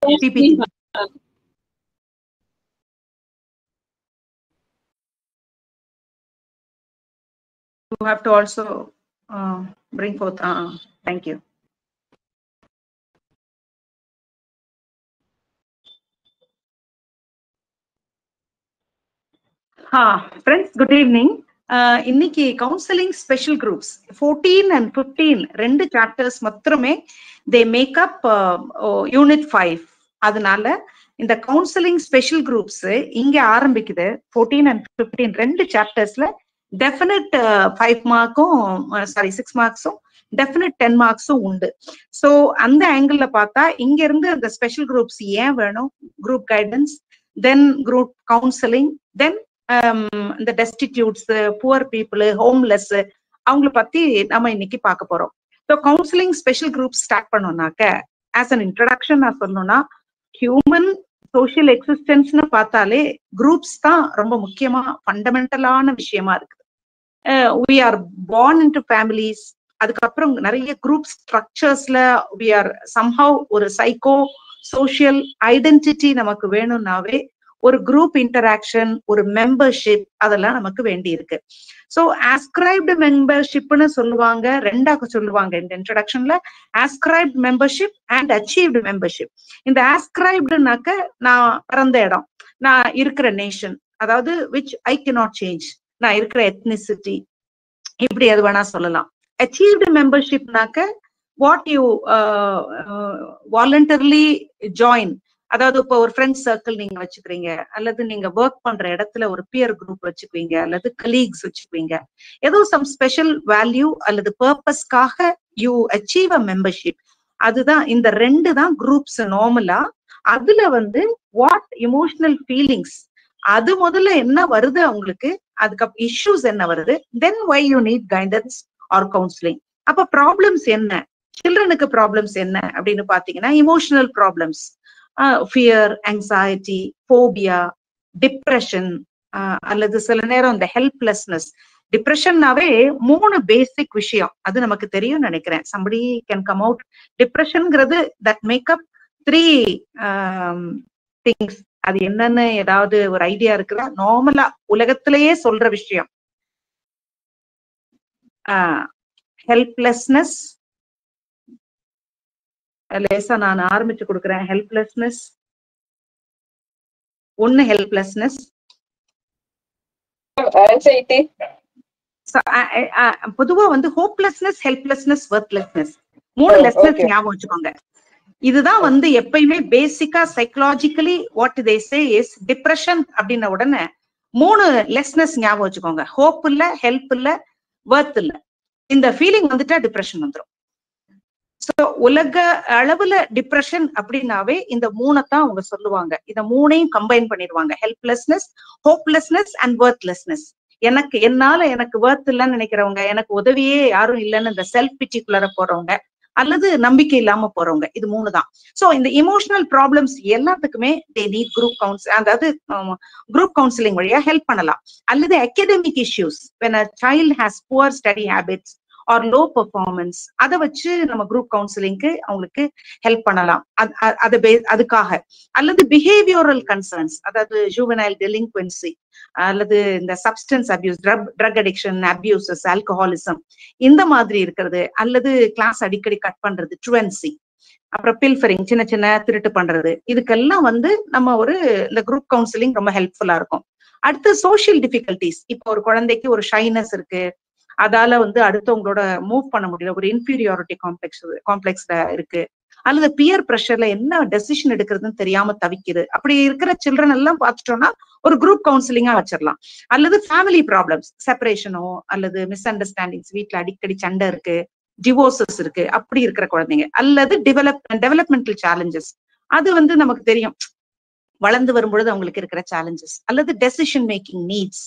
PPT. You have to also bring forth. Thank you. Friends, good evening. இன்னைக்கு counselling special groups 14 and 15 ரெண்டு chapters மாத்திரமே they make up unit 5. அதனால இந்த counselling special groups இங்க ஆரம்பிக்குது. 14 and 15 ரெண்டு சாப்டர்ஸ்ல definite 5 மார்க்கும் 6 மார்க்ஸும் டெஃபினட் 10 மார்க்ஸும் உண்டு. ஸோ அந்த ஆங்கிள் பார்த்தா இங்க இருந்து அந்த ஸ்பெஷல் குரூப்ஸ் ஏன் வேணும், group guidance, then group counselling, then இந்த டெஸ்டிடியூட்ஸ், புவர் பீப்புள், ஹோம்லெஸ், அவங்கள பத்தி நம்ம இன்னைக்கு பார்க்க போறோம். So counselling special group start பண்ணோம்னாக்க ஆஸ் அன் இன்ட்ரடக்ஷன் நான் சொல்லணும்னா, ஹியூமன் சோசியல் எக்ஸிஸ்டன்ஸ்னு பார்த்தாலே குரூப்ஸ் தான் ரொம்ப முக்கியமா ஃபண்டமெண்டலான விஷயமா இருக்குது. we are born into families. அதுக்கப்புறம் நிறைய குரூப் ஸ்ட்ரக்சர்ஸ்ல we are somehow ஒரு சைக்கோ சோசியல் ஐடென்டிட்டி நமக்கு வேணும்னாவே ஒரு குரூப் இன்டராக்ஷன், ஒரு மெம்பர்ஷிப், அதெல்லாம் நமக்கு வேண்டி இருக்கு. ஸோ ஆஸ்கிரைப்டு மெம்பர்ஷிப்னு சொல்லுவாங்க, ரெண்டாக சொல்லுவாங்க இந்த இன்ட்ரடக்ஷன்ல, ஆஸ்கிரைப்டு மெம்பர்ஷிப் அண்ட் அச்சீவ்டு மெம்பர்ஷிப். இந்த ஆஸ்கிரைப்டுனாக்க நான் பிறந்த இடம், நான் இருக்கிற நேஷன், அதாவது விச் ஐ கேனாட் சேஞ்ச், நான் இருக்கிற எத்னிசிட்டி, இப்படி அது வேணா சொல்லலாம். அச்சீவ்டு மெம்பர்ஷிப்னாக்க வாட் யூ வாலண்டர்லி ஜாயின், அதாவது இப்போ ஒரு ஃப்ரெண்ட்ஸ் சர்க்கிள் நீங்க வச்சுக்கிறீங்க, அல்லது நீங்க ஒர்க் பண்ற இடத்துல ஒரு பியர் குரூப் வச்சுக்குவீங்க, அல்லது கலீக்ஸ் வச்சுக்குவீங்க, ஏதோ சம் ஸ்பெஷல் வேல்யூ அல்லது பர்பஸ்க்காக யூ அச்சீவ் அ மெம்பர்ஷிப். அதுதான் இந்த ரெண்டு தான் குரூப்ஸ் நார்மலா. அதுல வாட் இமோஷனல் ஃபீலிங்ஸ், அது முதல்ல என்ன வருது அவங்களுக்கு, அதுக்கப்புறம் இஷ்யூஸ் என்ன வருது, then why you need guidance or counselling. அப்ப ப்ராப்ளம்ஸ் என்ன, சில்ட்ரனுக்கு ப்ராப்ளம்ஸ் என்ன அப்படின்னு பாத்தீங்கன்னா, emotional problems, fear, anxiety, phobia, depression, அல்லது சில நேரம் இந்த ஹெல்ப்லெஸ்னஸ். டிப்ரெஷன்னாவே 3 பேசிக் விஷயம், அது நமக்கு தெரியும் நினைக்கிறேன். somebody can come out டிப்ரெஷன்ங்கிறது that make up 3 things. அது என்னன்னு ஏதாவது ஒரு ஐடியா இருக்குதா? நார்மலா உலகத்திலேயே சொல்ற விஷயம், ஹெல்ப்லெஸ்னஸ். லேசா நான் ஆரம்பிச்சு கொடுக்குறேன். ஹெல்ப்லெஸ்னஸ் ஒண்ணு, ஹெல்ப்லெஸ்னஸ், பொதுவா ஹோப்லெஸ்னஸ், ஹெல்ப்லெஸ்னஸ், வொர்த்லெஸ்னஸ், 3 லெஸ்னஸ் ஞாபகம் வச்சுக்கோங்க. இதுதான் எப்பயுமே பேசிக்கா psychologically what they say is depression அப்படின்ன உடனே 3 லெஸ்னஸ் ஞாபகம் வச்சுக்கோங்க. ஹோப் இல்ல, ஹெல்ப் இல்ல, வொர்த் இல்ல. இந்த ஃபீலிங் வந்துட்டா டிப்ரெஷன் வந்துடும். சோ உலக அளவுல டிப்ரெஷன் அப்படின்னாவே இந்த 3 தான் அவங்க சொல்லுவாங்க. இந்த 3ஐயும் கம்பைன் பண்ணிடுவாங்க. Helplessness, hopelessness and worthlessness. எனக்கு வொர்த் இல்லைன்னு நினைக்கிறவங்க, எனக்கு உதவியே யாரும் இல்லைன்னு இந்த செல்ஃப் பிட்டிக்குள்ளார போறவங்க, அல்லது நம்பிக்கை இல்லாம போறவங்க, இது 3 தான். சோ இந்த இமோஷனல் ப்ராப்ளம்ஸ் எல்லாத்துக்குமே தே நீட் குரூப் கவுன்சிலிங், அதாவது குரூப் கவுன்சிலிங் வழியா ஹெல்ப் பண்ணலாம். அல்லது academic issues, when a child has poor study habits or low performance, அதை வச்சு நம்ம குரூப் கவுன்சிலிங்க்கு அவங்களுக்கு ஹெல்ப் பண்ணலாம். அதுக்காக. அல்லது பிஹேவியரல் கன்சர்ன்ஸ், அதாவது ஜுவனைல் டெலிங்க்வென்சி, அல்லது இந்த substance abuse, drug addiction, abuses, alcoholism, இந்த மாதிரி இருக்கிறது, அல்லது கிளாஸ் அடிக்கடி கட் பண்றது, ட்ருவன்சி, அப்புறம் பில்ஃபரிங், சின்ன சின்ன திருட்டு பண்றது, இதுக்கெல்லாம் நம்ம இந்த குரூப் கவுன்சிலிங் ரொம்ப ஹெல்ப்ஃபுல்லா இருக்கும். அடுத்து சோசியல் டிஃபிகல்டிஸ், இப்போ ஒரு குழந்தைக்கு ஒரு ஷைனஸ் இருக்கு, அதால அடுத்தவங்களோட மூவ் பண்ண முடியல, ஒரு இன்ஃபீரியாரிட்டி காம்ப்ளெக்ஸ்ல இருக்கு, அல்லது பியர் ப்ரெஷர்ல என்ன டெசிஷன் எடுக்கிறதுன்னு தெரியாம தவிக்குது. அப்படி இருக்கிற சில்ட்ரன் எல்லாம் பார்த்துட்டோம்னா ஒரு குரூப் கவுன்சிலிங்கா வச்சிடலாம். அல்லது ஃபேமிலி ப்ராப்ளம்ஸ், செப்பரேஷனோ அல்லது மிஸ் அண்டர்ஸ்டாண்டிங்ஸ், வீட்டுல அடிக்கடி சண்டை இருக்கு, டிவோர்சஸ் இருக்கு, அப்படி இருக்கிற குழந்தைங்க, அல்லது டெவலப்மெண்டல் சேலஞ்சஸ், அது நமக்கு தெரியும், வளர்ந்து வரும்பொழுது அவங்களுக்கு இருக்கிற சேலஞ்சஸ், அல்லது டெசிஷன் மேக்கிங் நீட்ஸ்,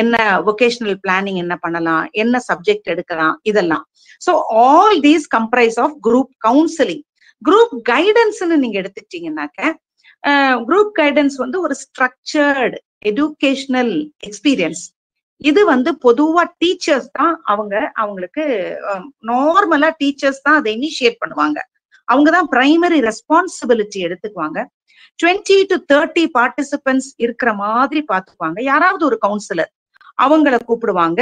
என்ன வொகேஷனல் பிளானிங் என்ன பண்ணலாம், என்ன சப்ஜெக்ட் எடுக்கலாம், இதெல்லாம். So all these comprise of group counselling. Group கைடன்ஸ்ன்னு நீங்க எடுத்துக்கிட்டீங்கன்னாக்க, குரூப் கைடன்ஸ் ஒரு ஸ்ட்ரக்சர்டு எஜுகேஷனல் எக்ஸ்பீரியன்ஸ். இது பொதுவா டீச்சர்ஸ் தான் அவங்களுக்கு நார்மலா டீச்சர்ஸ் தான் அதை இனிஷியேட் பண்ணுவாங்க. அவங்கதான் பிரைமரி ரெஸ்பான்சிபிலிட்டி எடுத்துக்குவாங்க. 20 to 30 பார்ட்டிசிபென்ட்ஸ் இருக்கிற மாதிரி பாத்துக்குவாங்க. யாராவது ஒரு கவுன்சிலர் அவங்கள கூப்பிடுவாங்க.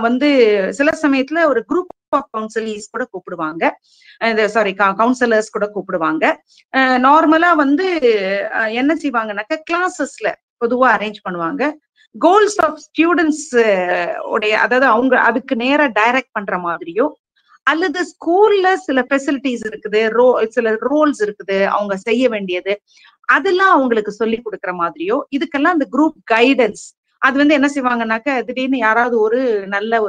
வந்து சில சமயத்துல ஒரு குரூப் ஆஃப் கவுன்சிலர்ஸ் கூட கூப்பிடுவாங்க, சாரி கவுன்சிலர்ஸ் கூட கூப்பிடுவாங்க. நார்மலா வந்து என்ன செய்வாங்கன்னாக்க கிளாஸஸ்ல பொதுவா அரேஞ்ச் பண்ணுவாங்க. கோல்ஸ் ஆஃப் ஸ்டூடெண்ட்ஸ் உடைய, அதாவது அவங்க அதுக்கு நேரா டைரக்ட் பண்ற மாதிரியோ, அல்லது ஸ்கூல்ல சில ஃபெசிலிட்டிஸ் இருக்குது, சில ரோல்ஸ் இருக்குது அவங்க செய்ய வேண்டியது, அதெல்லாம் அவங்களுக்கு சொல்லி கொடுக்குற மாதிரியோ, இதுக்கெல்லாம் அந்த குரூப் கைடன்ஸ். அது வந்து என்ன செய்வாங்கன்னாக்க, திடீர்னு யாராவது ஒரு நல்ல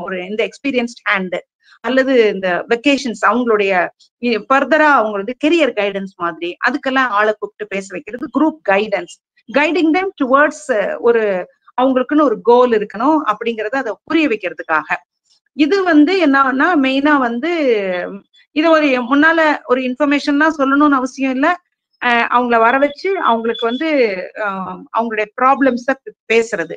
ஒரு இந்த எக்ஸ்பீரியன்ஸ்ட் ஹேண்ட் அல்லது இந்த வெக்கேஷன்ஸ் அவங்களுடைய ஃபர்தரா அவங்களுக்கு கெரியர் கைடன்ஸ் மாதிரி, அதுக்கெல்லாம் ஆளை கூப்பிட்டு பேச வைக்கிறது group guidance. Guiding them towards ஒரு அவங்களுக்குன்னு ஒரு கோல் இருக்கணும் அப்படிங்கறத அதை புரிய வைக்கிறதுக்காக. இது வந்து என்னன்னா மெயினா வந்து இது ஒரு முன்னால ஒரு இன்ஃபர்மேஷன் தான் சொல்லணும்னு அவசியம் இல்லை. அவங்கள வர வச்சு அவங்களுக்கு வந்து அவங்களுடைய ப்ராப்ளம்ஸ பேசுறது.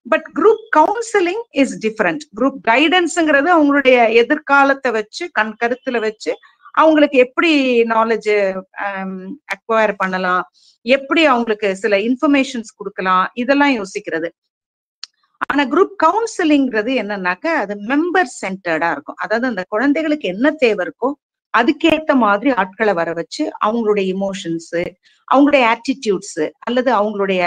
But group counselling is different. Group கைடன்ஸ்ங்கிறது அவங்களுடைய எதிர்காலத்தை வச்சு கருத்துல வச்சு அவங்களுக்கு எப்படி நாலேஜ் அக்வயர் பண்ணலாம், எப்படி அவங்களுக்கு சில இன்ஃபர்மேஷன்ஸ் கொடுக்கலாம், இதெல்லாம் யோசிக்கிறது. ஆனா குரூப் கவுன்சிலிங்கிறது என்னன்னாக்க அது மெம்பர் சென்டர்டா இருக்கும். அதாவது அந்த குழந்தைகளுக்கு என்ன தேவை இருக்கோ அதுக்கேத்த மாதிரி ஆட்களை வர வச்சு அவங்களுடைய இமோஷன்ஸ், அவங்களுடைய ஆட்டிடியூட்ஸ் அல்லது அவங்களுடைய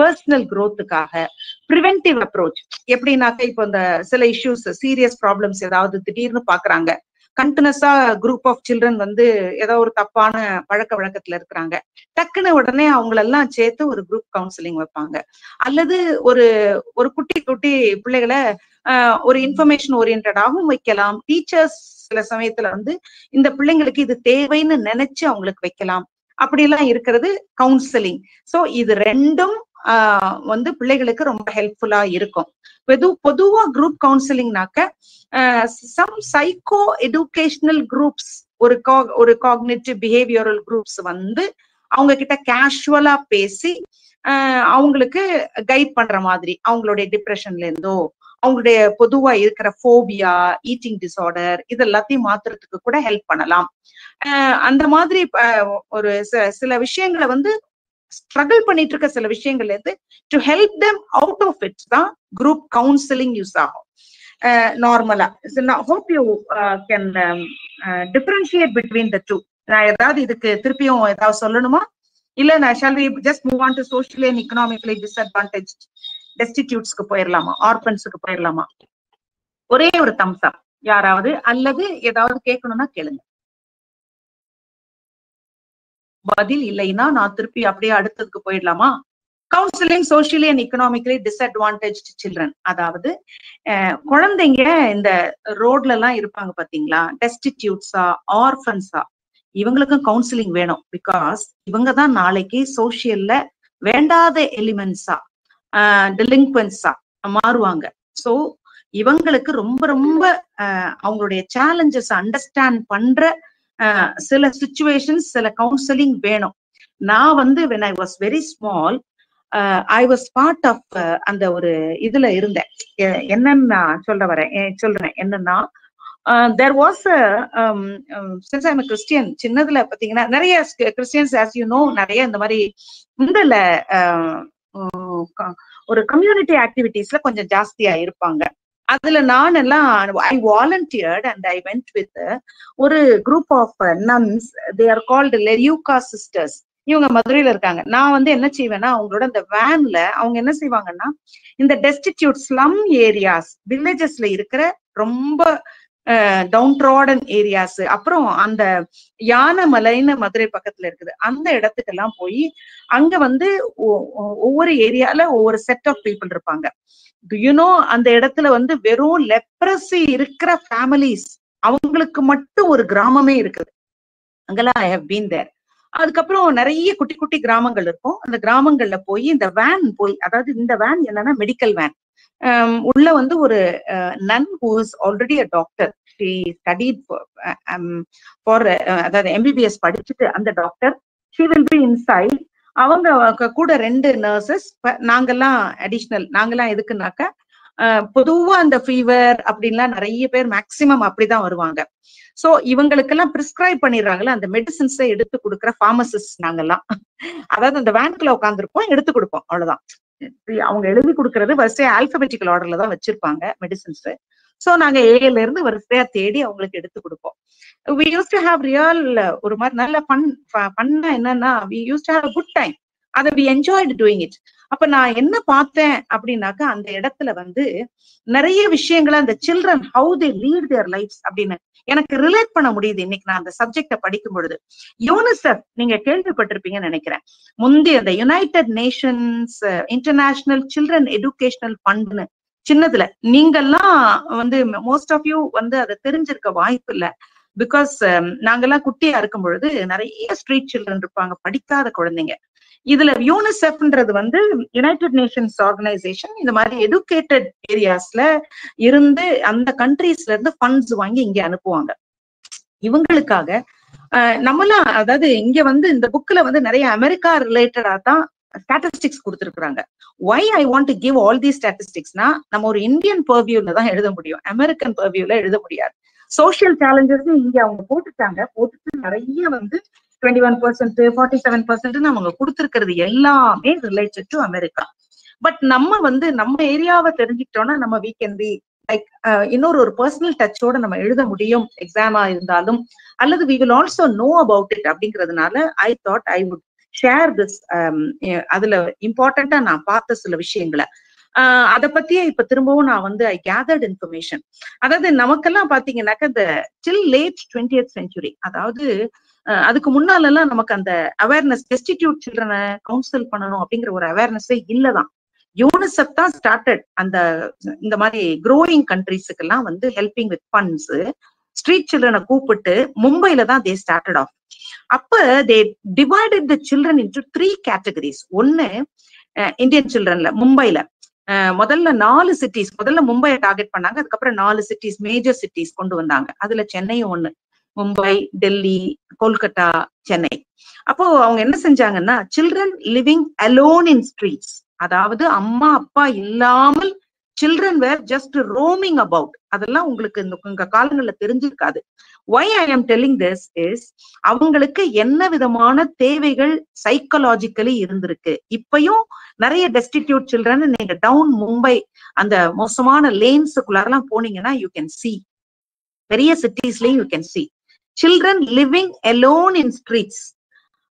பர்சனல் குரோத்துக்காக ப்ரிவென்டிவ் அப்ரோச். எப்படின்னாக்க இப்போ இந்த சில இஷ்யூஸ் சீரியஸ் ப்ராப்ளம்ஸ் ஏதாவது திடீர்னு பாக்குறாங்க, கண்டினியூஸா குரூப் ஆஃப் சில்ட்ரன் வந்து ஏதோ ஒரு தப்பான பழக்க வழக்கத்துல இருக்கிறாங்க, டக்குன்னு உடனே அவங்களெல்லாம் சேர்த்து ஒரு குரூப் கவுன்சிலிங் வைப்பாங்க. அல்லது ஒரு ஒரு குட்டி குட்டி பிள்ளைகளை ஒரு இன்ஃபர்மேஷன் ஓரியன்டாகவும் வைக்கலாம். டீச்சர்ஸ் சில சமயத்துல வந்து இந்த பிள்ளைங்களுக்கு இது தேவைன்னு நினைச்சு அவங்களுக்கு வைக்கலாம். அப்படியெல்லாம் இருக்கிறது கவுன்சிலிங். சோ இது ரெண்டும் வந்து பிள்ளைகளுக்கு ரொம்ப ஹெல்ப்ஃபுல்லா இருக்கும். பொதுவா குரூப் கவுன்சிலிங்னாக்க சம் சைக்கோ எஜுகேஷனல் குரூப்ஸ், ஒரு காக்னிட்டிவ் பிஹேவியரல் குரூப்ஸ் வந்து அவங்க கிட்ட கேஷுவலா பேசி அவங்களுக்கு கைட் பண்ற மாதிரி, அவங்களுடைய டிப்ரெஷன்ல இருந்தோ அவங்களுடைய பொதுவா இருக்கிற ஃபோபியா, ஈட்டிங் டிசார்டர், இது எல்லாத்தையும் மாத்துறதுக்கு கூட ஹெல்ப் பண்ணலாம். அந்த மாதிரி ஒரு சில விஷயங்களை வந்து ஸ்ட்ரகிள் பண்ணிட்டு இருக்க சில விஷயங்கள் இருந்து to help them out of it தான் குரூப் கவுன்சிலிங் யூஸ் ஆகும் நார்மலா. Hope you can differentiate between the two. நான் ஏதாவது இதுக்கு திருப்பியும் ஏதாவது சொல்லணுமா? இல்ல நான் shall we just move on to socially and economically disadvantage டெஸ்டிடியூட்ஸ்க்கு போயிடலாமா, ஆர்பன்ஸுக்கு போயிடலாமா? ஒரே ஒரு தம்ஸ் அப் யாராவது, அல்லது ஏதாவது கேட்கணும்னா கேளுங்க. பதில் இல்லைன்னா நான் திருப்பி அப்படியே அடுத்ததுக்கு போயிடலாமா? Counselling socially and economically disadvantaged children. அதாவது குழந்தைங்க இந்த ரோட்ல எல்லாம் இருப்பாங்க பாத்தீங்களா, டெஸ்டிடியூட்ஸா ஆர்ஃபன்ஸா, இவங்களுக்கும் கவுன்சிலிங் வேணும். பிகாஸ் இவங்க தான் நாளைக்கு சோசியல்ல வேண்டாத எலிமெண்ட்ஸா டெலிங்க்வன்ஸா மாறுவாங்க. சோ இவங்களுக்கு ரொம்ப ரொம்ப அவங்களுடைய சேலஞ்சஸ் அண்டர்ஸ்டாண்ட் பண்ற சில சிச்சுவேஷன்ஸ், சில கவுன்சிலிங் வேணும். நான் வந்து when I was very small, I was part of அந்த ஒரு இதுல இருந்தேன். என்னன்னு நான் சொல்றேன் என்னன்னா, there was a since I'm a Christian, சின்னதுல பாத்தீங்கன்னா நிறைய கிறிஸ்டியன்ஸ் as you know நிறைய இந்த மாதிரி இதுல ஒரு கம்யூனிட்டி ஆக்டிவிட்டிஸ்ல கொஞ்சம் ஜாஸ்தியா இருப்பாங்க. அதுல நான் எல்லாம் I volunteered and I went with ஒரு group of nuns. They are called லெரியூகா சிஸ்டர்ஸ். இவங்க மதுரையில இருக்காங்க. நான் வந்து என்ன செய்வேன்னா, அவங்களோட இந்த வேன்ல அவங்க என்ன செய்வாங்கன்னா, இந்த டெஸ்டிடியூட் ஸ்லம் ஏரியாஸ், வில்லேஜஸ்ல இருக்கிற ரொம்ப டவுன் ட்ராடன் ஏரியாஸ், அப்புறம் அந்த யானைமலைன்னு மதுரை பக்கத்துல இருக்குது, அந்த இடத்துக்கெல்லாம் போய் அங்க வந்து ஒவ்வொரு ஏரியால ஒவ்வொரு செட் ஆஃப் பீப்புள் இருப்பாங்க. யூனோ அந்த இடத்துல வந்து வெறும் லெப்ரசி இருக்கிற ஃபேமிலிஸ், அவங்களுக்கு மட்டும் ஒரு கிராமமே இருக்குது. அங்கெல்லாம் ஐ ஹவ் பீன் தேர். அதுக்கப்புறம் நிறைய குட்டி குட்டி கிராமங்கள் இருக்கும். அந்த கிராமங்கள்ல போய் இந்த வேன் போய், அதாவது இந்த வேன் என்னன்னா மெடிக்கல் வேன், உள்ள வந்து ஒரு nun who is already a doctor, she studied for அதாவது MBBS படிச்சுட்டு அந்த doctor, she will be inside. அவங்க கூட 2 நர்சஸ், நாங்கெல்லாம் அடிஷ்னல். நாங்கெல்லாம் எதுக்குனாக்க பொதுவா அந்த ஃபீவர் அப்படின்லாம் நிறைய பேர் மேக்சிமம் அப்படிதான் வருவாங்க. சோ இவங்களுக்கெல்லாம் பிரிஸ்கிரைப் பண்ணிடுறாங்கல்ல அந்த மெடிசின்ஸை எடுத்து கொடுக்குற பார்மசிஸ்ட் நாங்கெல்லாம். அதாவது அந்த வேன்குள்ள உட்காந்துருப்போம், எடுத்து கொடுப்போம், அவ்வளவுதான். அவங்க எழுதி கொடுக்கறது வரிசையா ஆல்பபெட்டிக்கல் ஆர்டர்ல தான் வச்சிருப்பாங்க மெடிசின்ஸ். சோ நாங்க ஏல இருந்து வரிசையா தேடி அவங்களுக்கு எடுத்து கொடுப்போம். we used to have real ஒரு மாதிரி நல்ல பண்ணா என்னன்னா we used to have a good time. அதை we enjoyed doing it. அப்ப நான் என்ன பார்த்தேன் அப்படின்னாக்கா அந்த இடத்துல வந்து நிறைய விஷயங்களை அந்த children how they lead their lives அப்படின்னு எனக்கு ரிலேட் பண்ண முடியுது. இன்னைக்கு நான் அந்த சப்ஜெக்ட படிக்கும் பொழுது யூனிசெஃப் நீங்க கேள்விப்பட்டிருப்பீங்கன்னு நினைக்கிறேன். முந்தைய அந்த United Nations International Children Educational ஃபண்ட்னு சின்னதுல நீங்கெல்லாம் வந்து மோஸ்ட் ஆஃப் யூ வந்து அதை தெரிஞ்சிருக்க வாய்ப்பு இல்லை. பிகாஸ் நாங்கெல்லாம் குட்டியா இருக்கும் பொழுது நிறைய ஸ்ட்ரீட் சில்ட்ரன் இருப்பாங்க, படிக்காத குழந்தைங்க. இதுல யூனிசெஃப்ன்றது வந்து யுனைடெட் நேஷன்ஸ் ஆர்கனைசேஷன் இந்த மாதிரி எடுகேட்டட் ஏரியாஸ்ல இருந்து அந்த கண்ட்ரீஸ்ல இருந்து ஃபண்ட்ஸ் வாங்கி இங்க அனுப்புவாங்க இவங்களுக்காக. நம்மளாம் அதாவது இங்க வந்து இந்த புக்ல வந்து நிறைய அமெரிக்கா ரிலேட்டடா தான் ஸ்டாட்டிஸ்டிக்ஸ் கொடுத்துருக்காங்க. why I want to give all these statisticsனா நம்ம ஒரு இந்தியன் பர்வியூல தான் எழுத முடியும், அமெரிக்கன் பர்வியூல எழுத முடியாது. சோசியல் சேலஞ்சஸ் இங்க அவங்க போட்டுட்டு நிறைய வந்து 21%, 47% அவங்க கொடுத்திருக்கிறது எல்லாமே ரிலேட்டட் டு அமெரிக்கா. பட் நம்ம வந்து நம்ம ஏரியாவை தெரிஞ்சுக்கிட்டோம்னா நம்ம we can be லைக் இன்னொரு ஒரு பர்சனல் டச்சோட நம்ம எழுத முடியும் எக்ஸாமா இருந்தாலும், அல்லது we will also know about it அப்படிங்கிறதுனால I thought I would share this. அதுல இம்பார்ட்டண்டா நான் பார்த்த சில விஷயங்களை அதை பத்தியே இப்ப திரும்பவும் நான் வந்து ஐ கேதர்ட் இன்ஃபர்மேஷன். அதாவது நமக்கெல்லாம் பாத்தீங்கன்னாக்க இந்த டில் லேட் 20th century, அதாவது அதுக்கு முன்னால எல்லாம் நமக்கு அந்த அவேர்னஸ் டெஸ்டிடியூட் சில்ட்ரனை கவுன்சில் பண்ணணும் அப்படிங்கிற ஒரு அவேர்னஸே இல்லதான். யூனிசெஃப் தான் ஸ்டார்டட் அந்த இந்த மாதிரி க்ரோயிங் கண்ட்ரீஸுக்கு எல்லாம் வந்து ஹெல்பிங் வித் ஃபண்ட்ஸ் ஸ்ட்ரீட் சில்ட்ரனை கூப்பிட்டு மும்பைல தான் தே ஸ்டார்டட் ஆஃப். அப்ப they divided the children into 3 categories. ஒன்னு இந்தியன் சில்ட்ரன்ல மும்பைல முதல்ல 4 சிட்டிஸ், முதல்ல மும்பையை டார்கெட் பண்ணாங்க, அதுக்கப்புறம் 4 சிட்டிஸ் மேஜர் சிட்டிஸ் கொண்டு வந்தாங்க. அதுல சென்னையும் ஒண்ணு, மும்பை, டெல்லி, கொல்கத்தா, சென்னை. அப்போ அவங்க என்ன செஞ்சாங்கன்னா children living alone in streets, அதாவது அம்மா அப்பா இல்லாமல் children were just roaming about. அதெல்லாம் உங்களுக்கு இந்த காலங்கள்ல தெரிஞ்சிருக்காது. why I am telling this is அவங்களுக்கு என்ன விதமான தேவைகள் சைக்கலாஜிக்கலி இருந்திருக்கு. இப்பயும் நிறைய டெஸ்டிடியூட் சில்ட்ரன் நீங்க டவுன் மும்பை அந்த மோசமான லேன்ஸுக்குள்ளாரெல்லாம் போனீங்கன்னா யூ கேன் சி, பெரிய சிட்டிஸ்லயும் you can see children living alone in streets.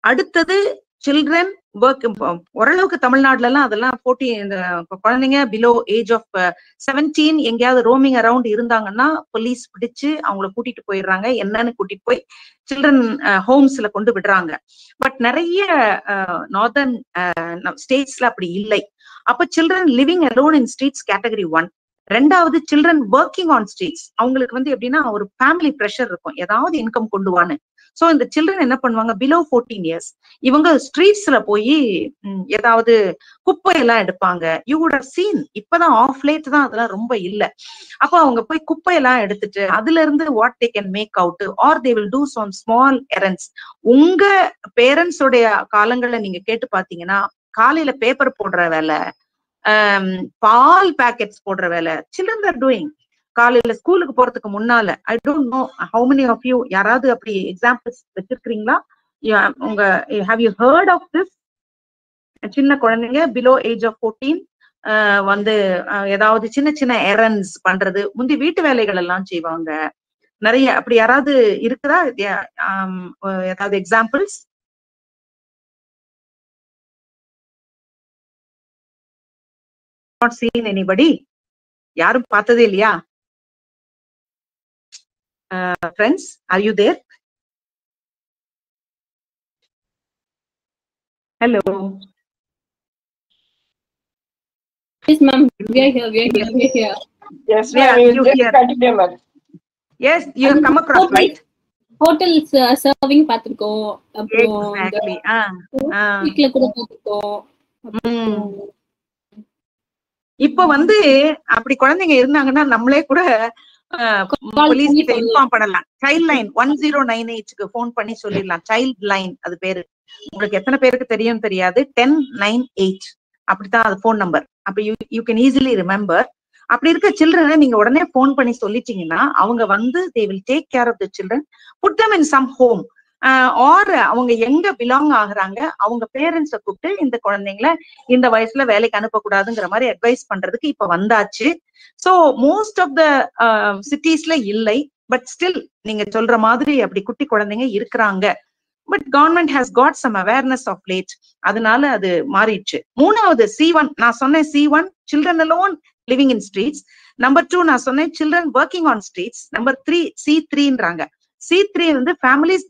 அடுத்தது சில்ட்ரன் ஒர்க். ஓரளவுக்கு தமிழ்நாடுல எல்லாம் அதெல்லாம் போட்டி இந்த குழந்தைங்க பிலோ ஏஜ் ஆஃப் 17 எங்கேயாவது ரோமிங் அரவுண்ட் இருந்தாங்கன்னா போலீஸ் பிடிச்சு அவங்கள கூட்டிட்டு போயிடுறாங்க, என்னன்னு கூட்டிட்டு போய் சில்ட்ரன் ஹோம்ஸ்ல கொண்டு விடுறாங்க. பட் நிறைய நார்தர்ன் ஸ்டேட்ஸ்ல அப்படி இல்லை. அப்ப children living alone in streets category 1. ரெண்டாவது சில்ட்ரன் ஒர்க்கிங் ஆன் ஸ்ட்ரீட்ஸ். அவங்களுக்கு வந்து எப்படின்னா ஒரு ஃபேமிலி ப்ரெஷர் இருக்கும், ஏதாவது இன்கம் கொண்டு வான்னு. சோ இந்த சில்ட்ரன் என்ன பண்ணுவாங்க, பிலோ 14 இயர்ஸ் இவங்க ஸ்ட்ரீட்ஸ்ல போய் ஏதாவது குப்பையெல்லாம் எடுப்பாங்க. யூ வுட் ஹவ் சீன், இப்பதான் ஆஃப் லேட் தான் அதெல்லாம் ரொம்ப இல்லை. அப்போ அவங்க போய் குப்பையெல்லாம் எடுத்துட்டு அதுல இருந்து what they can make out or they will do some small errands. உங்க பேரண்ட்ஸோடைய காலங்கள்ல நீங்க கேட்டு பாத்தீங்கன்னா காலையில பேப்பர் போடுற வேலை, பால் பேக்கெட்ஸ் போடுற வேலை சில்ட்ரன் ஆர் டூயிங். காலையில ஸ்கூலுக்கு போறதுக்கு முன்னால I don't know how many of you யாராவது அப்படி எக்ஸாம்பிள்ஸ் வச்சிருக்கீங்களா? உங்க have you heard of this? சின்ன குழந்தைங்க பிலோ ஏஜ் ஆஃப் 14 வந்து ஏதாவது சின்ன சின்ன எரண்ட்ஸ் பண்றது, முந்தி வீட்டு வேலைகள் எல்லாம் செய்வாங்க நிறைய. அப்படி யாராவது இருக்குதா ஏதாவது எக்ஸாம்பிள்ஸ்? Not seen anybody? யாரும் பார்த்ததே இல்லையா? Friends, are you there? Hello. Yes, ma'am. We are here. Yes, ma'am. You just continue, ma'am. Yes, you have come across, right? Hotels serving பார்த்திருக்கோம். அப்புறம் exactly. வீட்ல கூட பார்த்திருக்கோம். இப்போ வந்து அப்படி குழந்தைங்க இருந்தாங்கன்னா நம்மளே கூட போலீஸ் கிட்ட இன்ஃபார்ம் பண்ணலாம். சைல்ட் லைன் 1098க்கு போன் பண்ணி சொல்லிடலாம். சைல்ட் லைன் அது பேரு. உங்களுக்கு எத்தனை பேருக்கு தெரியும் தெரியாது. 1098 அப்படித்தான் அது போன் நம்பர். அப்ப யூ கேன் ஈஸிலி ரிமெம்பர். அப்படி இருக்க சில்ட்ரனை நீங்க உடனே போன் பண்ணி சொல்லிட்டீங்கன்னா அவங்க வந்து they will take care of the children, put them in some home, or அவங்க எங்க பிலாங் ஆகுறாங்க அவங்க பேரண்ட்ஸை கூப்பிட்டு இந்த குழந்தைங்களை இந்த வயசுல வேலைக்கு அனுப்பக்கூடாதுங்கிற மாதிரி அட்வைஸ் பண்றதுக்கு இப்ப வந்தாச்சு. சோ மோஸ்ட் ஆஃப் த சிட்டிஸ்ல இல்லை, பட் ஸ்டில் நீங்க சொல்ற மாதிரி அப்படி குட்டி குழந்தைங்க இருக்கிறாங்க. But government has got some awareness of late, அதனால அது மாறிடுச்சு. மூணாவது C1 நான் சொன்னேன், C1 children alone living in streets. Number 2 நான் சொன்னேன் children working on streets. Number 3 C3ன்றாங்க. C3 வந்து families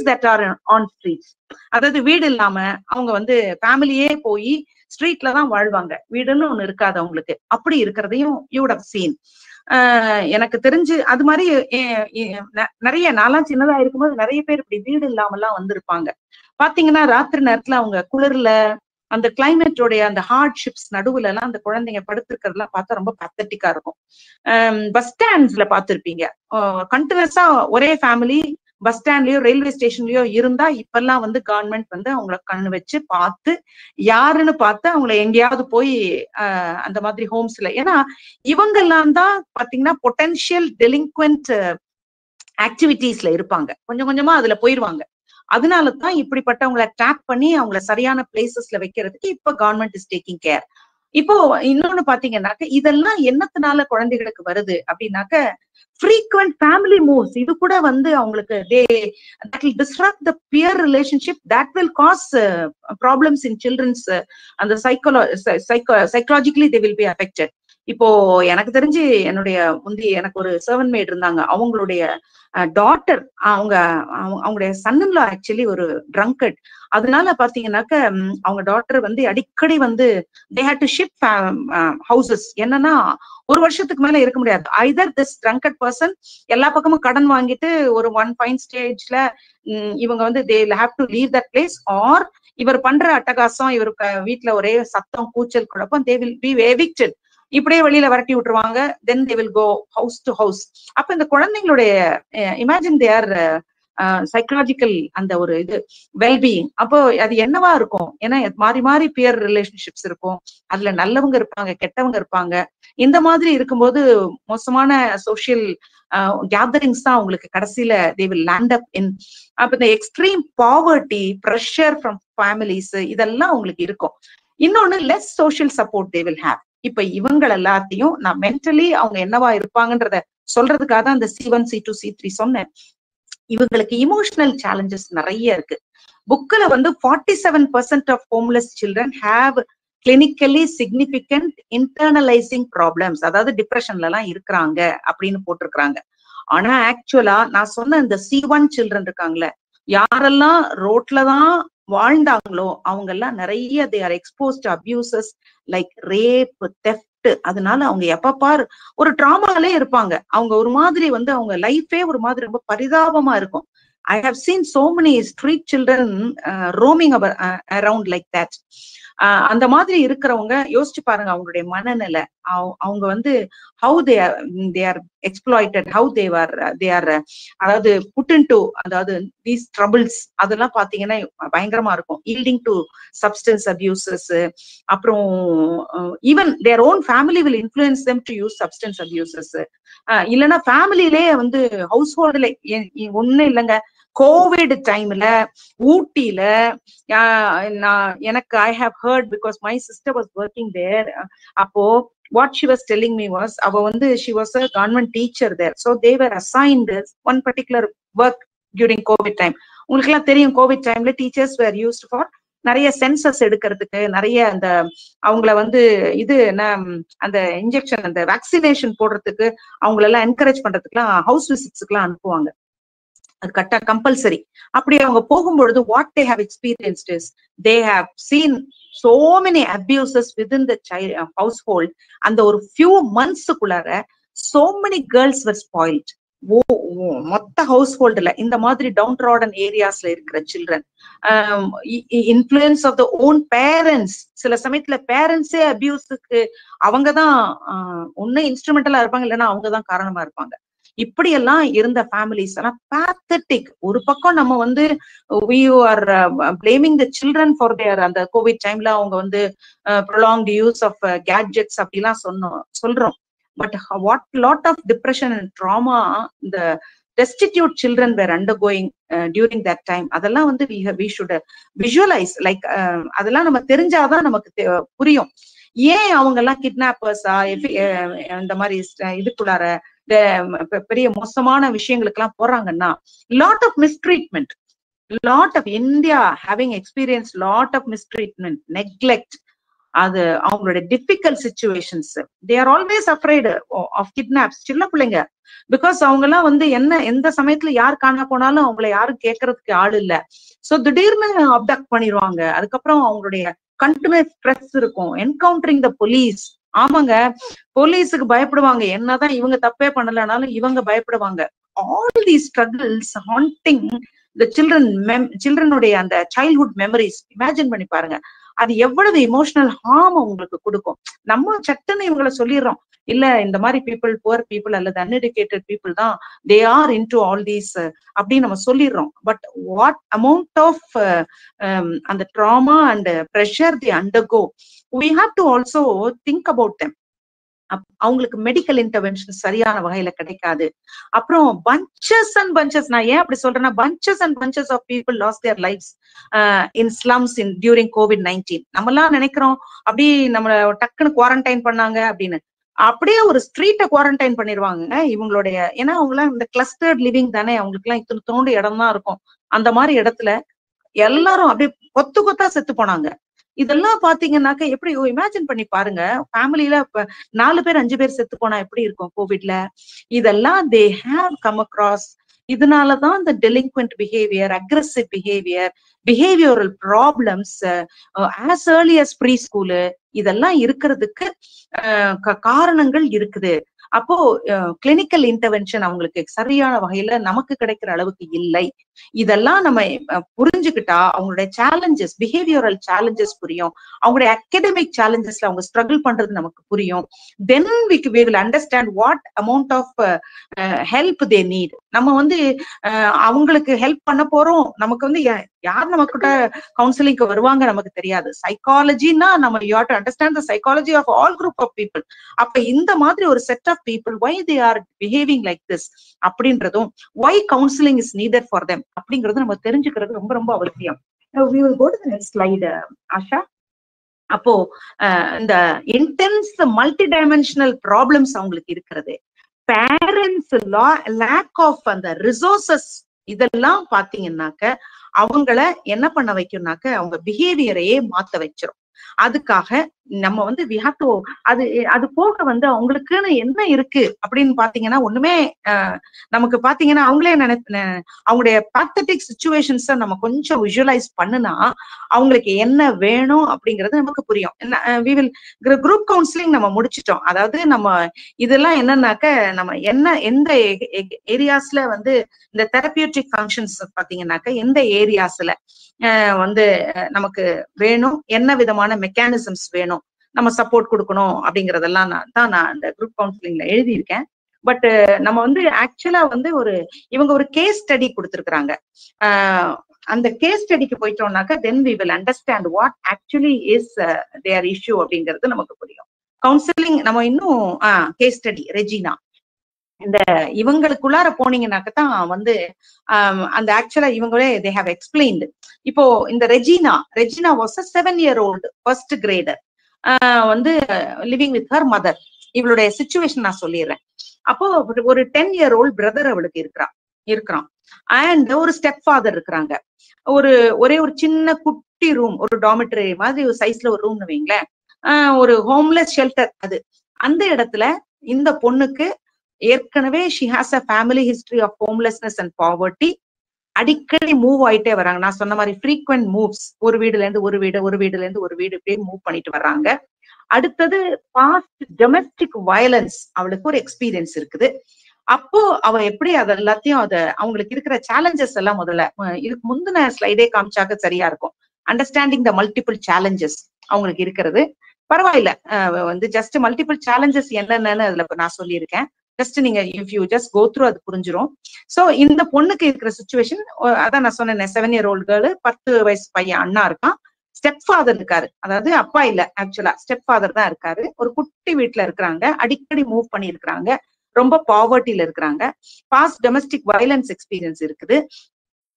that are on streets, அதாவது வீடு இல்லாம அவங்க வந்து ஃபேமிலியே போய் ஸ்ட்ரீட்ல தான் வாழ்வாங்க, வீடுன்னு ஒண்ணு இருக்காது அவங்களுக்கு. அப்படி இருக்கிறதையும் யூ வுட் ஹவ் சீன். எனக்கு தெரிஞ்சு அது மாதிரி நிறைய நான்லாம் சின்னதா இருக்கும்போது நிறைய பேர் இப்படி வீடு இல்லாம எல்லாம் வந்திருப்பாங்க. பாத்தீங்கன்னா ராத்திரி நேரத்துல அவங்க குளிர்ல அந்த கிளைமேட்டோடைய அந்த ஹார்ட்ஷிப்ஸ் நடுவுல எல்லாம் அந்த குழந்தைங்க படுத்திருக்கிறதுலாம் பார்த்தா ரொம்ப பத்தட்டிக்கா இருக்கும். பஸ் ஸ்டாண்ட்ஸ்ல பார்த்திருப்பீங்க, கண்டினியூஸா ஒரே ஃபேமிலி பஸ் ஸ்டாண்ட்லயோ ரயில்வே ஸ்டேஷன்லயோ இருந்தா இப்பெல்லாம் வந்து கவர்மெண்ட் வந்து அவங்கள கண்ணு வச்சு பார்த்து யாருன்னு பார்த்து அவங்கள எங்கேயாவது போய் அந்த மாதிரி ஹோம்ஸ்ல, ஏன்னா இவங்க எல்லாம் தான் பாத்தீங்கன்னா பொட்டன்ஷியல் டெலிங்க்வென்ட் ஆக்டிவிட்டீஸ்ல இருப்பாங்க, கொஞ்சம் கொஞ்சமா அதுல போயிருவாங்க. அதனாலதான் இப்படிப்பட்டவங்களை ட்ராப் பண்ணி அவங்கள சரியான பிளேசஸ்ல வைக்கிறதுக்கு இப்ப கவர்மெண்ட் இஸ் டேக்கிங் கேர். இப்போ இன்னொன்னு பாத்தீங்கன்னாக்க இதெல்லாம் என்னத்தினால குழந்தைகளுக்கு வருது அப்படின்னாக்க frequent family moves, இது கூட வந்து அவங்களுக்கு that will disrupt the peer relationship, that will cause problems in children's and the psychologically they will be affected. இப்போ எனக்கு தெரிஞ்சு என்னுடைய எனக்கு ஒரு சர்வன்ட் மேட் இருந்தாங்க, அவங்களுடைய டாட்டர் அவங்களுடைய சன்னின்லா ஆக்சுவலி ஒரு ட்ரங்கட். அதனால பாத்தீங்கன்னாக்க அவங்க டாட்டர் வந்து அடிக்கடி வந்து they had to shift houses. என்னன்னா ஒரு வருஷத்துக்கு மேல இருக்க முடியாது. ஐதர் திஸ் ட்ரங்கட் பர்சன் எல்லா பக்கமும் கடன் வாங்கிட்டு ஒரு ஒன் ஃபைன் ஸ்டேஜ்ல இவங்க வந்து they will have to leave that place, or இவர் பண்ற அட்டகாசம், இவருக்கு வீட்டுல ஒரே சத்தம் கூச்சல் குழப்பம், they will be evicted, இப்படியே வெளியில விரட்டி விட்டுருவாங்க. Then they will go house to house. அப்ப இந்த குழந்தைங்களுடைய இமேஜின் தேர் சைக்கலாஜிக்கல் அந்த ஒரு இது வெல்பீயிங், அப்போ அது என்னவா இருக்கும்? ஏன்னா மாறி மாறி பியர் ரிலேஷன்ஷிப்ஸ் இருக்கும், அதுல நல்லவங்க இருப்பாங்க கெட்டவங்க இருப்பாங்க. இந்த மாதிரி இருக்கும்போது மோசமான சோசியல் கேதரிங்ஸ் தான் உங்களுக்கு கடைசியில தே வில் லேண்ட் அப் இன். அப்ப இந்த extreme poverty, pressure from families, இதெல்லாம் உங்களுக்கு இருக்கும். இன்னொன்னு less social support they will have. இப்ப இவங்க எல்லாத்தையும் நான் மென்டலி அவங்க என்னவா இருப்பாங்கன்றத சொல்றதுக்காக தான் அந்த C1 C2 C3 சொன்னேன். இவங்களுக்கு இமோஷனல் சேலஞ்சஸ் நிறைய இருக்கு. புக்ல வந்து 47% of homeless children have clinically significant internalising problems, அதாவது டிப்ரெஷன்ல எல்லாம் இருக்கிறாங்க அப்படின்னு போட்டிருக்கிறாங்க. ஆனா ஆக்சுவலா நான் சொன்ன இந்த C1 சில்ட்ரன் இருக்காங்களே, யாரெல்லாம் ரோட்ல தான் வாழ்ந்தாங்களோ அவங்க எல்லாம் நிறைய they are exposed to abuses like rape, theft. அதனால அவங்க எப்ப பாரு ஒரு டிராமாலே இருப்பாங்க. அவங்க ஒரு மாதிரி வந்து அவங்க லைஃபே ஒரு மாதிரி ரொம்ப பரிதாபமா இருக்கும். I have seen so many street children roaming around like that. அந்த மாதிரி இருக்கிறவங்க யோசிச்சு பாருங்க அவங்களுடைய மனநிலை. அவங்க வந்து how they are exploited, how they are அதாவது put into அதாவது these troubles, அதெல்லாம் பாத்தீங்கன்னா பயங்கரமா இருக்கும். yielding to substance abuses, அப்புறம் even their own family will influence them to use substance abuses. இல்லைன்னா ஃபேமிலிலே வந்து ஹவுஸ் ஹோல்டுல ஒண்ணு இல்லைங்க. கோவிட் டைம்ல ஊட்டியில எனக்கு I have heard because my sister was working there. அப்போ what she was telling me was அவ வந்து she was a government teacher there, so they were assigned one particular work during COVID time. உங்களுக்கு எல்லாம் தெரியும் Covid டைம்ல teachers were used for நிறைய census எடுக்கிறதுக்கு, நிறைய அந்த அவங்கள வந்து இது என்ன அந்த இன்ஜெக்ஷன் அந்த வேக்சினேஷன் போடுறதுக்கு அவங்களெல்லாம் என்கரேஜ் பண்றதுக்குலாம் ஹவுஸ் விசிட்ஸ்க்கு எல்லாம் அனுப்புவாங்க. அது கட்டா கம்பல்சரி. அப்படி அவங்க போகும்பொழுது what they have experienced is they have seen so many abuses within the household. அந்த ஒரு few monthsக்குள்ளார so many girls were spoiled. மொத்த ஹவுஸ் ஹோல்டுல இந்த மாதிரி டவுன் ட்ராடன் ஏரியாஸ்ல இருக்கிற children, influence of the own parents. சில சமயத்துல பேரண்ட்ஸே அபியூஸுக்கு அவங்கதான் ஒண்ணு இன்ஸ்ட்ருமெண்டலா இருப்பாங்க, இல்லைன்னா அவங்கதான் காரணமா இருப்பாங்க. இப்படி எல்லாம் இருந்த ஃபேமிலிஸ் எல்லாம் pathetic. ஒரு பக்கம் நம்ம வந்து we are blaming the children for their அந்த கோவிட் டைம்ல அவங்க வந்து prolonged use of gadgets அப்படிலாம் சொல்றோம். But what lot of depression and trauma the destitute children were undergoing during that time. அதெல்லாம் வந்து we should visualize like அதெல்லாம் நம்ம தெரிஞ்சாதான் நமக்கு புரியும். ஏன் அவங்க எல்லாம் கிட்னாப்பர்ஸா இந்த மாதிரி இதுக்குள்ளார பெரிய மோசமான விஷயங்களுக்கு எல்லாம் போறாங்கன்னா lot of mistreatment, lot of India having experienced lot of mistreatment, neglect, அது அவங்களோட difficult situations. They are always afraid of kidnaps. சின்ன பிள்ளைங்க பிகாஸ் அவங்க எல்லாம் வந்து எந்த சமயத்துல யார் காணா போனாலும் அவங்கள யாரும் கேட்கறதுக்கு ஆள் இல்ல. சோ திடீர்னு அப்டக்ட் பண்ணிடுவாங்க. அதுக்கப்புறம் அவங்களுடைய கண்டினியூஸ் ஸ்ட்ரெஸ் இருக்கும். Encountering the police. ஆமாங்க, போலீஸுக்கு பயப்படுவாங்க. என்னதான் இவங்க தப்பே பண்ணலனாலும் இவங்க பயப்படுவாங்க. ஆல் தீஸ் ஸ்ட்ரகிள்ஸ் ஹாண்டிங் த சில்ட்ரனுடைய அந்த சைல்ட்ஹுட் மெமரிஸ் இமேஜின் பண்ணி பாருங்க. அது எவ்வளவு இமோஷனல் ஹார்ம் உங்களுக்கு கொடுக்கும். நம்ம சட்டுன்னு இவங்களை சொல்லிடுறோம், இல்ல இந்த மாதிரி பீப்புள் புவர் பீப்புள் அல்லது அன்எடுகேட்டட் பீப்புள் தான் they are into all these அப்படின்னு நம்ம சொல்லிடுறோம். பட் வாட் அமௌண்ட் ஆஃப் அந்த drama and pressure they undergo, we have to also think about them. அவங்களுக்கு மெடிக்கல் இன்டர்வென்ஷன் சரியான வகையில கிடைக்காது. அப்புறம் பஞ்சஸ் அண்ட் பஞ்சஸ், நான் ஏன் அப்படி சொல்றேன்னா bunches and bunches of people lost their lives in slums in during COVID-19. நம்ம எல்லாம் நினைக்கிறோம் அப்படி நம்ம டக்குன்னு குவாரண்டைன் பண்ணாங்க அப்படின்னு. அப்படியே ஒரு ஸ்ட்ரீட்டை குவாரண்டைன் பண்ணிடுவாங்க இவங்களுடைய. ஏன்னா அவங்க எல்லாம் இந்த கிளஸ்டர்ட் லிவிங் தானே, அவங்களுக்கு எல்லாம் இத்தனை தோண்டு இடம் தான் இருக்கும். அந்த மாதிரி இடத்துல எல்லாரும் அப்படியே கொத்து கொத்தா செத்து போனாங்க. இதெல்லாம் பாத்தீங்கன்னாக்க எப்படி இமேஜின் பண்ணி பாருங்க. ஃபேமிலியில 4 பேர் 5 பேர் செத்து போனா எப்படி இருக்கும் கோவிட்ல. இதெல்லாம் தே ஹேவ் கம் அக்ராஸ். இதனாலதான் இந்த delinquent behaviour, aggressive behaviour, behavioural problems as early as preschool இதெல்லாம் இருக்கிறதுக்கு காரணங்கள் இருக்குது. அப்போ கிளினிக்கல் இன்டர்வென்ஷன் அவங்களுக்கு சரியான வகையில நமக்கு கிடைக்கிற அளவுக்கு இல்லை. இதெல்லாம் நம்ம புரிஞ்சுக்கிட்டா அவங்களுடைய சேலஞ்சஸ், பிஹேவியரல் சேலஞ்சஸ் புரியும். அவங்களுடைய அகடமிக் சேலஞ்சஸ்ல அவங்க ஸ்ட்ரகிள் பண்றது நமக்கு புரியும். தென் we will understand what amount of help they need. நம்ம வந்து அவங்களுக்கு ஹெல்ப் பண்ண போறோம். நமக்கு வந்து யார் நம்ம கிட்ட கவுன்சிலிங்க்கு வருவாங்க நமக்கு தெரியாது. சைக்காலஜினா நம்ம you have to understand the psychology of all group of people. அப்ப இந்த மாதிரி ஒரு set of people why they are behaving like this அப்படின்றதும் why counseling is needed for them அப்படிங்கறது நம்ம தெரிஞ்சுக்கிறது ரொம்ப ரொம்ப அவசியம். We will go to the next slide, Asha. அப்போ இந்த இன்டென்ஸ் மல்டி டைமென்ஷனல் ப்ராப்ளம்ஸ் அவங்களுக்கு இருக்கிறது. பேரண்ட்ஸ் லேக் ஆஃப் அந்த ரிசோர்சஸ் இதெல்லாம் பாத்தீங்கன்னாக்க அவங்கள என்ன பண்ண வைக்கும்னாக்க அவங்க பிஹேவியரையே மாத்த வச்சிரும். அதுக்காக நம்ம வந்து we have to அது போக வந்து அவங்களுக்குன்னு என்ன இருக்கு அப்படின்னு பாத்தீங்கன்னா ஒண்ணுமே நமக்கு பாத்தீங்கன்னா அவங்களே அவங்களுடைய பேத்தட்டிக் சிச்சுவேஷன்ஸ நம்ம கொஞ்சம் விஷுவலைஸ் பண்ணுனா அவங்களுக்கு என்ன வேணும் அப்படிங்கிறது நமக்கு புரியும். we will குரூப் கவுன்சிலிங் நம்ம முடிச்சிட்டோம். அதாவது நம்ம இதெல்லாம் என்னன்னாக்க நம்ம எந்த ஏரியாஸ்ல வந்து இந்த தெரபியூட்டிக் ஃபங்க்ஷன்ஸ் பாத்தீங்கன்னாக்க எந்த ஏரியாஸ்ல வந்து நமக்கு வேணும், என்ன விதமான மெக்கானிசம்ஸ் வேணும், நம்ம சப்போர்ட் கொடுக்கணும் அப்படிங்கறதெல்லாம் தான் நான் இந்த குரூப் கவுன்சிலிங்ல எழுதியிருக்கேன். பட் நம்ம வந்து ஆக்சுவலா வந்து இவங்க ஒரு கேஸ் ஸ்டடி கொடுத்திருக்கிறாங்க. அந்த கேஸ் ஸ்டடிக்கு போயிட்டோம்னாக்க then we will understand what actually is their issue அப்படிங்கிறது நமக்கு புரியும். கவுன்சிலிங் நம்ம இன்னும் கேஸ் ஸ்டடி ரெஜினா இந்த இவங்களுக்குள்ளார போனீங்கன்னாக்கதான் வந்து அந்த ஆக்சுவலா இவங்களே they have explained. இப்போ இந்த Regina was a 7-year-old first grader வந்து லிவிங் வித் ஹர் மதர். இவளுடைய சிச்சுவேஷன் நான் சொல்லிடுறேன். அப்போ ஒரு 10-year-old பிரதர் அவளுக்கு இருக்கிறான் அண்ட் ஒரு ஸ்டெப் ஃபாதர் இருக்கிறாங்க. ஒரே ஒரு சின்ன குட்டி ரூம், ஒரு டாமிட்டரி மாதிரி ஒரு சைஸ்ல ஒரு ரூம்னு வைங்களேன், ஒரு ஹோம்லெஸ் ஷெல்டர். அந்த இடத்துல இந்த பொண்ணுக்கு ஏற்கனவே she has a family history of homelessness and poverty. அடிக்கடி மூவ் ஆயிட்டே வராங்க. நான் சொன்ன மாதிரி frequent moves, ஒரு வீடுல இருந்து ஒரு வீடு, ஒரு வீடுல இருந்து ஒரு வீடு இப்படியே மூவ் பண்ணிட்டு வர்றாங்க. அடுத்தது பாஸ்ட் டொமெஸ்டிக் வயலன்ஸ் அவளுக்கு ஒரு எக்ஸ்பீரியன்ஸ் இருக்குது. அப்போ அவ எப்படி அது எல்லாத்தையும் அவங்களுக்கு இருக்கிற சேலஞ்சஸ் எல்லாம் முதல்ல இதுக்கு முந்தின ஸ்லைடே காமிச்சாக்க சரியா இருக்கும். அண்டர்ஸ்டாண்டிங் த மல்டிபிள் சேலஞ்சஸ் அவங்களுக்கு இருக்கிறது. பரவாயில்ல, வந்து ஜஸ்ட் மல்டிபிள் சேலஞ்சஸ் என்னென்னு அதுல நான் சொல்லியிருக்கேன். ஜஸ்ட் நீங்க if you just go through அது புரிஞ்சிரும். சோ இந்த பொண்ணுக்கு இருக்கிற சுச்சுவேஷன் அதான் நான் சொன்னேன், 7 year old கேர்ள், 10 வயசு பையன் அண்ணா இருக்கான், ஸ்டெப் ஃபாதர் இருக்காரு, அதாவது அப்பா இல்ல ஆக்சுவலா ஸ்டெப் ஃபாதர் தான் இருக்காரு. ஒரு குட்டி வீட்டுல இருக்கிறாங்க, அடிக்கடி மூவ் பண்ணி இருக்கிறாங்க, ரொம்ப பாவர்ட்டில இருக்கிறாங்க, பாஸ்ட் டொமஸ்டிக் வயலன்ஸ் எக்ஸ்பீரியன்ஸ் இருக்குது,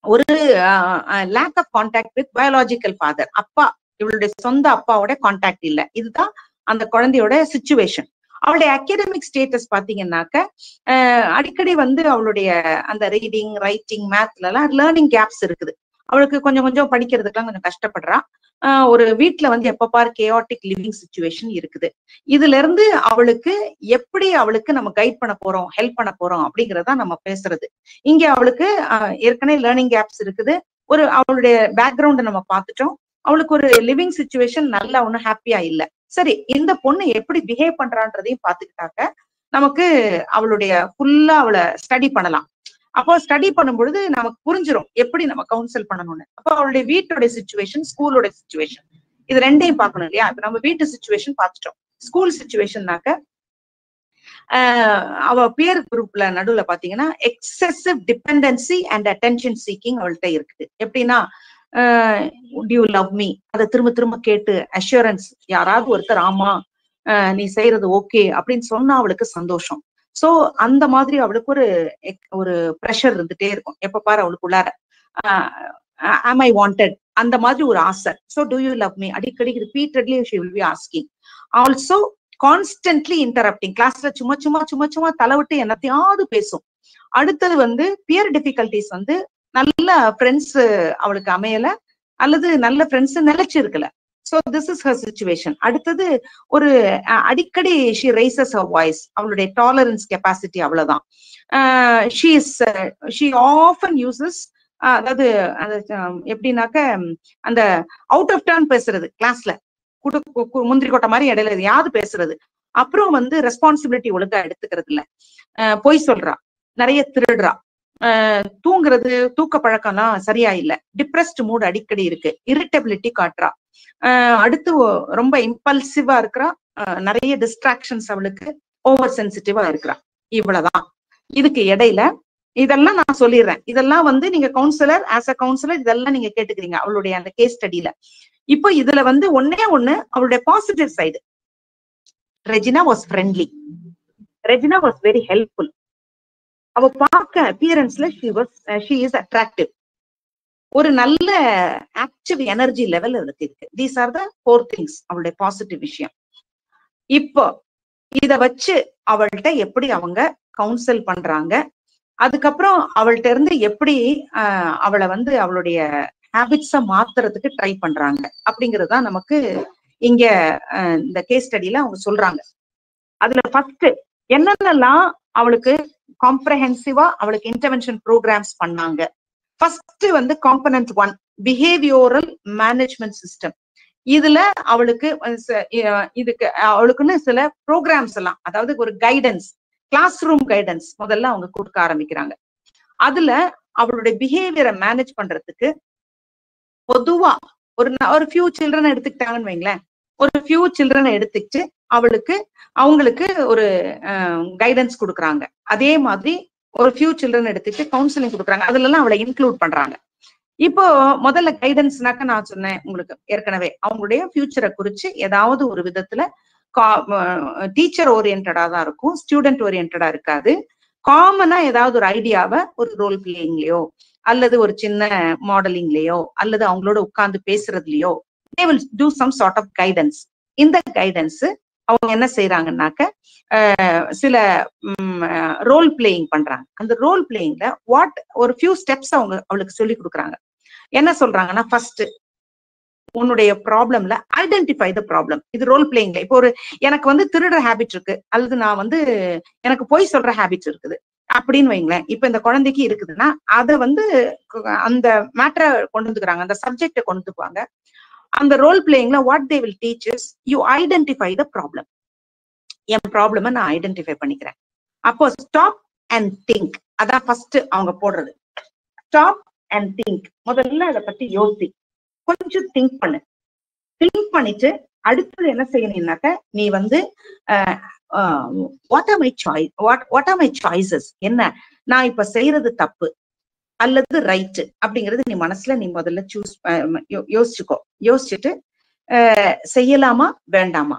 ஒரு lack of contact with biological father, அப்பா இவளுடைய சொந்த அப்பாவோட கான்டாக்ட் இல்ல. இதுதான் அந்த குழந்தையோட சிச்சுவேஷன். அவளுடைய அகாடமிக் ஸ்டேட்டஸ் பாத்தீங்கன்னாக்க அடிக்கடி வந்து அவளுடைய அந்த ரீடிங், ரைட்டிங், மேத்ல எல்லாம் லேர்னிங் கேப்ஸ் இருக்குது. அவளுக்கு கொஞ்சம் கொஞ்சம் படிக்கிறதுக்கெல்லாம் கொஞ்சம் கஷ்டப்படுறா. ஒரு வீட்டுல வந்து எப்ப பாரு கேஆட்டிக் லிவிங் சிச்சுவேஷன் இருக்குது. இதுல இருந்து அவளுக்கு எப்படி அவளுக்கு நம்ம கைட் பண்ண போறோம், ஹெல்ப் பண்ண போறோம் அப்படிங்கறத நம்ம பேசுறது. இங்க அவளுக்கு ஏற்கனவே லேர்னிங் கேப்ஸ் இருக்குது. ஒரு அவளுடைய பேக்ரவுண்ட நம்ம பார்த்துட்டோம். அவளுக்கு ஒரு லிவிங் சிச்சுவேஷன் நல்லா ஒன்னும் ஹாப்பியா இல்ல. சரி, இந்த பொண்ணு எப்படி பிஹேவ் பண்றான்றதையும் பாத்துக்கிட்டாக்க நமக்கு அவளுடைய ஃபுல்லா அவளை ஸ்டடி பண்ணலாம். அப்போ ஸ்டடி பண்ணும் பொழுது நமக்கு புரிஞ்சிடும் எப்படி நம்ம கவுன்சில் பண்ணணும்னு. அப்போ அவளுடைய வீட்டோட சிச்சுவேஷன், ஸ்கூலோட சிச்சுவேஷன், இது ரெண்டையும் பார்க்கணும் இல்லையா? இப்ப நம்ம வீட்டு சிச்சுவேஷன் பார்த்துட்டோம். ஸ்கூல் சிச்சுவேஷன்னாக்க அவ பியர் குரூப்ல நடுவுல பாத்தீங்கன்னா excessive dependency and attention seeking அவள்கிட்ட இருக்குது. எப்படின்னா டு யூ லவ் மீ, அதை திரும்ப திரும்ப கேட்டு அஷூரன்ஸ், யாராவது ஒருத்தர் ஆமா நீ செய்யறது ஓகே அப்படின்னு சொன்னா அவளுக்கு சந்தோஷம். சோ அந்த மாதிரி அவளுக்கு ஒரு ப்ரெஷர் இருந்துட்டே இருக்கும். எப்ப பாரு அவளுக்கு உள்ளார am I wanted அந்த மாதிரி ஒரு ஆசை. So do you love me அடிக்கடி repeatedly she will be asking. Also constantly interrupting, கிளாஸ்ல சும்மா சும்மா சும்மா சும்மா தலைவிட்டு என்னத்தையாவது பேசும். அடுத்தது வந்து பியர் டிஃபிகல்டிஸ், வந்து நல்ல ஃப்ரெண்ட்ஸ் அவளுக்கு அமையல, அல்லது நல்ல ஃப்ரெண்ட்ஸ் நிலைச்சு இருக்கல. So this is her situation. அடுத்தது ஒரு அடிக்கடி she raises her voice, அவளுடைய டாலரன்ஸ் கெப்பாசிட்டி அவ்வளவுதான். she often uses அதாவது எப்படின்னாக்க அந்த அவுட் ஆஃப் டர்ன் பேசுறது, கிளாஸ்ல முந்திரி கொட்டை மாதிரி இடையில எதையாவது பேசுறது. அப்புறம் வந்து ரெஸ்பான்சிபிலிட்டி ஒழுங்கா எடுத்துக்கிறது இல்ல, பொய் சொல்றா, நிறைய திருடுறா, தூங்குறது, தூக்க பழக்கம்லாம் சரியா இல்ல, டிப்ரெஸ்ட் மூட் அடிக்கடி இருக்கு, இரிட்டபிலிட்டி காட்டுறா, அடுத்து ரொம்ப இம்பல்சிவா இருக்கிறா, நிறைய டிஸ்ட்ராக்ஷன்ஸ் அவளுக்கு, ஓவர் சென்சிட்டிவா இருக்கிறா. இவ்வளவுதான். இதுக்கு இடையில இதெல்லாம் நான் சொல்லிடுறேன். இதெல்லாம் வந்து நீங்க கவுன்சிலர், ஆஸ் அ கவுன்சிலர் இதெல்லாம் நீங்க கேட்டுக்கிறீங்க அவளுடைய அந்த கேஸ் ஸ்டடியில. இப்போ இதுல வந்து ஒன்னே ஒண்ணு அவளுடைய positive side. Regina was friendly, Regina was very helpful. அவ பார்க்க அப்பியரன்ஸ்ல she is attractive. ஒரு நல்ல ஆக்டிவ் எனர்ஜி லெவல் அவளுக்கு இருக்கு. தீஸ் ஆர் த 4 things அவளுடைய பாசிட்டிவ் விஷயம். இப்போ இத வச்சு அவள்கிட்ட எப்படி அவங்க கவுன்சில் பண்றாங்க, அதுக்கப்புறம் அவள்கிட்ட இருந்து எப்படி அவளை வந்து அவளுடைய ஹேபிட்ஸ மாத்துறதுக்கு ட்ரை பண்றாங்க அப்படிங்கறதுதான் நமக்கு இங்க இந்த கேஸ் ஸ்டடியில அவங்க சொல்றாங்க. அதுல ஃபர்ஸ்ட் என்னென்னலாம் அவளுக்கு காம்ப்ரஹென்சிவா அவளுக்கு இன்டர்வென்ஷன் ப்ரோக்ராம்ஸ் பண்ணாங்க. ஃபர்ஸ்ட் வந்து காம்பனன்ட் 1 பிஹேவியோரல் மேனேஜ்மெண்ட் சிஸ்டம். இதுல அவளுக்கு இதுக்கு அவளுக்குன்னு சில ப்ரோக்ராம்ஸ் எல்லாம், அதாவது ஒரு கைடன்ஸ், கிளாஸ் ரூம் கைடன்ஸ் முதல்ல அவங்க கொடுக்க ஆரம்பிக்கிறாங்க. அதுல அவளுடைய பிஹேவியரை மேனேஜ் பண்றதுக்கு பொதுவா ஒரு ஃபியூ சில்ட்ரன் எடுத்துக்கிட்டாங்கன்னு வைங்களேன், ஒரு ஃபியூ சில்ட்ரனை எடுத்துக்கிட்டு அவங்களுக்கு ஒரு கைடன்ஸ் கொடுக்குறாங்க. அதே மாதிரி ஒரு ஃபியூ சில்ட்ரன் எடுத்துட்டு கவுன்சிலிங் கொடுக்குறாங்க. அதுல எல்லாம் அவளை இன்க்ளூட் பண்றாங்க. இப்போ முதல்ல கைடன்ஸ்னாக்க நான் சொன்னேன் உங்களுக்கு ஏற்கனவே, அவங்களுடைய ஃபியூச்சரை குறிச்சு ஏதாவது ஒரு விதத்துல டீச்சர் ஓரியன்டா தான் இருக்கும், ஸ்டூடெண்ட் ஓரியன்டா இருக்காது. காமனா ஏதாவது ஒரு ஐடியாவை ஒரு ரோல் பிளேயிங்லயோ அல்லது ஒரு சின்ன மாடலிங்லயோ அல்லது அவங்களோட உட்கார்ந்து பேசுறதுலயோ they will do some sort of guidance. இந்த கைடன்ஸ் அவங்க என்ன செய்யறாங்கன்னாக்க சில ரோல் பிளேயிங் பண்றாங்க. அந்த ரோல் பிளேயிங்ல ஒரு ஃபியூ ஸ்டெப்ஸ் அவளுக்கு சொல்லி கொடுக்குறாங்க. என்ன சொல்றாங்கன்னா, ஃபர்ஸ்ட் உன்னுடைய ப்ராப்ளம்ல ஐடென்டிஃபை த ப்ராப்ளம். இது ரோல் பிளேயிங்ல. இப்போ எனக்கு வந்து திருடுற ஹேபிட் இருக்கு, அல்லது நான் வந்து எனக்கு பொய் சொல்ற ஹேபிட் இருக்குது அப்படின்னு வைங்களேன். இப்ப இந்த குழந்தைக்கு இருக்குதுன்னா அதை வந்து அந்த மேட்டரை கொண்டு வந்துக்கிறாங்க, அந்த சப்ஜெக்டை கொண்டு வந்துக்குவாங்க. அந்த ரோல் பிளேயிங்ல what they will teach is you identify the problem. என் ப்ராப்ளமை நான் ஐடென்டிஃபை பண்ணிக்கிறேன். அப்போ ஸ்டாப் அண்ட் திங்க், அதான் ஃபர்ஸ்ட் அவங்க போடுறது. ஸ்டாப் அண்ட் திங்க், முதல்ல அதை பத்தி யோசி, கொஞ்சம் திங்க் பண்ணிட்டு அடுத்தது என்ன செய்யணும்னாக்க நீ வந்து வாட் ஆர் மை சாய்ஸஸ், என்ன நான் இப்ப செய்யறது தப்பு அல்லது ரைட் அப்படிங்கறது நீ மனசுல நீ முதல்ல யோசிச்சுக்கோ. யோசிச்சுட்டு செய்யலாமா வேண்டாமா,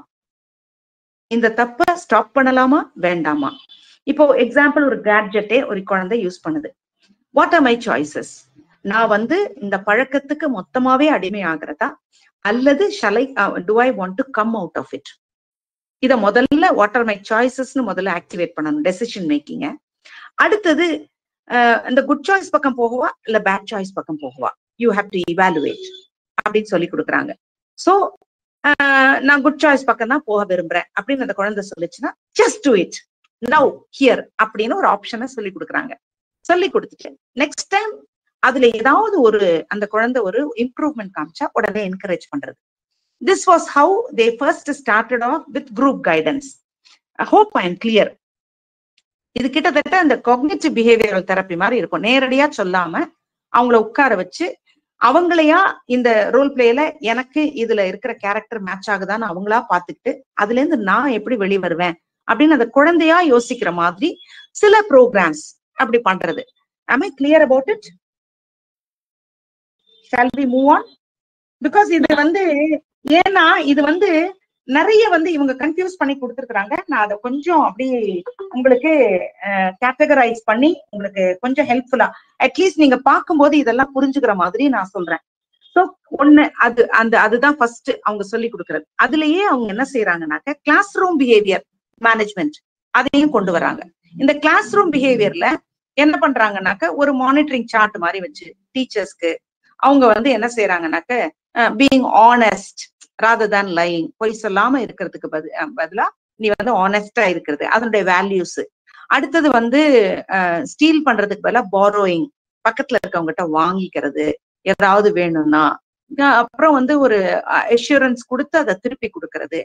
இந்த தப்ப ஸ்டாப் பண்ணலாமா வேண்டாமா. இப்போ எக்ஸாம்பிள், ஒரு கேட்ஜெட்டே ஒரு குழந்தை யூஸ் பண்ணுது. வாட் ஆர் மை சாய்ஸஸ், நான் வந்து இந்த பழக்கத்துக்கு மொத்தமாவே அடிமை ஆகிறதா அல்லது do I want to come out of it? இத முதல்ல வாட் ஆர் மை சாய்ஸஸ்னு முதல்ல ஆக்டிவேட் பண்ணணும் டெசிஷன் மேக்கிங்க. அடுத்தது இந்த குட் சாய்ஸ் பக்கம் போகவா இல்ல பேட் சாய்ஸ் பக்கம் போகவா, யூ ஹேவ் டு இவாலுவேட் அப்படின்னு சொல்லி கொடுக்குறாங்க. சோ நான் குட் சாய்ஸ் பக்கம் தான் போக விரும்புறேன் அப்படின்னு அந்த குழந்தை சொல்லிச்சுன்னா just do it now here அப்படின்னு ஒரு ஆப்ஷனை சொல்லி கொடுக்குறாங்க. சொல்லி கொடுத்துட்டு நெக்ஸ்ட் டைம் அதுல ஏதாவது ஒரு அந்த குழந்தை ஒரு இம்ப்ரூவ்மெண்ட் காமிச்சா உடனே என்கரேஜ் பண்றது. This was how they first started off with group guidance. I hope I am clear. இது கிட்டத்தட்ட அந்த காக்னிட்டிவ் பிஹேவியரல் தெரப்பி மாதிரி இருக்கும். நேரடியா சொல்லாம அவங்கள உட்கார வச்சு அவங்களையா இந்த ரோல் பிளேல எனக்கு இதுல இருக்கிற கேரக்டர் மேட்ச் ஆகுதான்னு அவங்களா பாத்துக்கிட்டு அதுல இருந்து நான் எப்படி வெளியே வருவேன் அப்படின்னு அந்த குழந்தையா யோசிக்கிற மாதிரி சில ப்ரோக்ராம்ஸ் அப்படி பண்றது. Am I clear about it? Shall we move on? Because இது வந்து ஏன்னா இது வந்து நிறைய வந்து இவங்க கன்ஃபியூஸ் பண்ணி கொடுத்துருக்காங்க. நான் அதை கொஞ்சம் அப்படி உங்களுக்கு கேட்டகரைஸ் பண்ணி உங்களுக்கு கொஞ்சம் ஹெல்ப்ஃபுல்லா அட்லீஸ்ட் நீங்க பார்க்கும்போது இதெல்லாம் புரிஞ்சுக்கிற மாதிரி நான் சொல்றேன். ஸோ ஒண்ணு அதுதான் ஃபர்ஸ்ட் அவங்க சொல்லி கொடுக்கறது. அதுலயே அவங்க என்ன செய்யறாங்கன்னாக்க கிளாஸ் ரூம் பிஹேவியர் மேனேஜ்மெண்ட் அதையும் கொண்டு வராங்க. இந்த கிளாஸ் ரூம் பிஹேவியர்ல என்ன பண்றாங்கன்னாக்க ஒரு மானிட்டரிங் சார்ட் மாதிரி வச்சு டீச்சர்ஸ்க்கு அவங்க வந்து என்ன செய்யறாங்கன்னாக்க being honest rather than lying, பொய் சொல்லாம இருக்கிறதுக்கு பதிலா நீ வந்து ஆனஸ்டா இருக்கிறது அதனுடைய வேல்யூஸ். அடுத்தது வந்து ஸ்டீல் பண்றதுக்கு பதிலா பாரோயிங், பக்கத்துல இருக்கவங்ககிட்ட வாங்கிக்கிறது ஏதாவது வேணும்னா. அப்புறம் வந்து ஒரு அஷூரன்ஸ் கொடுத்து அதை திருப்பி கொடுக்கறது.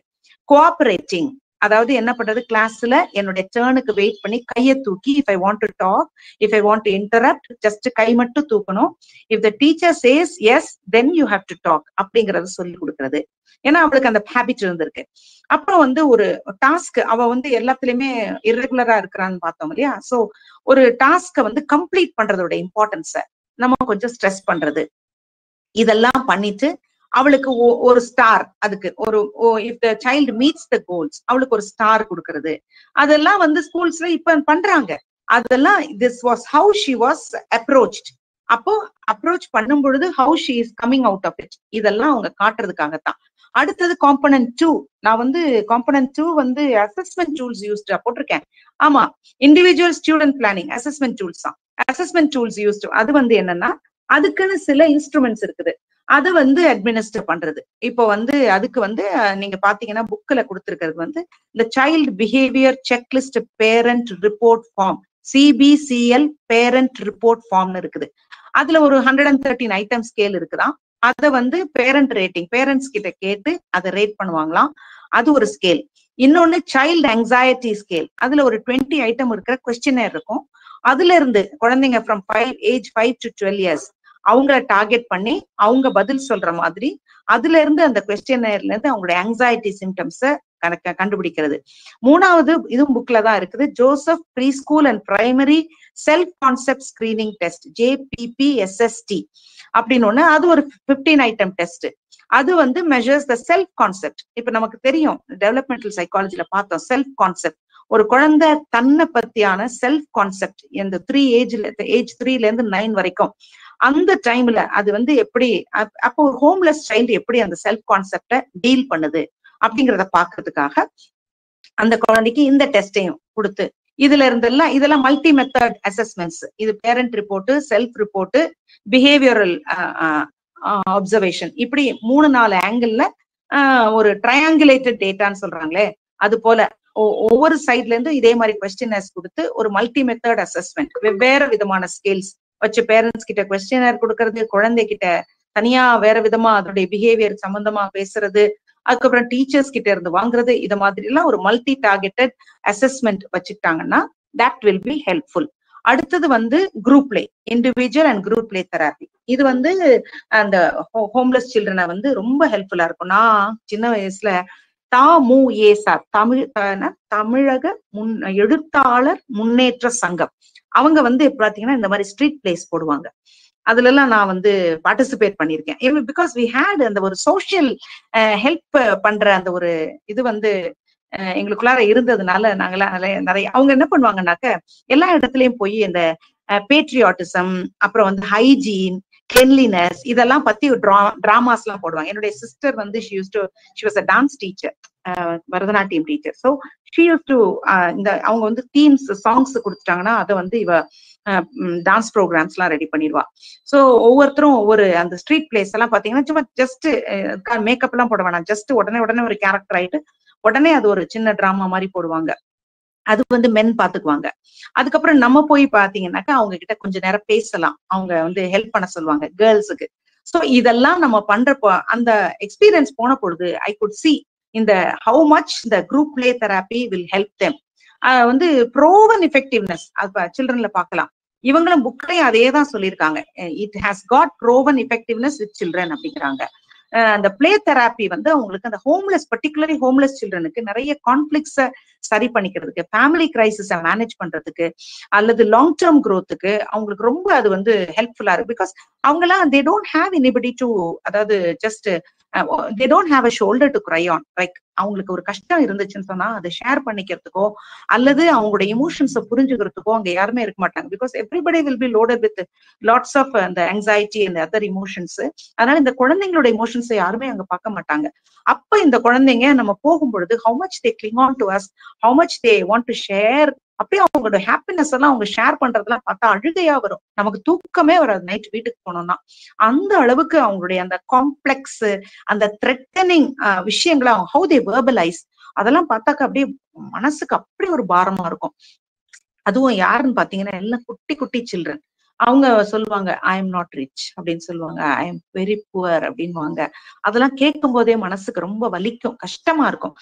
கோஆபரேட்டிங், அதாவது என்ன பண்றது, கிளாஸ்ல என்னுடைய டேர்னுக்கு வெயிட் பண்ணி கையை தூக்கி if I want to talk, if I want to interrupt just கை மட்டும் தூக்கணும். If the teacher says yes then you have to talk அப்படிங்கறத சொல்லி கொடுக்கறது. ஏன்னா அவளுக்கு அந்த ஹேபிட் இருந்திருக்கு. அப்புறம் வந்து ஒரு டாஸ்க் அவ வந்து எல்லாத்துலயுமே இர்ரெகுலரா இருக்கிறான்னு பார்த்தோம் இல்லையா. சோ ஒரு டாஸ்க வந்து கம்ப்ளீட் பண்றதோட இம்பார்ட்டன்ஸ நம்ம கொஞ்சம் ஸ்ட்ரெஸ் பண்றது. இதெல்லாம் பண்ணிட்டு அவளுக்கு ஒரு ஸ்டார், அதுக்கு ஒரு if the child meets the goals அவளுக்கு ஒரு ஸ்டார் கொடுக்கறது. அதெல்லாம் வந்து ஸ்கூல்ஸ்ல இப்ப பண்றாங்க. அதெல்லாம் this was how she was approached. அப்போ அப்ரோச் பண்ணும் பொழுது how she is coming out of it இதெல்லாம் அவங்க காட்டுறதுக்காகத்தான். அடுத்தது காம்பனன்ட் 2. நான் வந்து காம்பனன்ட் 2 வந்து அசஸ்மெண்ட் டூல்ஸ் யூஸ்டா போட்டிருக்கேன். ஆமா, individual student planning assessment tools தான். அசஸ்மெண்ட் டூல்ஸ் யூஸ்ட் அது வந்து என்னன்னா அதுக்குன்னு சில இன்ஸ்ட்ருமெண்ட்ஸ் இருக்குது, அது வந்து அட்மினிஸ்டர் பண்றது. இப்போ வந்து அதுக்கு வந்து நீங்க பாத்தீங்கன்னா புக்ல கொடுத்திருக்கிறது வந்து இந்த child behaviour checklist parent report form, CBCL parent report ஃபார்ம்னு இருக்குது. அதுல ஒரு 113 ஐட்டம் ஸ்கேல் இருக்குதான். அதை வந்து பேரண்ட் ரேட்டிங், பேரண்ட்ஸ் கிட்ட கேட்டு அதை ரேட் பண்ணுவாங்களாம். அது ஒரு ஸ்கேல். இன்னொன்னு சைல்டு ஆங்ஸைட்டி ஸ்கேல், அதுல ஒரு 20 ஐட்டம் இருக்கிற கொஸ்டினர் இருக்கும். அதுல இருந்து குழந்தைங்க ஃப்ரம் ஏஜ் 5 to 12 years அவங்கள டார்கெட் பண்ணி அவங்க பதில் சொல்ற மாதிரி அதுல இருந்து அந்த கொஸ்டினர்ல இருந்து அவங்களோட ஆங்ஸைட்டி சிம்டம்ஸ கண்டுபிடிக்கிறது. மூணாவது இதுவும் புக்ல தான் இருக்குது, Joseph pre school and primary self concept screening test, JPPSST அப்படின்னு ஒண்ணு. அது ஒரு 15 ஐட்டம் டெஸ்ட். அது வந்து மெஷர்ஸ் த செல்ஃப் கான்செப்ட். இப்ப நமக்கு தெரியும் டெவலப்மெண்டல் சைக்காலஜில பார்த்தோம் செல்ஃப் கான்செப்ட். ஒரு குழந்தை தன்னை பத்தியான செல்ஃப் கான்செப்ட் இந்த ஏஜ் 3ல இருந்து 9 வரைக்கும் அந்த டைம்ல அது வந்து எப்படி, அப்போ ஒரு ஹோம்லெஸ் சைல்டு எப்படி அந்த செல்ஃப் கான்செப்ட டீல் பண்ணுது அப்படிங்கிறத பாக்குறதுக்காக அந்த குழந்தைக்கு இந்த டெஸ்டையும் கொடுத்து இதுல இருந்தெல்லாம் இதெல்லாம் மல்டி மெத்தட் அசஸ்மெண்ட்ஸ். இது parent report, self report, behavioural observation, இப்படி 3-4 ஆங்கிள் ஒரு ட்ரையாங்குலேட்டட் டேட்டான்னு சொல்றாங்களே அது போல ஒவ்வொரு சைட்ல இருந்து இதே மாதிரி கொஸ்டினர்ஸ் கொடுத்து ஒரு மல்டி மெத்தட் அசஸ்மெண்ட், வெவ்வேறு விதமான ஸ்கேல்ஸ் வச்சு பேரண்ட்ஸ் கிட்ட கொஸ்டினர் கொடுக்கறது, குழந்தைகிட்ட தனியா வேற விதமா அதனுடைய பிஹேவியர் சம்பந்தமா பேசுறது, அதுக்கப்புறம் டீச்சர்ஸ் கிட்ட இருந்து வாங்குறது, இது மாதிரி எல்லாம் ஒரு மல்டி டார்கெட்டட் அசஸ்மெண்ட் வச்சுக்கிட்டாங்கன்னா தட் வில் பி ஹெல்ப்ஃபுல். அடுத்தது வந்து group play, individual and group play therapy. இது வந்து அந்த ஹோம்லெஸ் சில்ட்ரனை வந்து ரொம்ப ஹெல்ப்ஃபுல்லா இருக்கும். நான் சின்ன வயசுல தமிழக எழுத்தாளர் முன்னேற்ற சங்கம், அவங்க வந்து பாத்தீங்கன்னா இந்த மாதிரி ஸ்ட்ரீட் பிளேஸ் போடுவாங்க. அதுல எல்லாம் நான் வந்து பார்ட்டிசிபேட் பண்ணிருக்கேன். பிகாஸ் வி ஹேட் அந்த ஒரு சோசியல் ஹெல்ப் பண்ற அந்த ஒரு இது வந்து எங்களுக்குள்ளார இருந்ததுனால நாங்கெல்லாம் நிறைய அவங்க என்ன பண்ணுவாங்கன்னாக்க எல்லா இடத்துலயும் போய் இந்த பேட்ரியாட்டிசம், அப்புறம் வந்து ஹைஜீன், கிளென்லினஸ், இதெல்லாம் பத்தி டிராமாஸ் எல்லாம் போடுவாங்க. என்னுடைய சிஸ்டர் வந்து she was a dance teacher, Bharatanatyam teacher. So she use to இந்த அவங்க வந்து தீம்ஸ் சாங்ஸ் கொடுத்துட்டாங்கன்னா அதை வந்து இவ டான்ஸ் ப்ரோக்ராம்ஸ் எல்லாம் ரெடி பண்ணிடுவா. ஸோ ஒவ்வொருத்தரும் ஒவ்வொரு அந்த ஸ்ட்ரீட் பிளேஸ் எல்லாம் பாத்தீங்கன்னா சும்மா ஜஸ்ட் மேக்கப் எல்லாம் போட வேணாம், ஜஸ்ட் உடனே ஒரு கேரக்டர் ஆயிட்டு உடனே அது ஒரு சின்ன டிராமா மாதிரி போடுவாங்க. அது வந்து மென் பாத்துக்குவாங்க. அதுக்கப்புறம் நம்ம போய் பாத்தீங்கன்னாக்கா அவங்க கிட்ட கொஞ்ச நேரம் பேசலாம், அவங்க வந்து ஹெல்ப் பண்ண சொல்லுவாங்க கேர்ள்ஸுக்கு. சோ இதெல்லாம் நம்ம பண்றப்போ அந்த எக்ஸ்பீரியன்ஸ் போன பொழுது ஐ குட் சி இந்த how much the group play therapy will help them. வந்து ப்ரோவன் எஃபெக்டிவ்னஸ் அது சில்ட்ரன்ல பார்க்கலாம். இவங்களும் புக்லயும் அதே தான் சொல்லியிருக்காங்க, it has got ப்ரோவன் effectiveness with children அப்படிங்கிறாங்க. அந்த பிளே தெராப்பி வந்து அவங்களுக்கு அந்த ஹோம்லெஸ், பர்டிகுலர்லி ஹோம்லெஸ் சில்ட்ரனுக்கு நிறைய கான்ஃபிளிக்ஸை சரி பண்ணிக்கிறதுக்கு, ஃபேமிலி கிரைசிஸை மேனேஜ் பண்றதுக்கு, அல்லது லாங் டேர்ம் க்ரோத்துக்கு அவங்களுக்கு ரொம்ப அது வந்து ஹெல்ப்ஃபுல்லா இருக்கு. பிகாஸ் அவங்கெல்லாம் they don't have anybody to, அதாவது just they don't have a shoulder to cry on. Like அவங்களுக்கு ஒரு கஷ்டம் இருந்துச்சுன்னு சொன்னா அதை ஷேர் பண்ணிக்கிறதுக்கோ அல்லது அவங்களோட எமோஷன்ஸை புரிஞ்சுக்கிறதுக்கோ அங்க யாருமே இருக்க மாட்டாங்க. Because everybody will be loaded with lots of அந்த ஆங்ஸைட்டி அண்ட் அதர் இமோஷன்ஸ். அதனால இந்த குழந்தைங்களோட எமோஷன்ஸை யாருமே அங்க பார்க்க மாட்டாங்க. அப்ப இந்த குழந்தைங்க நம்ம போகும் பொழுது how much they cling on to us, how much they want to share, அப்படியே அவங்களோட ஹாப்பினஸ் எல்லாம் அவங்க ஷேர் பண்றதெல்லாம் பார்த்தா அழுகையா வரும், நமக்கு தூக்கமே வராது நைட் வீட்டுக்கு போனோம்னா. அந்த அளவுக்கு அவங்களுடைய அந்த காம்ப்ளெக்ஸ், அந்த த்ரெட்டனிங் விஷயங்களை how they verbalize, அதெல்லாம் பார்த்தாக்க அப்படியே மனசுக்கு அப்படி ஒரு பாரமா இருக்கும். அதுவும் யாருன்னு பாத்தீங்கன்னா எல்லாம் குட்டி குட்டி சில்ட்ரன். அவங்க சொல்லுவாங்க ஐ எம் நாட் ரிச் அப்படின்னு சொல்லுவாங்க, ஐ எம் வெரி புவர் அப்படின்வாங்க. அதெல்லாம் கேட்கும் போதே மனசுக்கு ரொம்ப வலிக்கும், கஷ்டமா இருக்கும்.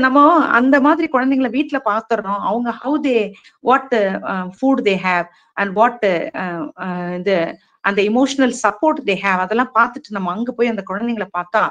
நம்ம அந்த மாதிரி குழந்தைங்களை வீட்டுல பாத்துறோம். அவங்க how they what food they have and what இந்த அந்த இமோஷனல் சப்போர்ட் தே ஹேவ், அதெல்லாம் பார்த்துட்டு நம்ம அங்க போய் அந்த குழந்தைங்களை பார்த்தா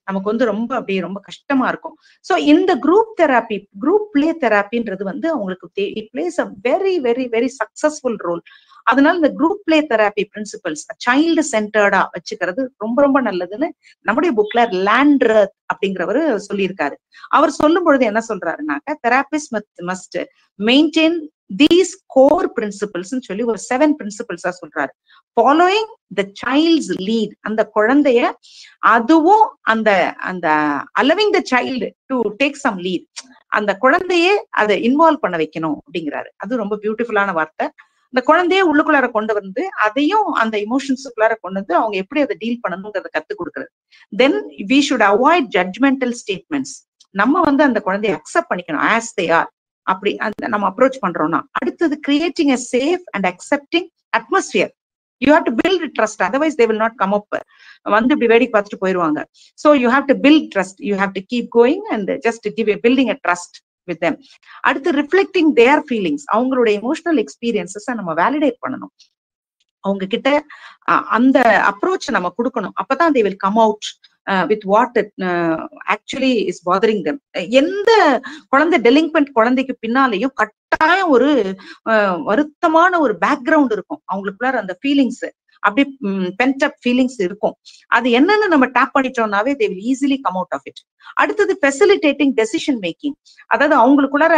நமக்கு வந்து ரொம்ப அப்படியே ரொம்ப கஷ்டமா இருக்கும். சோ இந்த குரூப் தெராப்பி, குரூப் பிளே தெராப்பின்றது வந்து அவங்களுக்கு it plays a very very very successful role. அதனால இந்த group play therapy principles child சென்டர்டா வச்சுக்கிறது ரொம்ப ரொம்ப நல்லதுன்னு நம்முடைய புக்ல லேண்ட்ரத் அப்படிங்கிறவரு சொல்லியிருக்காரு. அவர் சொல்லும் பொழுது என்ன சொல்றாருனாக்க, therapist must maintain these core principles சொல்லி ஒரு 7 பிரின்சிபல்ஸா சொல்றாரு. ஃபாலோயிங் த சைல்ட்ஸ் லீட், அந்த குழந்தைய அதுவும் அந்த அந்த allowing the child to take some lead, அந்த குழந்தையே அதை இன்வால்வ் பண்ண வைக்கணும் அப்படிங்கிறாரு. அது ரொம்ப பியூட்டிஃபுல்லான வார்த்தை. இந்த குழந்தைய உள்ளுக்குள்ளார கொண்டு வந்து அதையும் அந்த இமோஷன்ஸுக்குள்ளார கொண்டு வந்து அவங்க எப்படி அதை டீல் பண்ணணுங்கிறத கத்து கொடுக்குறது. Then we should avoid judgemental statements. நம்ம வந்து அந்த குழந்தைய அக்செப்ட் பண்ணிக்கணும் ஆஸ் தே ஆர். அப்படி அந்த நம்ம அப்ரோச் பண்றோம்னா, அடுத்தது creating a safe and accepting atmosphere. You have to build trust, otherwise they will not come up. வந்து இப்படி வேடிக்கை பார்த்துட்டு போயிடுவாங்க. So you have to build trust, you have to keep going and just building a trust with them. அடுத்து reflecting their feelings, அவங்களோட emotional experiences நம்ம validate பண்ணணும். அவங்க கிட்ட அந்த அப்ரோச் நம்ம கொடுக்கணும். அப்பதான் they will come out with what actually is bothering them. எந்த குழந்தை டெலிங்க்வென்ட் குழந்தைக்கு பின்னாலேயும் கட்டாயம் ஒரு வருத்தமான ஒரு பேக்ரவுண்ட் இருக்கும். அவங்களுக்குள்ளார அந்த ஃபீலிங்ஸ் அப்படி பென்ட் அப் ஃபீலிங்ஸ் இருக்கும். அது என்னன்னு நம்ம டேப் பண்ணிட்டோம்னாவே they will easily come out of it. அடுத்தது ஃபெசிலிட்டேட்டிங் டெசிஷன் மேக்கிங், அதாவது அவங்களுக்குள்ளார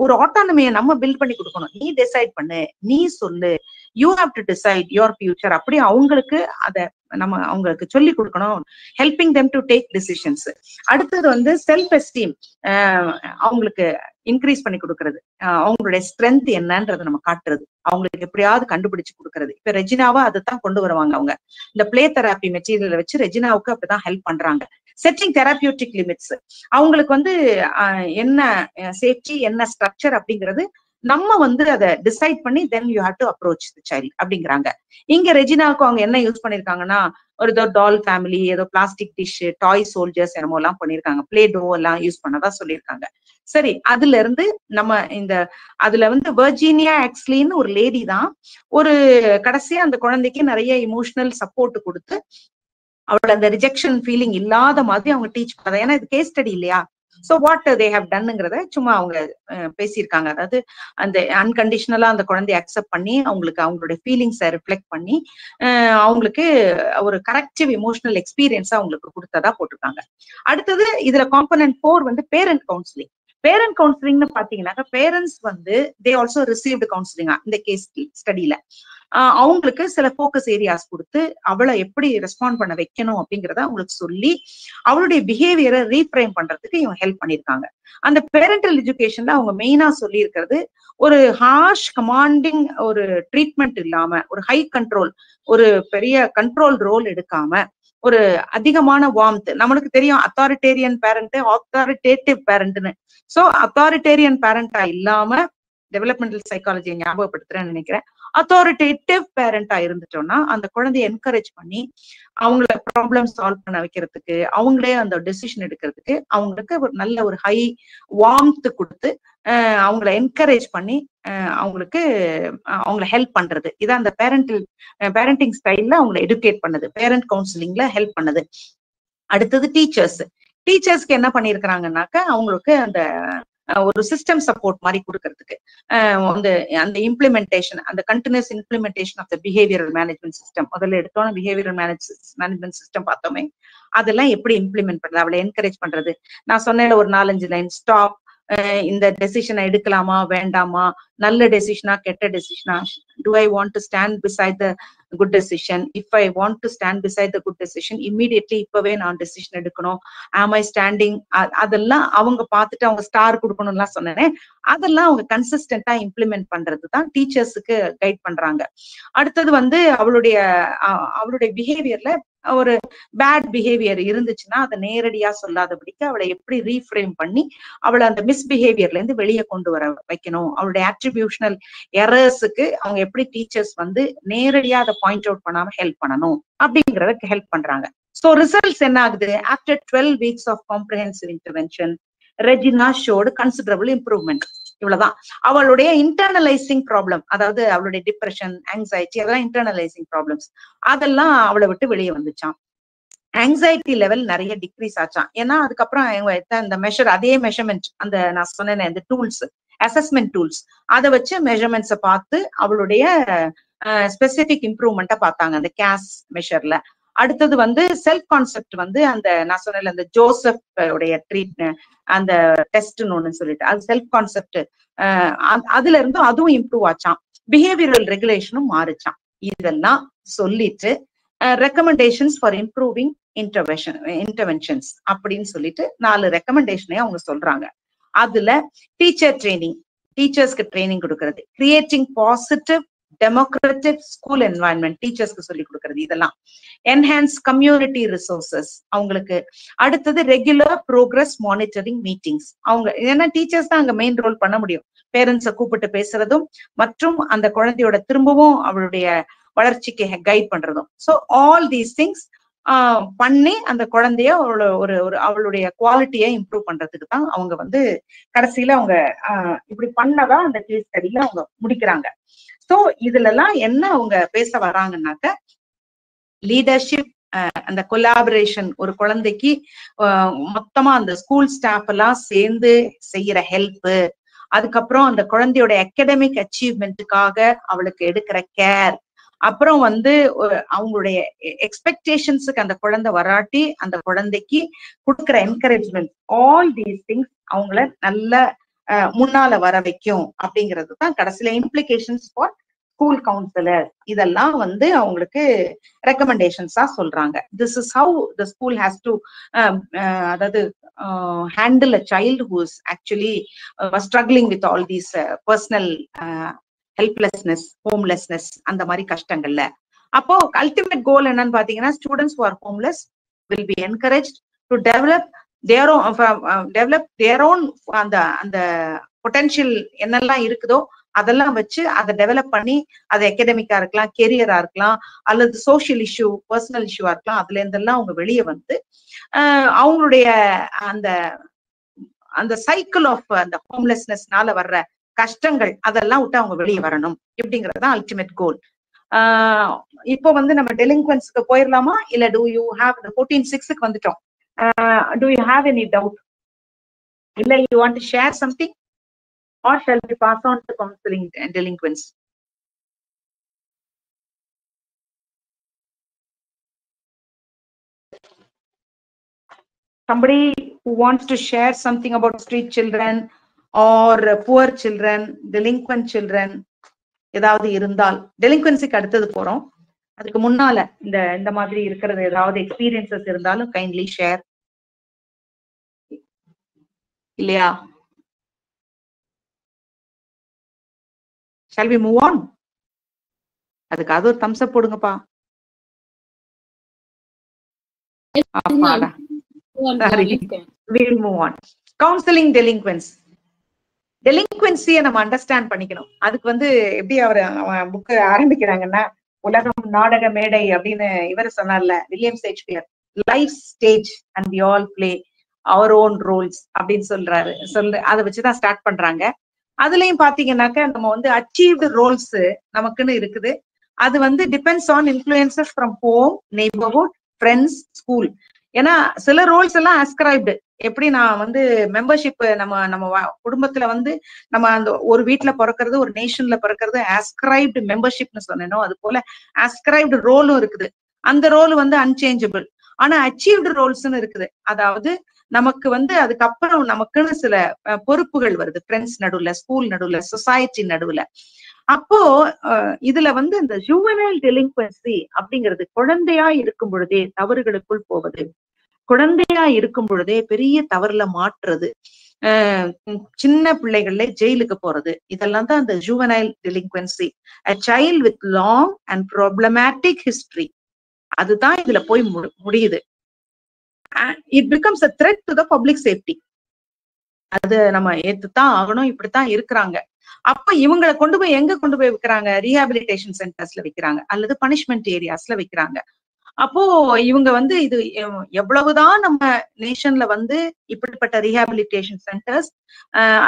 ஒரு ஆட்டானமியை நம்ம பில்ட் பண்ணி கொடுக்கணும். நீ டிசைட் பண்ணு, நீ சொல்லு, you have to decide your future, அப்படி அவங்களுக்கு அதை நம்ம அவங்களுக்கு சொல்லி கொடுக்கணும். Helping them to take decisions. அடுத்தது வந்து செல்ஃப் எஸ்டீம் அவங்களுக்கு இன்க்ரீஸ் பண்ணி கொடுக்கறது, அவங்களுடைய ஸ்ட்ரென்த் என்னன்றதை நம்ம காட்டுறது, அவங்களுக்கு எப்படியாவது கண்டுபிடிச்சு கொடுக்கறது. இப்ப ரெஜினாவா அதுதான் கொண்டு வருவாங்க அவங்க. இந்த பிளே தெராப்பி மெட்டீரியலை வச்சு ரெஜினாவுக்கு அப்படிதான் ஹெல்ப் பண்றாங்க. செட்டிங் தெராபியூட்டிக் லிமிட்ஸ், அவங்களுக்கு வந்து என்ன சேஃப்டி என்ன ஸ்ட்ரக்சர் அப்படிங்கிறது நம்ம வந்து அதை டிசைட் பண்ணி தென் you have to approach the child அப்படிங்கிறாங்க. இங்க ரெஜினாவுக்கு அவங்க என்ன யூஸ் பண்ணிருக்காங்கன்னா, ஒரு ஏதோ டால் ஃபேமிலி, ஏதோ பிளாஸ்டிக் டிஷ், டாய் சோல்ஜர்ஸ் என்னமோ எல்லாம் பண்ணிருக்காங்க, பிளே டோ எல்லாம் யூஸ் பண்ணதா சொல்லியிருக்காங்க. சரி, அதுல இருந்து நம்ம அதுல வந்து வெர்ஜீனியா எக்ஸ்லின்னு ஒரு லேடி தான் ஒரு கடைசியா அந்த குழந்தைக்கு நிறைய இமோஷனல் சப்போர்ட் கொடுத்து அவளோட அந்த ரிஜெக்ஷன் ஃபீலிங் இல்லாத மாதிரி அவங்க டீச் பண்ணாங்க. ஏன்னா இது கேஸ் ஸ்டடி இல்லையா, சோ வாட் தே ஹேவ் டன்னுங்கிறத சும்மா அவங்க பேசியிருக்காங்க. அதாவது அந்த அன்கண்டிஷனலா அந்த குழந்தைய அக்செப்ட் பண்ணி அவங்களுக்கு அவங்களுடைய ஃபீலிங்ஸை ரிஃப்ளெக்ட் பண்ணி அவங்களுக்கு ஒரு கரெக்டிவ் இமோஷனல் எக்ஸ்பீரியன்ஸா அவங்களுக்கு கொடுத்ததா போட்டிருக்காங்க. அடுத்தது இதுல காம்பனன்ட் 4 வந்து பேரண்ட் கவுன்சிலிங். பேரண்ட் கவுன்சிலிங்னு பாத்தீங்கன்னாக்கா பேரண்ட்ஸ் வந்து தே ஆல்சோ ரிசீவ்டு கவுன்சிலிங்கா இந்த கேஸ் ஸ்டடியில. அவங்களுக்கு சில ஃபோக்கஸ் ஏரியாஸ் கொடுத்து அவளை எப்படி ரெஸ்பாண்ட் பண்ண வைக்கணும் அப்படிங்கிறத அவங்களுக்கு சொல்லி அவளுடைய பிஹேவியரை ரீஃப்ரேம் பண்றதுக்கு இவங்க ஹெல்ப் பண்ணிருக்காங்க. அந்த பேரண்டல் எஜுகேஷன்ல அவங்க மெயினா சொல்லி இருக்கிறது, ஒரு ஹார்ஷ் கமாண்டிங் ஒரு ட்ரீட்மெண்ட் இல்லாம, ஒரு ஹை கண்ட்ரோல், ஒரு பெரிய கண்ட்ரோல் ரோல் எடுக்காம, ஒரு அதிகமான வார்ம்த். நம்மளுக்கு தெரியும் அத்தாரிட்டேரியன் பேரண்ட், அத்தாரிட்டேட்டிவ் பேரண்ட்னு. சோ அத்தாரிட்டேரியன் பேரண்டா இல்லாம, டெவலப்மெண்டல் சைக்காலஜியை ஞாபகப்படுத்துறேன்னு நினைக்கிறேன், அத்தாரிட்டேட்டிவ் பேரண்டா இருந்துட்டோம்னா அந்த குழந்தைய என்கரேஜ் பண்ணி அவங்கள ப்ராப்ளம் சால்வ் பண்ண வைக்கிறதுக்கு, அவங்களே அந்த டெசிஷன் எடுக்கிறதுக்கு அவங்களுக்கு ஒரு நல்ல ஒரு ஹை வார்ம்த் கொடுத்து அவங்கள என்கரேஜ் பண்ணி அவங்களுக்கு அவங்கள ஹெல்ப் பண்றது. இதான் அந்த பேரண்டிங் ஸ்டைல்ல அவங்களை எடுகேட் பண்ணது, பேரண்ட் கவுன்சிலிங்ல ஹெல்ப் பண்ணது. அடுத்தது டீச்சர்ஸ்க்கு என்ன பண்ணிருக்கிறாங்கன்னாக்க அவங்களுக்கு அந்த ஒரு சிஸ்டம் சப்போர்ட் மாதிரி கொடுக்கறதுக்கு அந்த இம்ப்ளிமெண்டேஷன், அந்த continuous implementation of the behavioural management system. முதல்ல எடுத்தோம் பிஹேவியரல் மேனேஜ்மெண்ட் சிஸ்டம் பார்த்தோமே, அதெல்லாம் எப்படி இம்ப்ளிமெண்ட் பண்றது, அவளை என்கரேஜ் பண்றது. நான் சொன்னேன் ஒரு 4-5 லைன், ஸ்டாப், இந்த டெசிஷனை எடுக்கலாமா வேண்டாமா, நல்ல டெசிஷனா கெட்ட டெசிஷனா, do I want to stand beside the good decision, if I want to stand beside the good decision immediately இப்பவே நான் டெசிஷன் எடுக்கணும், ஆம் ஐ ஸ்டாண்டிங், அதெல்லாம் அவங்க பார்த்துட்டு அவங்க ஸ்டார் கொடுக்கணும்லாம் சொன்னேன். அதெல்லாம் அவங்க கன்சிஸ்டன்டா இம்ப்ளிமெண்ட் பண்றது தான் டீச்சர்ஸுக்கு கைட் பண்றாங்க. அடுத்தது வந்து அவளுடைய பிஹேவியர்ல ஒரு பேட் பிஹேவியர் இருந்துச்சுன்னா அதை நேரடியா சொல்லாதபடிக்கு அவளை எப்படி ரீஃப்ரேம் பண்ணி அவளை அந்த மிஸ்பிஹேவியர்ல இருந்து வெளியே கொண்டு வர வைக்கணும், அவளுடைய அட்ரிபியூஷனல் எரர்ஸுக்கு அவங்க எப்படி டீச்சர்ஸ் வந்து நேரடியா அதை பாயிண்ட் அவுட் பண்ணாம ஹெல்ப் பண்ணணும் அப்படிங்கறதுக்கு ஹெல்ப் பண்றாங்க. சோ ரிசல்ட்ஸ் என்ன ஆகுது, after 12 weeks of comprehensive intervention Regina showed considerable improvement. இவ்வளவுதான். அவளுடைய இன்டர்னலைசிங் ப்ராப்ளம், அதாவது அவளுடைய டிப்ரெஷன், ஆங்ஸைட்டி, அதெல்லாம் இன்டர்னலைசிங் ப்ராப்ளம்ஸ், அதெல்லாம் அவளை விட்டு வெளியே வந்துச்சான். ஆங்ஸைட்டி லெவல் நிறைய டிக்ரீஸ் ஆச்சான். ஏன்னா அதுக்கப்புறம் இந்த மெஷர், அதே மெஷர்மெண்ட், அந்த நான் சொன்னேன் இந்த டூல்ஸ், அசஸ்மெண்ட் டூல்ஸ், அதை வச்சு மெஷர்மெண்ட்ஸை பார்த்து அவளுடைய ஸ்பெசிபிக் இம்ப்ரூவ்மெண்ட்டை பார்த்தாங்க அந்த கேஸ் மெஷர்ல. அடுத்தது வந்து செல்ஃப் கான்செப்ட் வந்து அந்த நான் சொன்னேன் அந்த ஜோசப் உடைய அந்த டெஸ்ட்னு ஒண்ணு சொல்லிட்டு, அது செல்ஃப் கான்செப்ட், அதுல இருந்தும் அதுவும் இம்ப்ரூவ் ஆச்சான். பிஹேவியரல் ரெகுலேஷனும் மாறுச்சான். இதெல்லாம் சொல்லிட்டு ரெக்கமெண்டேஷன்ஸ் ஃபார் இம்ப்ரூவிங் இன்டர்வென்ஷன்ஸ் அப்படின்னு சொல்லிட்டு 4 ரெக்கமெண்டேஷனே அவங்க சொல்றாங்க. அதுல டீச்சர் ட்ரைனிங், டீச்சர்ஸ்க்கு ட்ரைனிங் கொடுக்கறது, creating positive democratic school environment டீச்சர்ஸ்க்கு சொல்லி கொடுக்கறது, இதெல்லாம் என்ஹான்ஸ் கம்யூனிட்டி ரிசோர்சஸ் அவங்களுக்கு. அடுத்தது ரெகுலர் ப்ரோக்ரஸ் மானிட்டரிங் மீட்டிங்ஸ். அவங்க ஏன்னா டீச்சர்ஸ் தான் அங்க மெயின் ரோல் பண்ண முடியும், பேரண்ட்ஸை கூப்பிட்டு பேசுறதும் மற்றும் அந்த குழந்தையோட திரும்பவும் அவளுடைய வளர்ச்சிக்கு கைட் பண்றதும். ஸோ ஆல் தீஸ் திங்ஸ் பண்ணி அந்த குழந்தைய ஒரு அவளுடைய குவாலிட்டியை இம்ப்ரூவ் பண்றதுக்கு தான் அவங்க வந்து கடைசியில அவங்க இப்படி பண்ணதான் அந்த கேஸ் ஸ்டடியில அவங்க முடிக்கிறாங்க. சோ இதுல எல்லாம் என்ன அவங்க பேச வராங்கன்னாக்க, லீடர்ஷிப், அந்த கொலாபரேஷன், ஒரு குழந்தைக்கு மொத்தமா அந்த ஸ்கூல் ஸ்டாஃப் எல்லாம் சேர்ந்து செய்யற ஹெல்ப், அதுக்கப்புறம் அந்த குழந்தையோட அகாடமிக் அச்சீவ்மெண்ட்டுக்காக அவளுக்கு எடுக்கிற கேர், அப்புறம் வந்து அவங்களுடைய எக்ஸ்பெக்டேஷன்ஸுக்கு அந்த குழந்தை வராட்டி அந்த குழந்தைக்கு கொடுக்குற என்கரேஜ்மெண்ட், ஆல் தீஸ் திங்ஸ் அவங்கள நல்ல முன்னால வர வைக்கும் அப்படிங்கிறது தான் கடைசியில இம்ப்ளிகேஷன்ஸ் ஃபார் ஸ்கூல் கவுன்சிலர். இதெல்லாம் வந்து அவங்களுக்கு ரெக்கமெண்டேஷன்ஸா சொல்றாங்க. This is how the school has to அதாவது handle a child who is actually struggling with all these personal helplessness, homelessness, அந்த மாதிரி கஷ்டங்கள்ல. அப்போ அல்டிமேட் கோல் என்னன்னு பாத்தீங்கன்னா, students who are homeless will be encouraged to develop their own அந்த potential என்னெல்லாம் இருக்குதோ அதெல்லாம் வச்சு அதை டெவலப் பண்ணி, அது அகாடமிக்கா இருக்கலாம், கெரியரா இருக்கலாம், அல்லது சோசியல் இஷ்யூ, பர்சனல் இஷ்யூவா இருக்கலாம், அதுல இருந்தெல்லாம் அவங்க வெளியே வந்து அவங்களுடைய அந்த அந்த சைக்கிள் ஆஃப் அந்த ஹோம்லெஸ்னஸ்னால வர்ற கஷ்டங்கள் அதெல்லாம் விட்டு அவங்க வெளியே வரணும் இப்படிங்கிறது தான் அல்டிமேட் கோல். இப்போ வந்து நம்ம டெலிங்குவன்ஸ்க்கு போயிடலாமா, இல்ல டூ யூ ஹேவ் 14-6க்கு வந்துட்டோம். Do you have any doubt, இல்ல you want to share something, or shall we pass on to counselling delinquents? Somebody who wants to share something about street children or poor children, delinquent children, ஏதாவது இருந்தால். டெலிங்குவன்சிக்கு அடுத்தது போறோம், அதுக்கு முன்னால இந்த மாதிரி இருக்கிறது ஏதாவது எக்ஸ்பீரியன்சஸ் இருந்தாலும் கைண்ட்லி ஷேர். இல்லையா? Shall we move on? அதுக்கு அது ஒரு thumbs up போடுங்கப்பா. We'll move on. Counseling delinquents. டெலிங்குவன்சியை நம்ம அண்டர்ஸ்டாண்ட் பண்ணிக்கணும். அதுக்கு வந்து எப்படி அவன் புக்கு ஆரம்பிக்கிறாங்கன்னா, உலகம் நாடக மேடை அப்படின்னு இவர் சொன்னார்ல, William Shakespeare, life stage and we all play our own roles அப்படின்னு அதை வச்சுதான் ஸ்டார்ட் பண்றாங்க. அதுலயும் பாத்தீங்கன்னாக்க நம்ம வந்து அச்சீவ்டு ரோல்ஸ் நமக்குன்னு இருக்குது. அது வந்து depends on influences from home, neighbourhood, friends, school. ஏன்னா சில ரோல்ஸ் எல்லாம் அஸ்கிரைப்டு. எப்படி நான் வந்து மெம்பர்ஷிப் நம்ம குடும்பத்துல வந்து நம்ம அந்த ஒரு வீட்டுல பிறக்கிறது, ஒரு நேஷன்ல பிறக்கிறது அஸ்கிரைப்டு மெம்பர்ஷிப்னு சொன்னேனோ, அது போல அஸ்கிரைப்டு ரோலும் இருக்குது. அந்த ரோல் வந்து அன்சேஞ்சபிள். ஆனா அச்சீவ்டு ரோல்ஸ்ன்னு இருக்குது. அதாவது நமக்கு வந்து அதுக்கப்புறம் நமக்குன்னு சில பொறுப்புகள் வருது, ஃப்ரெண்ட்ஸ் நடுவுல, ஸ்கூல் நடுவுல, சொசைட்டி நடுவுல. அப்போ இதுல வந்து இந்த ஜுவனைல் டெலிங்குவன்சி அப்படிங்கிறது குழந்தையா இருக்கும் பொழுதே தவறுகளுக்குள் போவது, குழந்தையா இருக்கும் பொழுதே பெரிய தவறுல மாற்றுறது, சின்ன பிள்ளைகள்ல ஜெயிலுக்கு போறது, இதெல்லாம் தான் அந்த juvenile டெலிங்குவன்சி. a child with long and problematic history. அதுதான் இதுல போய் முடியுது. it becomes a threat to the public safety. அது நம்ம ஏத்துத்தான் ஆகணும். இப்படித்தான் இருக்கிறாங்க. அப்ப இவங்களை கொண்டு போய் எங்க கொண்டு போய் வைக்கிறாங்க? ரீஹாபிலிட்டேஷன் சென்டர்ஸ்ல வைக்கிறாங்க, அல்லது பனிஷ்மெண்ட் ஏரியாஸ்ல வைக்கிறாங்க. அப்போ இவங்க வந்து இது எவ்வளவுதான் நம்ம நேஷன்ல வந்து இப்படிப்பட்ட ரீஹாபிலிட்டேஷன் சென்டர்ஸ்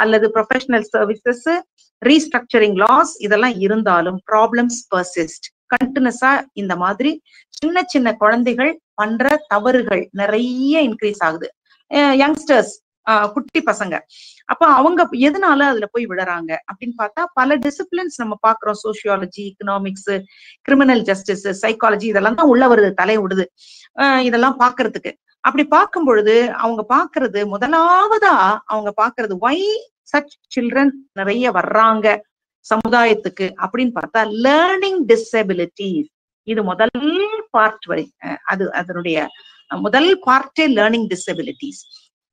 அல்லது ப்ரொஃபஷனல் சர்வீசஸ், ரீஸ்ட்ரக்சரிங் லாஸ் இதெல்லாம் இருந்தாலும் ப்ராப்ளம்ஸ் பர்சிஸ்ட். கண்டினியூஸா இந்த மாதிரி சின்ன சின்ன குழந்தைகள் பண்ற தவறுகள் நிறைய இன்க்ரீஸ் ஆகுது. யங்ஸ்டர்ஸ், குட்டி பசங்க. அப்ப அவங்க எதனால அதுல போய் விடுறாங்க அப்படின்னு பார்த்தா பல டிசிப்ளின்ஸ் நம்ம பாக்குறோம். Sociology, economics, criminal justice, psychology இதெல்லாம் தான் உள்ள வருது, தலை விடுது இதெல்லாம் பாக்குறதுக்கு. அப்படி பார்க்கும் பொழுது அவங்க பாக்குறது, முதலாவதா அவங்க பாக்குறது வை சச் சில்ட்ரன் நிறைய வர்றாங்க சமுதாயத்துக்கு அப்படின்னு பார்த்தா லேர்னிங் டிசபிலிட்டிஸ். இது முதல் பார்ட் வரை, அதனுடைய முதல் பார்ட்டே லேர்னிங் டிசபிலிட்டிஸ்.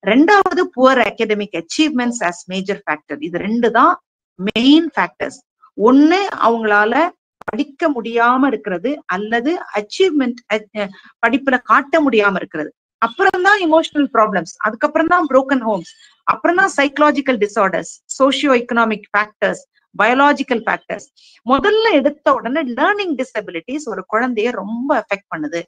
ரெண்டாவது poor academic achievements as major factor. இது ரெண்டு தான் மெயின் ஃபேக்டர்ஸ். ஒண்ணு அவங்களால படிக்க முடியாம இருக்கிறது, அல்லது அச்சீவ்மெண்ட் படிப்புல காட்ட முடியாம இருக்கிறது. அப்புறம் தான் இமோஷனல் ப்ராப்ளம்ஸ், அதுக்கப்புறம் தான் புரோக்கன் ஹோம்ஸ், அப்புறம் தான் psychological disorders, socio economic factors, biological factors. முதல்ல எடுத்த உடனே லேர்னிங் டிசபிலிட்டிஸ் ஒரு குழந்தைய ரொம்ப எஃபெக்ட் பண்ணுது.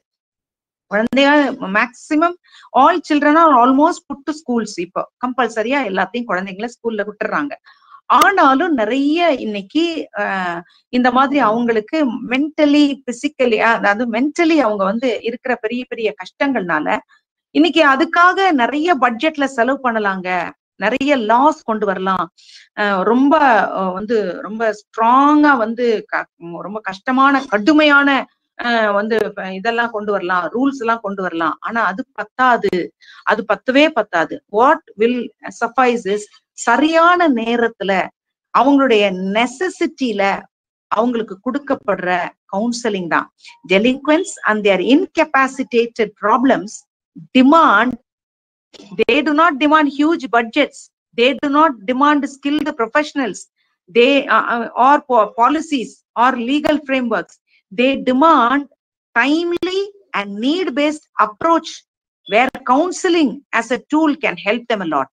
குழந்தைய maximum all children are almost put to schools. இப்போ கம்பல்சரியா எல்லாத்தையும் குழந்தைங்கள ஸ்கூல்ல விட்டுறாங்க. ஆனாலும் நிறைய இன்னைக்கு இந்த மாதிரி அவங்களுக்கு மென்டலி, பிசிக்கலி, அதாவது மென்டலி அவங்க வந்து இருக்கிற பெரிய பெரிய கஷ்டங்கள்னால இன்னைக்கு அதுக்காக நிறைய பட்ஜெட்ல செலவு பண்ணலாங்க, நிறைய லாஸ் கொண்டு வரலாம், ரொம்ப வந்து ரொம்ப ஸ்ட்ராங்கா வந்து ரொம்ப கஷ்டமான கடுமையான வந்து இதெல்லாம் கொண்டு வரலாம், ரூல்ஸ் எல்லாம் கொண்டு வரலாம். ஆனா அது பத்தாது, அது பத்தவே பத்தாது. வாட் வில் சஃபைஸ் இஸ் சரியான நேரத்துல அவங்களுடைய நெசசிட்டில அவங்களுக்கு கொடுக்கப்படுற கவுன்சிலிங் தான். Delinquents and their incapacitated problems demand, they do not demand huge budgets, they do not demand skilled professionals, they or policies or legal frameworks. They demand timely and need based approach where counseling as a tool can help them a lot.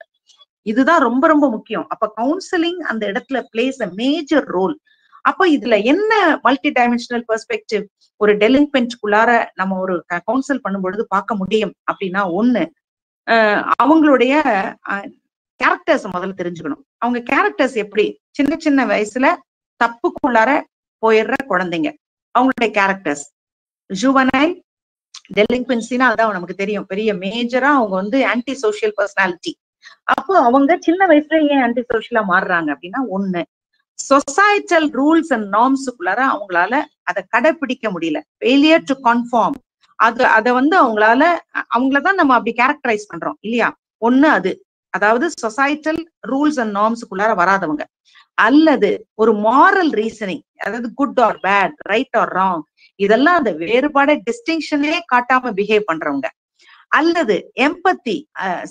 இதுதான் ரொம்ப ரொம்ப முக்கியம். அப்ப counselling அந்த இடத்துல place a major role. அப்ப இதுல என்ன மல்டி டைமென்ஷனல் பெர்ஸ்பெக்டிவ் ஒரு டெலிங்க்வென்ட்குள்ளார நம்ம ஒரு கவுன்சில் பண்ணும் பொழுது பார்க்க முடியும் அப்படின்னா, ஒண்ணு அவங்களுடைய கேரக்டர்ஸ் முதல்ல தெரிஞ்சுக்கணும். அவங்க கேரக்டர்ஸ் எப்படி, சின்ன சின்ன வயசுல தப்புக்குள்ளார போயிடுற குழந்தைங்க, அவங்களுடைய கேரக்டர்ஸ். ஜுவனைல் டெலிங்க்வென்சினா அதான் நமக்கு தெரியும், பெரிய மேஜரா அவங்க வந்து ஆன்டி சோசியல் பர்சனாலிட்டி. அப்போ அவங்க சின்ன வயசுல ஏன் ஆன்டி சோசியலா மாறுறாங்க அப்படின்னா, ஒண்ணு சொசைட்டல் ரூல்ஸ் அண்ட் நார்ம்ஸுக்குள்ளார அவங்களால அதை கடைபிடிக்க முடியல, ஃபெயிலியர் டு கன்ஃபார்ம். அதை வந்து அவங்களதான் நம்ம அப்படி கேரக்டரைஸ் பண்றோம் இல்லையா. ஒண்ணு அது, அதாவது சொசைட்டல் ரூல்ஸ் அண்ட் நார்ம்ஸுக்குள்ளார வராதவங்க, அல்லது ஒரு மாரல் ரீசனிங், அதாவது good or bad, right or wrong, இதெல்லாம் அந்த வேறுபாட டிஸ்டிங்ஷனே காட்டாம பிஹேவ் பண்றவங்க, அல்லது எம்பத்தி,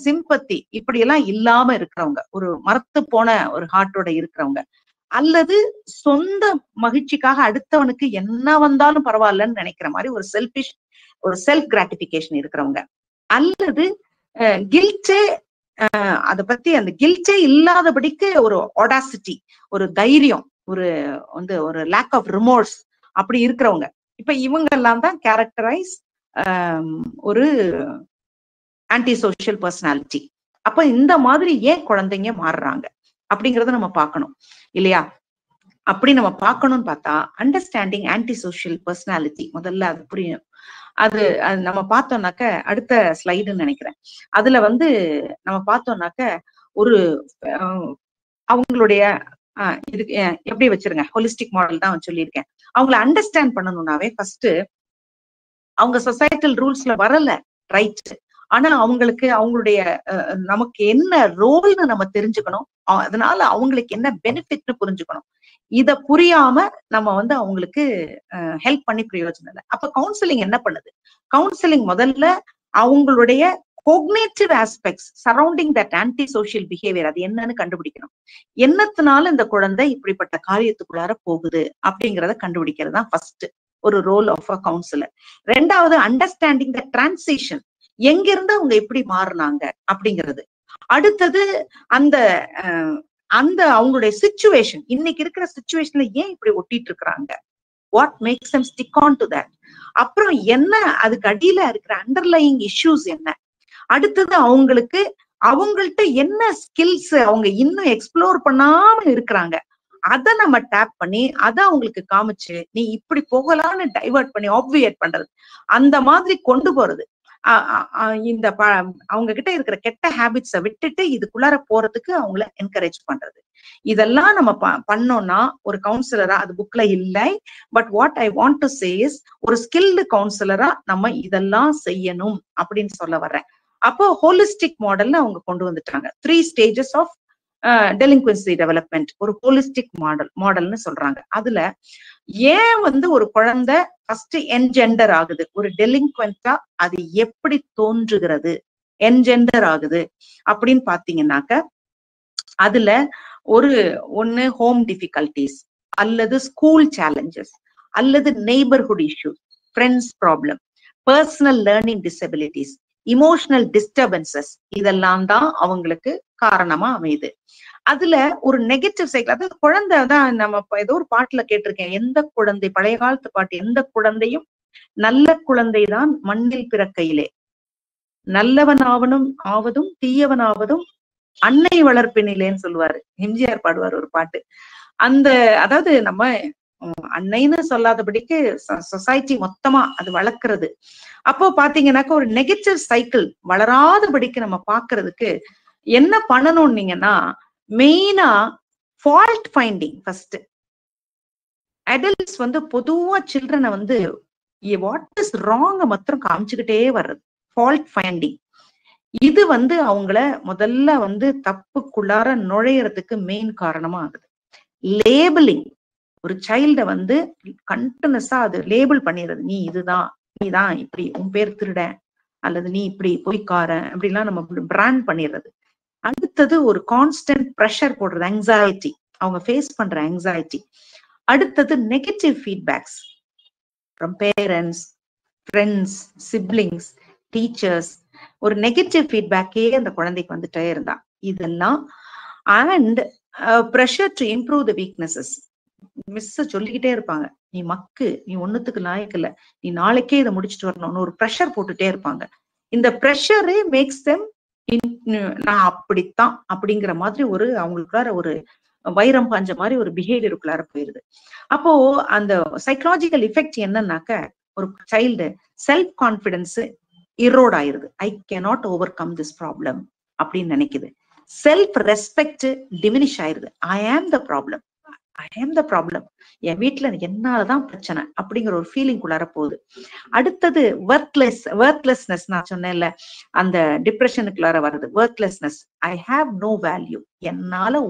சிம்பத்தி இப்படி எல்லாம் இல்லாம இருக்கிறவங்க, ஒரு மரத்து போன ஒரு ஹார்ட்டோட இருக்கிறவங்க, அல்லது சொந்த மகிழ்ச்சிக்காக அடுத்தவனுக்கு என்ன வந்தாலும் பரவாயில்லன்னு நினைக்கிற மாதிரி ஒரு செல்ஃபிஷ், ஒரு செல்ஃப் கிராட்டிபிகேஷன் இருக்கிறவங்க, அல்லது கில்ட்டே, அதை பத்தி அந்த கில்ட்டே இல்லாதபடிக்கு ஒரு ஆடாசிட்டி, ஒரு தைரியம், ஒரு வந்து ஒரு லேக் ஆஃப் ரிமோர்ஸ் அப்படி இருக்கிறவங்க. இப்ப இவங்க எல்லாம் தான் கேரக்டரைஸ் ஒரு ஆன்டி சோசியல் பர்சனாலிட்டி. அப்ப இந்த மாதிரி ஏன் குழந்தைங்க மாறுறாங்க அப்படிங்கறத நம்ம பார்க்கணும் இல்லையா. அப்படி நம்ம பார்க்கணும்னு பார்த்தா அண்டர்ஸ்டாண்டிங் ஆன்டி சோசியல் பர்சனாலிட்டி முதல்ல அது புரியும். அது நம்ம பார்த்தோம்னாக்க அடுத்த ஸ்லைடுன்னு நினைக்கிறேன். அதுல வந்து நம்ம பார்த்தோம்னாக்க ஒரு அவங்களுடைய இதுக்கு எப்படி வச்சிருங்க, ஹோலிஸ்டிக் மாடல் தான் சொல்லியிருக்கேன். அவங்கள அண்டர்ஸ்டாண்ட் பண்ணணும்னாவே ஃபர்ஸ்ட் அவங்க சொசைட்டல் ரூல்ஸ்ல வரல, ரைட், ஆனா அவங்களுக்கு அவங்களுடைய நமக்கு என்ன ரோல்னு நம்ம தெரிஞ்சுக்கணும், அதனால அவங்களுக்கு என்ன பெனிஃபிட்னு புரிஞ்சுக்கணும். இத புரியாம நம்ம வந்து அவங்களுக்கு ஹெல்ப் பண்ணி பிரயோஜனம் இல்லை. அப்ப கவுன்சிலிங் என்ன பண்ணுது, கவுன்சிலிங் முதல்ல அவங்களுடைய cognitive aspects surrounding that antisocial behaviour அது என்னன்னு கண்டுபிடிக்கணும். என்னத்தினால இந்த குழந்தை இப்படிப்பட்ட காரியத்துக்குள்ளார போகுது அப்படிங்கிறத கண்டுபிடிக்கிறது தான் ஃபர்ஸ்ட் ஒரு ரோல் ஆஃப் அ கவுன்சிலர். ரெண்டாவது அண்டர்ஸ்டாண்டிங் த டிரான்சிஷன், எங்கிருந்து அவங்க எப்படி மாறினாங்க அப்படிங்கிறது. அடுத்தது அந்த அந்த அவங்களுடைய சிச்சுவேஷன், இன்னைக்கு இருக்கிற சிச்சுவேஷன்ல ஏன் இப்படி ஒட்டிட்டு இருக்கிறாங்க, what makes them stick on to that. அப்புறம் என்ன அதுக்கு அடியில இருக்கிற அண்டர்லையிங் இஷ்யூஸ் என்ன, அடுத்தது அவங்களுக்கு அவங்கள்ட்ட என்ன ஸ்கில்ஸ் அவங்க இன்னும் எக்ஸ்ப்ளோர் பண்ணாம இருக்கிறாங்க, அதை நம்ம டேப் பண்ணி அதை அவங்களுக்கு காமிச்சு நீ இப்படி போகலான்னு டைவர்ட் பண்ணி ஆப்வியேட் பண்றது, அந்த மாதிரி கொண்டு போறது. இந்த அவங்க கிட்ட இருக்கிற கெட்ட ஹேபிட்ஸை விட்டுட்டு இதுக்குள்ளார போறதுக்கு அவங்கள என்கரேஜ் பண்றது. இதெல்லாம் நம்ம பண்ணோம்னா ஒரு கவுன்சிலரா, அது புக்ல இல்லை, but what I want to say is ஒரு ஸ்கில்டு கவுன்சிலரா நம்ம இதெல்லாம் செய்யணும் அப்படின்னு சொல்ல வர்றேன். அப்போ ஹோலிஸ்டிக் மாடல்ல அவங்க கொண்டு வந்துட்டாங்க 3 stages ஆஃப் டெலிங்க்வென்சி டெவலப்மெண்ட், ஒரு ஹோலிஸ்டிக் மாடல்னு சொல்றாங்க. அதுல ஏன் வந்து ஒரு குழந்தை ஃபர்ஸ்ட் என்ஜெண்டர் ஆகுது, ஒரு டெலிங்க்வென்ட்டா அது எப்படி தோன்றுகிறது, என்ஜெண்டர் ஆகுது அப்படின்னு பாத்தீங்கன்னாக்க, அதுல ஒன்னு ஹோம் டிஃபிகல்டிஸ், அல்லது ஸ்கூல் சேலஞ்சஸ், அல்லது neighbourhood issues, friends problem, personal learning disabilities, emotional disturbances, இதெல்லாம் தான் அவங்களுக்கு காரணமா அமையுது. அதுல ஒரு நெகட்டிவ் சைக்கிள், அதாவது குழந்தை தான் நம்ம ஏதோ ஒரு பாட்டுல கேட்டிருக்கேன், எந்த குழந்தை, பழைய காலத்து பாட்டு, எந்த குழந்தையும் நல்ல குழந்தைதான் மண்ணில் பிறக்கையிலே, நல்லவனாவனும் ஆவதும் தீயவனாவதும் அன்னை வளர்ப்பினிலேன்னு சொல்லுவாரு, எம்ஜிஆர் பாடுவார் ஒரு பாட்டு. அந்த அதாவது நம்ம அன்னைன்னு சொல்லாதபடிக்கு சொசைட்டி மொத்தமா அது வளர்க்கறது. அப்போ பாத்தீங்கன்னாக்க ஒரு நெகட்டிவ் சைக்கிள் வளராதபடிக்கு நம்ம பாக்குறதுக்கு என்ன பண்ணணும்னீங்கன்னா, மெயினா ஃபால்ட் ஃபைண்டிங். ஃபர்ஸ்ட் அடல்ட்ஸ் வந்து பொதுவா சில்ட்ரனை வந்து வாட் இஸ் ராங் மாத்திரம் காமிச்சுக்கிட்டே வர்றது, ஃபால்ட் ஃபைண்டிங். இது வந்து அவங்கள முதல்ல வந்து தப்புக்குள்ளார நுழையறதுக்கு மெயின் காரணமா ஆகுது. லேபிளிங், ஒரு சைல்ட வந்து கண்டினியூஸா அது லேபிள் பண்ணிடுறது, நீ இதுதான், நீதான் இப்படி, உன் பேர் திருடன், அல்லது நீ இப்படி பொய்க்காரன், அப்படிலாம் நம்ம பிராண்ட் பண்ணிடுறது. அடுத்தது ஒரு கான்ஸ்டன்ட் ப்ரெஷர் போடுறது, ஆங்ஸைட்டி, அவங்க ஃபேஸ் பண்ற ஆங்ஸைட்டி. அடுத்தது negative feedbacks from parents, friends, siblings, teachers. ஒரு நெகட்டிவ் ஃபீட்பேக்கே அந்த குழந்தைக்கு வந்துட்டே இருந்தா இதெல்லாம். And pressure to improve the weaknesses. Miss சொல்லிக்கிட்டே இருப்பாங்க, நீ மக்கு, நீ ஒண்ணுத்துக்கு லாயக்கு இல்ல, நீ நாளைக்கே இதை முடிச்சுட்டு வரணும்னு ஒரு ப்ரெஷர் போட்டுட்டே இருப்பாங்க. இந்த ப்ரெஷரே மேக்ஸ் தெம் நான் அப்படித்தான் அப்படிங்கிற மாதிரி ஒரு அவங்களுக்குள்ளார ஒரு வைரம் பாஞ்ச மாதிரி ஒரு பிஹேவியருக்குள்ளார போயிருது. அப்போ அந்த சைக்கலாஜிக்கல் எஃபெக்ட் என்னன்னாக்க, ஒரு சைல்டு செல்ஃப் கான்பிடன்ஸ் இரோட் ஆயிருது. I cannot over come this problem அப்படின்னு நினைக்குது. செல்ஃப் ரெஸ்பெக்ட் டிமினிஷ் ஆயிருது. ஐ am the problem, I am the problem, என் வீட்டுல என்னாலதான் பிரச்சனை அப்படிங்கிற ஒரு ஃபீலிங் குள்ளார போகுது. அடுத்தது ஒர்க்லெஸ்னஸ். நான் சொன்னேன்ல, அந்த டிப்ரெஷனுக்குள்ளார வருது ஒர்க்லெஸ்னஸ். ஐ ஹாவ் நோ வேல்யூ, என்னால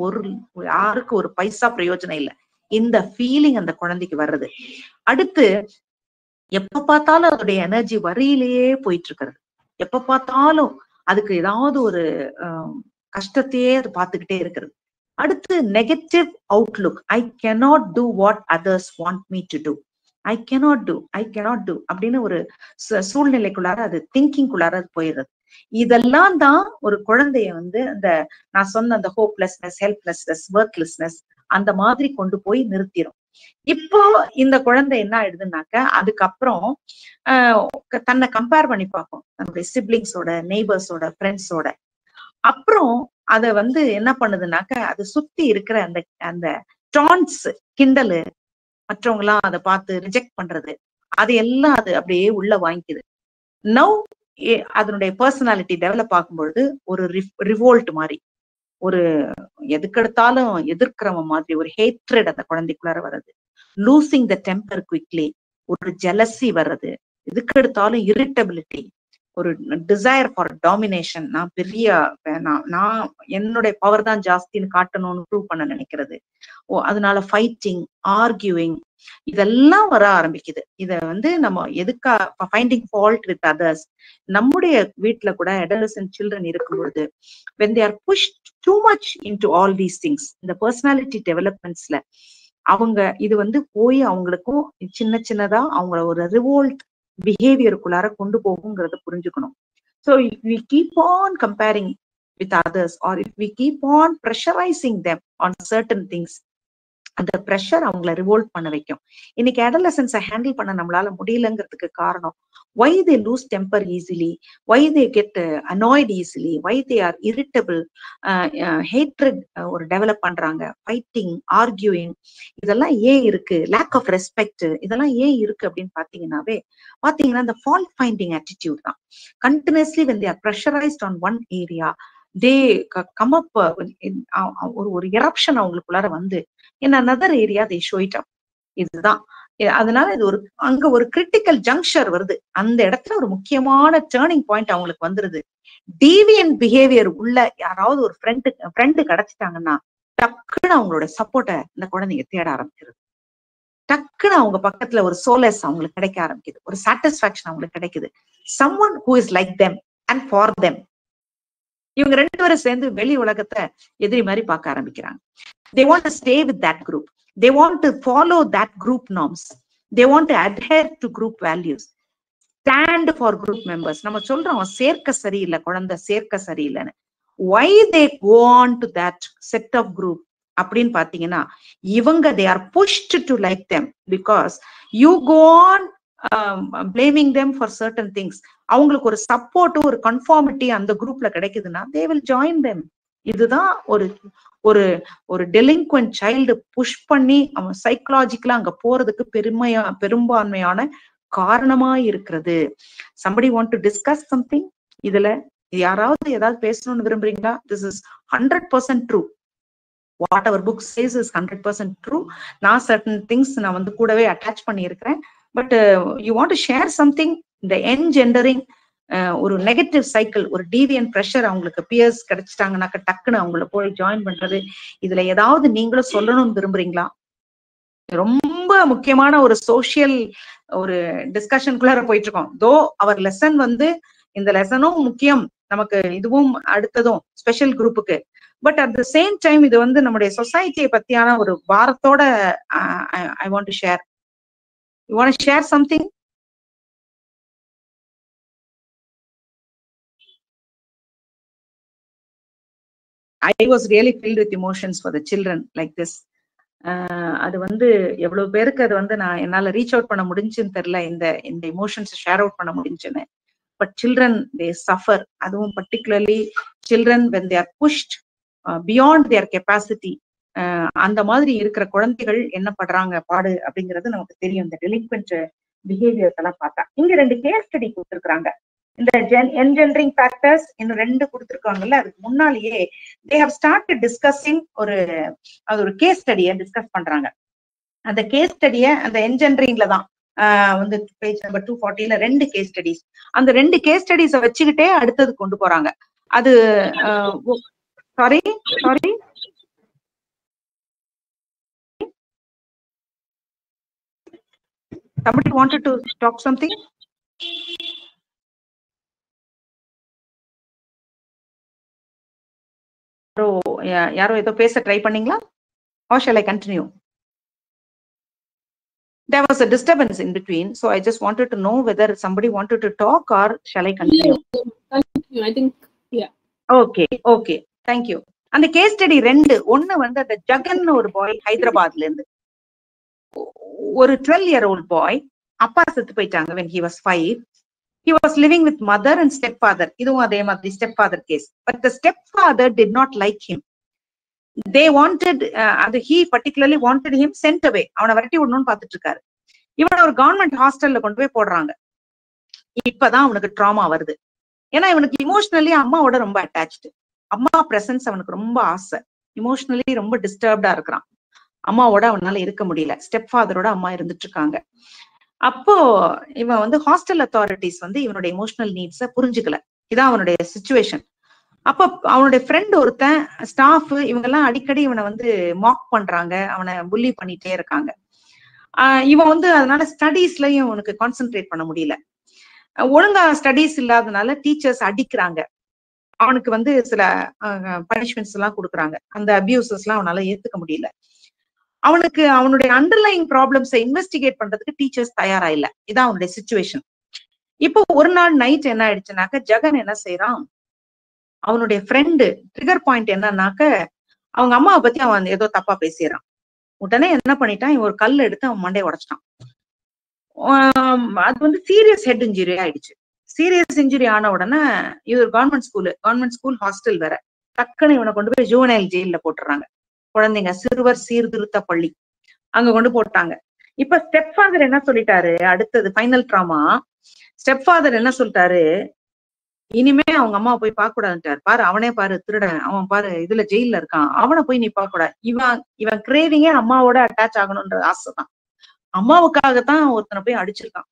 யாருக்கு ஒரு பைசா பிரயோஜனம் இல்லை, இந்த ஃபீலிங் அந்த குழந்தைக்கு வர்றது. அடுத்து எப்ப பார்த்தாலும் அதோடைய எனர்ஜி வரியிலேயே போயிட்டு இருக்கிறது. எப்ப பார்த்தாலும் அதுக்கு ஏதாவது ஒரு கஷ்டத்தையே அது பார்த்துக்கிட்டே இருக்கிறது. அடுத்து negative outlook. I cannot do what others want me to do, I cannot do அப்படின்னு ஒரு சூழ்நிலைக்குள்ளார அது திங்கிங்குள்ளார அது போயிடுறது. இதெல்லாம் தான் ஒரு குழந்தைய வந்து அந்த நான் சொன்ன அந்த ஹோப்லெஸ்னஸ், ஹெல்ப்லெஸ்னஸ், ஒர்க்லெஸ்னஸ் அந்த மாதிரி கொண்டு போய் நிறுத்திடும். இப்போ இந்த குழந்தை என்ன ஆயிடுதுன்னாக்க, அதுக்கப்புறம் தன்னை கம்பேர் பண்ணி பார்க்கும் நம்மளுடைய சிப்ளிங்ஸோட, நெய்பர்ஸோட, ஃப்ரெண்ட்ஸோட. அப்புறம் அத வந்து என்ன பண்ணுதுன்னாக்க, அது சுத்தி இருக்கிற அந்த அந்த டான்ஸ், கிண்டலு, மற்றவங்க எல்லாம் அதை பார்த்து ரிஜெக்ட் பண்றது, அது எல்லாம் அது அப்படியே உள்ள வாங்கிக்குது. நவ் அதனுடைய பர்சனாலிட்டி டெவலப் ஆகும்பொழுது ஒரு ரிவோல்ட் மாதிரி, ஒரு எதுக்கெடுத்தாலும் எதிர்க்கிறவன் மாதிரி ஒரு ஹேட்ரட் அந்த குழந்தைக்குள்ளார வர்றது. லூசிங் த டெம்பர் குவிக்லி, ஒரு ஜெலசி வர்றது, எதுக்கெடுத்தாலும் இரிட்டபிலிட்டி, ஒரு டிசைர் ஃபார் டாமினேஷன், நான் பெரிய, நான் என்னுடைய பவர் தான் ஜாஸ்தின்னு காட்டணும்னு ப்ரூவ் பண்ண நினைக்கிறது. அதனால ஃபைட்டிங், ஆர்கியூவிங், இதெல்லாம் வர ஆரம்பிக்குது. இத வந்து நம்ம எதுக்கா ஃபைண்டிங் ஃபால்ட் வித் அதர்ஸ். நம்முடைய வீட்டுல கூட adolescent children இருக்கும்பொழுது when they are pushed too much into all these things, இந்த பர்சனாலிட்டி டெவலப்மெண்ட்ஸ்ல அவங்க இது வந்து போய் அவங்களுக்கும் சின்ன சின்னதா அவங்கள ஒரு ரிவோல்ட் பிஹேவியருக்குள்ளார கொண்டு போகுங்கிறத புரிஞ்சுக்கணும். So if we keep on comparing with others, or if we keep on pressurizing them on certain things, அந்த ப்ரெஷர் அவங்கள ரிவோல்ட் பண்ண வைக்கும். இன்னைக்கு அடலசன்ஸை ஹேண்டில் பண்ண நம்மளால முடியலங்கிறதுக்கு காரணம், why they lose temper easily, why they get annoyed easily, why they are irritable, hatred ஒரு develop பண்றாங்க, ஃபைட்டிங், ஆர்கியூயிங், இதெல்லாம் ஏன் இருக்கு, லேக் ஆஃப் ரெஸ்பெக்ட், இதெல்லாம் ஏன் இருக்கு அப்படின்னு பாத்தீங்கன்னா இந்த ஃபால்ட் ஃபைண்டிங் ஆட்டிடியூட் தான். Continuously when they are pressurized on one area, they come up ஒரு எரப்ஷன் அவங்களுக்குள்ளார வந்து in another area they show it up. இதுதான். அதனால இது ஒரு அங்க ஒரு கிரிட்டிக்கல் ஜங்ஷர் வருது. அந்த இடத்துல ஒரு முக்கியமான டேர்னிங் பாயிண்ட் அவங்களுக்கு வந்துருது. டீவியன்ட் பிஹேவியர் உள்ள யாராவது ஒரு ஃப்ரெண்டு கிடைச்சிட்டாங்கன்னா டக்குன்னு அவங்களோட சப்போர்ட்டை இந்த குழந்தைங்க தேட ஆரம்பிச்சிருது. டக்குன்னு அவங்க பக்கத்துல ஒரு சோலஸ் அவங்களுக்கு கிடைக்க ஆரம்பிக்குது, ஒரு சாட்டிஸ்பாக்சன் அவங்களுக்கு கிடைக்குது. someone who is like them and for them. இவங்க ரெண்டு பேரும் சேர்ந்து வெளி உலகத்தை எதிரி மாதிரி பார்க்க ஆரம்பிக்கிறாங்க. They want to stay with that group. They want to follow that group norms. They want to adhere to group values. Stand for group members. நம்ம சொல்றோம் சேர்க்க சரியில்லை, குழந்தை சேர்க்க சரியில்லைன்னு. Why they go on to that set of group அப்படின்னு பாத்தீங்கன்னா, இவங்க they are pushed to like them because you go on blaming them for certain things. அவங்களுக்கு ஒரு சப்போர்ட், ஒரு கன்ஃபார்மிட்டி அந்த குரூப்ல கிடைக்குதுன்னா they will join them. இதுதான் ஒரு ஒரு டெலிங்க்வென்ட் சைல்டு புஷ் பண்ணி அவன் சைக்கலாஜிக்கலா அங்க போறதுக்கு பெரும்பான்மையான காரணமா இருக்கிறது. somebody want to discuss something? இதுல யாராவது ஏதாவது பேசணும்னு விரும்புறீங்களா? this is 100% true. what our book says is 100% true. நான் certain things நான் வந்து கூடவே அட்டாச் பண்ணி இருக்கிறேன். But you want to share something, the engendering ஒரு நெகட்டிவ் சைக்கிள், ஒரு டீவியன் ப்ரெஷர் அவங்களுக்கு பியர்ஸ் கிடைச்சிட்டாங்கன்னாக்க டக்குன்னு அவங்கள போய் ஜாயின் பண்றது, இதுல ஏதாவது நீங்களும் சொல்லணும்னு விரும்புறீங்களா? ரொம்ப முக்கியமான ஒரு சோசியல் ஒரு டிஸ்கஷனுக்குள்ளார போயிட்டு இருக்கோம். தோ அவர் லெசன் வந்து இந்த லெசனும் முக்கியம் நமக்கு, இதுவும் அடுத்ததும் ஸ்பெஷல் குரூப்புக்கு. But at the same time இது வந்து நம்முடைய சொசைட்டியை பத்தியான ஒரு வாரத்தோட I want to share. You want to share something? I was really filled with emotions for the children like this. அது வந்து எவ்வளவு பேருக்கு அது வந்து நான் என்னால ரீச் அவுட் பண்ண முடிஞ்சுன்னு தெரியல, இந்த இமோஷன்ஸ் ஷேர் அவுட் பண்ண முடிஞ்சுன்னு. But children they suffer. அதுவும் particularly children when they are pushed beyond their capacity. அந்த மாதிரி இருக்கிற குழந்தைகள் என்ன படுறாங்க பாடு அப்படிங்கிறது நமக்கு தெரியும். இந்த டெலிக்வென்ட் பிஹேவியர்ஸ் எல்லாம் பார்த்தா இங்க 2 கேஸ் ஸ்டடி கொடுத்துருக்காங்க. இந்த என்ஜெண்டரிங் ஃபேக்டர்ஸ் இன்னும் 2 கொடுத்துருக்காங்கல்ல, அதுக்கு முன்னாலேயே தே ஹவ் ஸ்டார்டட் டிஸ்கஸிங் அது ஒரு கேஸ் ஸ்டடியை டிஸ்கஸ் பண்றாங்க. அந்த கேஸ் ஸ்டடியை அந்த என்ஜெண்டரிங்ல தான் வந்து பேஜ் நம்பர் 240ல 2 கேஸ் ஸ்டடிஸ். அந்த 2 கேஸ் ஸ்டடிஸை வச்சுக்கிட்டே அடுத்தது கொண்டு போறாங்க. அது sorry somebody wanted to talk something. யாரோ ஏதோ பேச ட்ரை பண்ணீங்களா? or shall I continue? There was a disturbance in between, so I just wanted to know whether somebody wanted to talk or shall I continue? I think yeah. Okay, thank you. அந்த case study 2, ஒன்னு வந்து அந்த ஜகன் ஒரு பாய் ஹைதராபாத்ல இருந்து, ஒரு 12-year-old boy, அப்பா செத்து போயிட்டாங்க when he was 5. He was living with mother and stepfather. இதுவும் அதே மாதிரி stepfather case. But the stepfather did not like him. They wanted, he particularly wanted him sent away. அவனை விரட்டி விடணும்னு பார்த்துட்டு இருக்காரு. இவனை ஒரு கவர்மெண்ட் ஹாஸ்டல்ல கொண்டு போய் போடுறாங்க. இப்பதான் அவனுக்கு ட்ராமா வருது. ஏன்னா இவனுக்கு இமோஷனலி அம்மாவோட ரொம்ப அட்டாச்டு. அம்மா பிரசன்ஸ் அவனுக்கு ரொம்ப ஆசை. இமோஷனலி ரொம்ப டிஸ்டர்ப்டா இருக்கிறான். அம்மாவோட அவனால இருக்க முடியல. ஸ்டெப் ஃபாதரோட அம்மா இருந்துட்டு இருக்காங்க. அப்போ இவன் வந்து ஹாஸ்டல் அத்தாரிட்டிஸ் வந்து இவனோட இமோஷனல் நீட்ஸ புரிஞ்சுக்கல. இதான் அவனுடைய சிச்சுவேஷன். அப்போ அவனுடைய ஃப்ரெண்ட் ஒருத்தன், ஸ்டாஃப், இவங்க எல்லாம் அடிக்கடி இவனை வந்து மாக் பண்றாங்க, அவனை புல்லி பண்ணிட்டே இருக்காங்க. இவன் வந்து அதனால ஸ்டடீஸ்லயும் அவனுக்கு கான்சென்ட்ரேட் பண்ண முடியல. ஒழுங்கா ஸ்டடீஸ் இல்லாதனால டீச்சர்ஸ் அடிக்கிறாங்க. அவனுக்கு வந்து சில பனிஷ்மெண்ட்ஸ் எல்லாம் கொடுக்குறாங்க. அந்த அபியூசஸ் எல்லாம் அவனால ஏத்துக்க முடியல. அவனுக்கு அவனுடைய அண்டர்லைங் ப்ராப்ளம்ஸை இன்வெஸ்டிகேட் பண்றதுக்கு டீச்சர்ஸ் தயாரா இல்ல. இதான் அவனுடைய சிச்சுவேஷன். இப்போ ஒரு நாள் நைட் என்ன ஆயிடுச்சுனாக்க, ஜகன் என்ன செய்யறான், அவனுடைய ஃப்ரெண்டு ட்ரிகர் பாயிண்ட் என்னன்னாக்க, அவங்க அம்மாவை பத்தி அவன் ஏதோ தப்பா பேசிடுறான். உடனே என்ன பண்ணிட்டான், இவன் ஒரு கல் எடுத்து அவன் மண்டையை உடைச்சிட்டான். அது வந்து சீரியஸ் ஹெட் இன்ஜுரி ஆயிடுச்சு. சீரியஸ் இன்ஜுரி ஆன உடனே இது ஒரு கவர்மெண்ட் ஸ்கூல் ஹாஸ்டல் வேற, டக்குன்னு இவனை கொண்டு போய் ஜுவனைல் ஜெயில போட்டுறாங்க. குழந்தைங்க சிறுவர் சீர்திருத்த பள்ளி, அங்க கொண்டு போட்டாங்க. இப்ப ஸ்டெப் ஃபாதர் என்ன சொல்லிட்டாரு, அடுத்தது ஃபைனல் ட்ராமா. ஸ்டெப் ஃபாதர் என்ன சொல்லிட்டாரு, இனிமே அவங்க அம்மா போய் பார்க்க கூடாதுட்டாரு. பாரு அவனே பாரு திருடன், அவன் பாரு இதுல ஜெயில இருக்கான், அவனை போய் நீ பார்க்க கூடாது. இவன் கிரேவிங்கே அம்மாவோட அட்டாச் ஆகணும்ன்ற ஆசைதான். அம்மாவுக்காகத்தான் ஒருத்தனை போய் அடிச்சிருக்கான்.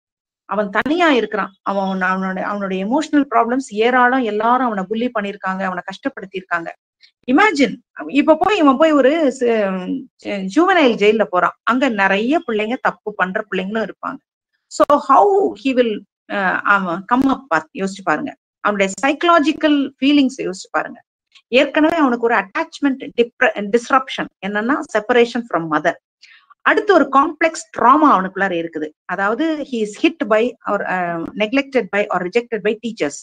அவன் தனியா இருக்கிறான். அவனுடைய எமோஷனல் ப்ராப்ளம்ஸ் ஏராளம். எல்லாரும் அவனை புல்லி பண்ணிருக்காங்க, அவனை கஷ்டப்படுத்தி இருக்காங்க. இமேஜின், இப்ப இவன் போய் ஒரு ஜுவனைல் ஜெயில போறான். அங்க நிறைய பிள்ளைங்க தப்பு பண்ற பிள்ளைங்களும் இருப்பாங்க. So how he will come up, யோசிச்சு பாருங்க. அவனுடைய சைக்கலாஜிக்கல் ஃபீலிங்ஸ் யோசிச்சு பாருங்க. ஏற்கனவே அவனுக்கு ஒரு அட்டாச்மெண்ட் டிஸ்ரப்ஷன், என்னன்னா செப்பரேஷன் ஃப்ரம் மதர். அடுத்து ஒரு காம்ப்ளெக்ஸ் ட்ராமா அவனுக்குள்ளார இருக்குது. அதாவது he is hit by or neglected by or rejected by teachers.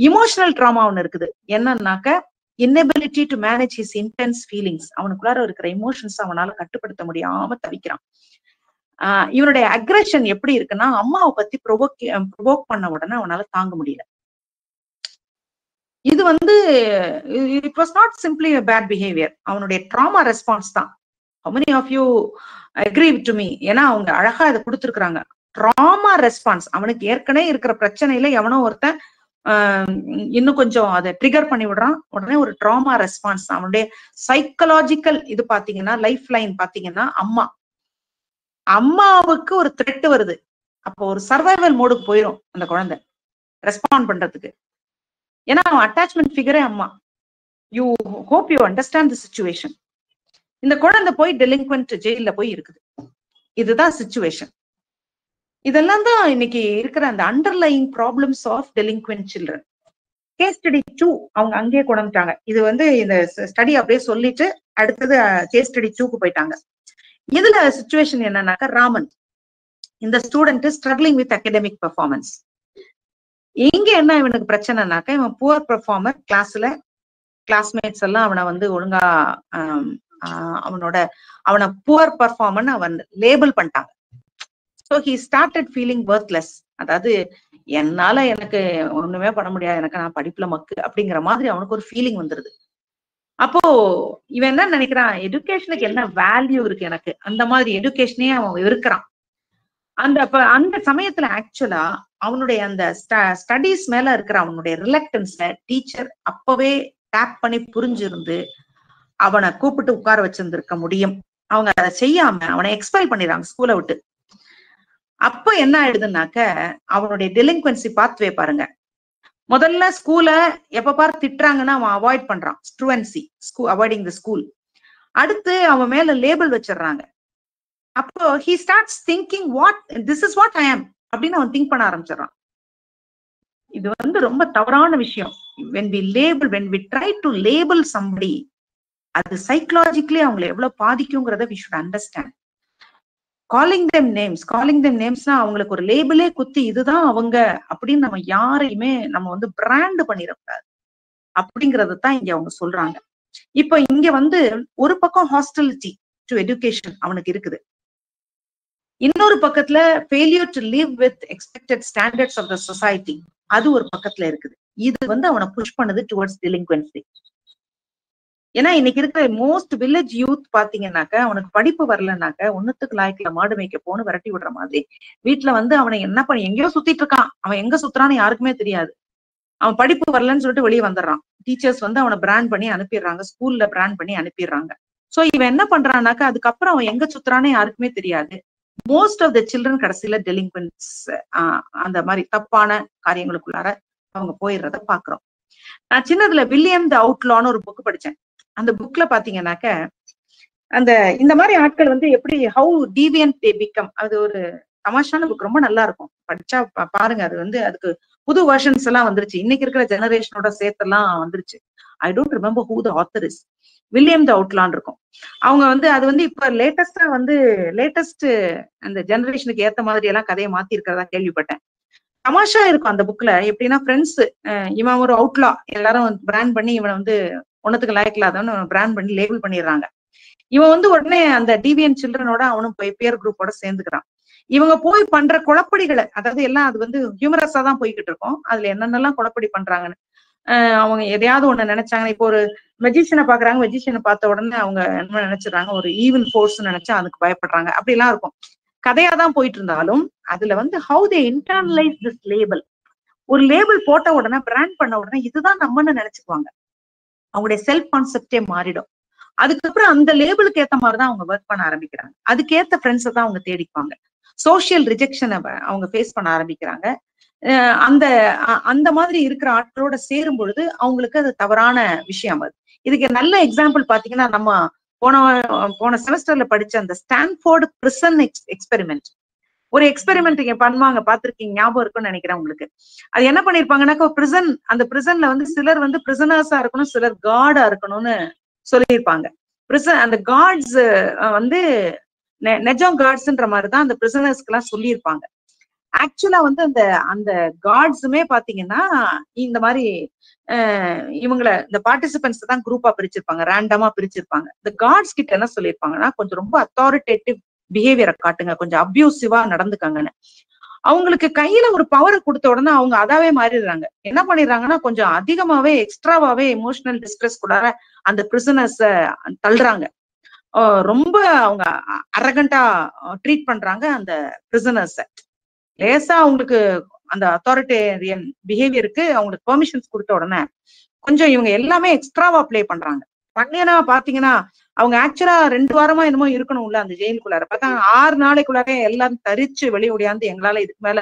Emotional drama ஒண்ணு இருக்குது. என்னன்னாக்க inability to manage his intense feelings. அவனுக்குள்ளார இருக்கிற இமோஷன்ஸ் அவனால கட்டுப்படுத்த முடியாம தவிக்கிறான். இவனுடைய அக்ரெஷன் எப்படி இருக்குன்னா, அம்மாவை பத்தி ப்ரொவோக் பண்ண உடனே அவனால தாங்க முடியல. இது வந்து it was not simply a bad behavior. அவனுடைய ட்ராமா ரெஸ்பான்ஸ் தான். How many of you agree to me? ஏன்னா அவங்க அழகா இதை கொடுத்துருக்காங்க. Drama response. அவனுக்கு ஏற்கனவே இருக்கிற பிரச்சனையில எவனோ ஒருத்தன் இன்னும் கொஞ்சம் அதை ட்ரிகர் பண்ணி விடுறான். உடனே ஒரு ட்ராமா ரெஸ்பான்ஸ். அவனுடைய சைக்கலாஜிக்கல் இது பாத்தீங்கன்னா, லைஃப் லைன் பாத்தீங்கன்னா, அம்மாவுக்கு ஒரு த்ரெட் வருது. அப்போ ஒரு சர்வைவல் மோடுக்கு போயிடும் அந்த குழந்தை ரெஸ்பாண்ட் பண்றதுக்கு. ஏன்னா அவன் அட்டாச்மெண்ட் ஃபிகரே அம்மா. You hope you understand the situation. இந்த குழந்தை போய் டெலிங்க்வென்ட் ஜெயில போய் இருக்குது. இதுதான் சிச்சுவேஷன். இதெல்லாம் தான் இன்னைக்கு இருக்கிற அந்த underlying problems of delinquent children. Case study 2 அவங்க அங்கேயே கொண்டுட்டாங்க. இது வந்து இந்த ஸ்டடி அப்படியே சொல்லிட்டு அடுத்தது கேஸ் ஸ்டடி 2க்கு போயிட்டாங்க. இதுல சிச்சுவேஷன் என்னன்னாக்கா, ராமன் இந்த student struggling with academic performance. இங்க என்ன இவனுக்கு பிரச்சனைனாக்கா, இவன் புவர் பெர்ஃபார்மர், கிளாஸ்மேட்ஸ் எல்லாம் அவனை வந்து ஒழுங்கா அவனை புவர் பர்ஃபார்மன் அவன் லேபிள் பண்ணிட்டாங்க. So he started feeling worthless. அதாவது என்னால எனக்கு ஒண்ணுமே பண்ண முடியாது, எனக்கு நான் படிப்புல மக்கு அப்படிங்கிற மாதிரி அவனுக்கு ஒரு ஃபீலிங் வந்துருது. அப்போ இவன் என்ன நினைக்கிறான், எஜுகேஷனுக்கு என்ன வேல்யூ இருக்கு எனக்கு, அந்த மாதிரி எஜுகேஷனே அவன் இருக்கிறான். அந்த சமயத்துல ஆக்சுவலா அவனுடைய அந்த ஸ்டடீஸ் மேல இருக்கிற அவனுடைய ரிலக்டன்ஸ டீச்சர் அப்பவே டேப் பண்ணி புரிஞ்சிருந்து அவனை கூப்பிட்டு உட்கார வச்சிருந்திருக்க முடியும். அவங்க அதை செய்யாம அவனை எக்ஸ்பெல் பண்ணிடுறாங்க ஸ்கூலை விட்டு. அப்ப என்ன ஆயிடுதுன்னாக்க அவனுடைய டெலிங்குவன்சி பாத்வே பாருங்க. முதல்ல ஸ்கூல எப்ப பாரு திட்டுறாங்கன்னா அவன் அவாய்ட் பண்றான், ஸ்ட்ரூவன்சி, அவாய்டிங் தி ஸ்கூல். அடுத்து அவன் மேல லேபிள் வச்சிடுறாங்க. அப்போ he starts thinking this is what I am அப்படின்னு அவன் திங்க் பண்ண ஆரம்பிச்சிடறான். இது வந்து ரொம்ப தவறான விஷயம். when we try to label somebody, அது சைக்கலாஜிக்கலி அவங்களை எவ்வளவு பாதிக்குங்கிறத we should understand. calling them namesனா அவங்களுக்கு ஒரு லேபிளே குத்தி இதுதான் அவங்க அப்படின்னு நம்ம யாரையுமே நம்ம வந்து பிராண்ட் பண்ணிடக்கூடாது அப்படிங்கறது தான் இங்க அவங்க சொல்றாங்க. இப்ப இங்க வந்து ஒரு பக்கம் ஹாஸ்டிலிட்டி டு எஜுகேஷன் அவனுக்கு இருக்குது, இன்னொரு பக்கத்துல failure to live with expected standards of the society அது ஒரு பக்கத்துல இருக்குது. இது வந்து அவனை புஷ் பண்ணுது டுவர்ட்ஸ் டெலிங்குவன்சி. ஏன்னா இன்னைக்கு இருக்கிற மோஸ்ட் வில்லேஜ் யூத் பாத்தீங்கன்னாக்க அவனுக்கு படிப்பு வரலன்னாக்க ஒண்ணுத்துக்கு லாய்க்குல மாடு மேய்க்க போன்னு விரட்டி விடுற மாதிரி வீட்டுல வந்து அவனை என்ன பண்ணி எங்கேயோ சுத்திட்டு இருக்கான், அவன் எங்க சுத்துறான்னு யாருக்குமே தெரியாது. அவன் படிப்பு வரலன்னு சொல்லிட்டு வெளியே வந்துடுறான். டீச்சர்ஸ் வந்து அவனை பிராண்ட் பண்ணி அனுப்பிடுறாங்க, ஸ்கூல்ல பிராண்ட் பண்ணி அனுப்பிடுறாங்க. சோ இவன் என்ன பண்றான்னாக்கா அதுக்கப்புறம் அவன் எங்க சுத்துறான்னு யாருக்குமே தெரியாது. மோஸ்ட் ஆஃப் த சில்ட்ரன் கடைசியில டெலிங்குவன்ஸ் அந்த மாதிரி தப்பான காரியங்களுக்குள்ளார அவங்க போயிடுறத பாக்குறோம். நான் சின்னதுல வில்லியம் த அவுட்லான்னு ஒரு புக் படிச்சேன். அந்த புக்ல பாத்தீங்கன்னாக்க இந்த மாதிரி ஆட்கள் வந்து எப்படி ஹவு டீவியன்ட் தே பிகம், அது ஒரு தமாஷான புக், ரொம்ப நல்லா இருக்கும், படிச்சா பாருங்க. அது வந்து அதுக்கு புது வெர்ஷன்ஸ் எல்லாம் வந்துருச்சு, இன்னைக்கு இருக்கிற ஜெனரேஷனோட சேர்த்தெல்லாம் வந்துருச்சு. I don't remember who the author is. William the Outlaw இருக்கும். அவங்க வந்து அது வந்து இப்ப லேட்டஸ்ட் அந்த ஜெனரேஷனுக்கு ஏத்த மாதிரி எல்லாம் கதையை மாத்தி இருக்கிறதா கேள்விப்பட்டேன். தமாஷா இருக்கும் அந்த புக்ல. எப்படின்னா ஃப்ரெண்ட்ஸ், இவன் ஒரு அவுட்லா, எல்லாரும் பிராண்ட் பண்ணி இவனை வந்து ஒன்னத்துக்கு லாய்க்கலாதவன்னு பிராண்ட் பண்ணி லேபிள் பண்ணிடுறாங்க. இவன் வந்து உடனே அந்த டிவியன் சில்ட்ரனோட அவனும் போய் பியர் குரூப்போட சேர்ந்துக்கிறான். இவங்க போய் பண்ற குழப்படிகளை, அதாவது எல்லாம் அது வந்து ஹியூமரஸா தான் போய்கிட்டு இருக்கும், அதுல என்னென்னலாம் குழப்படி பண்றாங்கன்னு அவங்க எதையாவது ஒண்ணு நினைச்சாங்கன்னா, இப்போ ஒரு மெஜிஷியனை பாக்குறாங்க, மெஜிஷியனை பார்த்த உடனே அவங்க என்ன நினைச்சிடறாங்க, ஒரு ஈவில் ஃபோர்ஸ் நினைச்சா அதுக்கு பயப்படுறாங்க. அப்படி எல்லாம் இருக்கும், கதையா தான் போயிட்டு இருந்தாலும் அதுல வந்து how they internalise this label. ஒரு லேபிள் போட்ட உடனே பிராண்ட் பண்ண உடனே இதுதான் நம்மன்னு நினைச்சுக்குவாங்க, அவங்களுடைய செல்ஃப் கான்செப்டே மாறிடும். அதுக்கப்புறம் அந்த லேபிளுக்கு ஏத்த மாதிரிதான் அவங்க ஒர்க் பண்ண ஆரம்பிக்கிறாங்க, அதுக்கேத்த ஃப்ரெண்ட்ஸை தான் அவங்க தேடிப்பாங்க. சோசியல் ரிஜெக்ஷனை அவங்க ஃபேஸ் பண்ண ஆரம்பிக்கிறாங்க. அந்த மாதிரி இருக்கிற ஆட்களோட சேரும் பொழுது அவங்களுக்கு அது தவறான விஷயம். அது இதுக்கு நல்ல எக்ஸாம்பிள் பாத்தீங்கன்னா, நம்ம போன செமஸ்டர்ல படிச்ச அந்த ஸ்டான்ஃபோர்டு பிரிசன் எக்ஸ்பெரிமெண்ட், ஒரு எக்ஸ்பெரிமெண்ட் இங்க பண்ணுவாங்க, பாத்திருக்கீங்க, ஞாபகம் இருக்குன்னு நினைக்கிறேன் உங்களுக்கு. அது என்ன பண்ணிருப்பாங்கன்னாக்கா, பிரிசன், அந்த பிரிசன்ல வந்து சிலர் வந்து பிரிசனர்ஸா இருக்கணும், சிலர் கார்டா இருக்கணும்னு சொல்லியிருப்பாங்க. அந்த கார்ட்ஸ் வந்து நெஜம் கார்ட்ஸ்ன்ற மாதிரிதான் அந்த பிரிசனர்ஸ்க்கு எல்லாம் சொல்லியிருப்பாங்க. ஆக்சுவலா வந்து அந்த கார்ட்ஸுமே பாத்தீங்கன்னா இந்த மாதிரி இவங்களை இந்த பார்ட்டிசிபென்ட்ஸ் தான் குரூப்பா பிரிச்சிருப்பாங்க, ரேண்டமா பிரிச்சிருப்பாங்க. இந்த கார்ட்ஸ் கிட்ட என்ன சொல்லியிருப்பாங்கன்னா, கொஞ்சம் ரொம்ப அத்தாரிட்டேட்டிவ் பிஹேவியரை காட்டுங்க, கொஞ்சம் அபியூசிவா நடந்துக்காங்கன்னு. அவங்களுக்கு கையில ஒரு பவரை கொடுத்த உடனே அவங்க அதாவே மாறிடுறாங்க. என்ன பண்ணிடுறாங்கன்னா, கொஞ்சம் அதிகமாவே எக்ஸ்ட்ராவாவே எமோஷனல் டிஸ்ட்ரெஸ் கூட அந்த பிரிசனர்ஸ தள்ளுறாங்க. ரொம்ப அவங்க அரகண்டா ட்ரீட் பண்றாங்க அந்த பிரிசனர்ஸ. லேசா அவங்களுக்கு அந்த அத்தாரிட்டேரியன் பிஹேவியருக்கு அவங்களுக்கு பெர்மிஷன்ஸ் கொடுத்த உடனே கொஞ்சம் இவங்க எல்லாமே எக்ஸ்ட்ராவா பிளே பண்றாங்க. பண்ணினா பாத்தீங்கன்னா அவங்க ஆக்சுவலா 2 வாரமா என்னமோ இருக்கணும்ல அந்த ஜெயிலுக்குள்ளார, பார்த்தா 6 நாளைக்குள்ளாரே எல்லாம் தரிச்சு வெளியே ஓடியாந்து எங்களால இதுக்கு மேல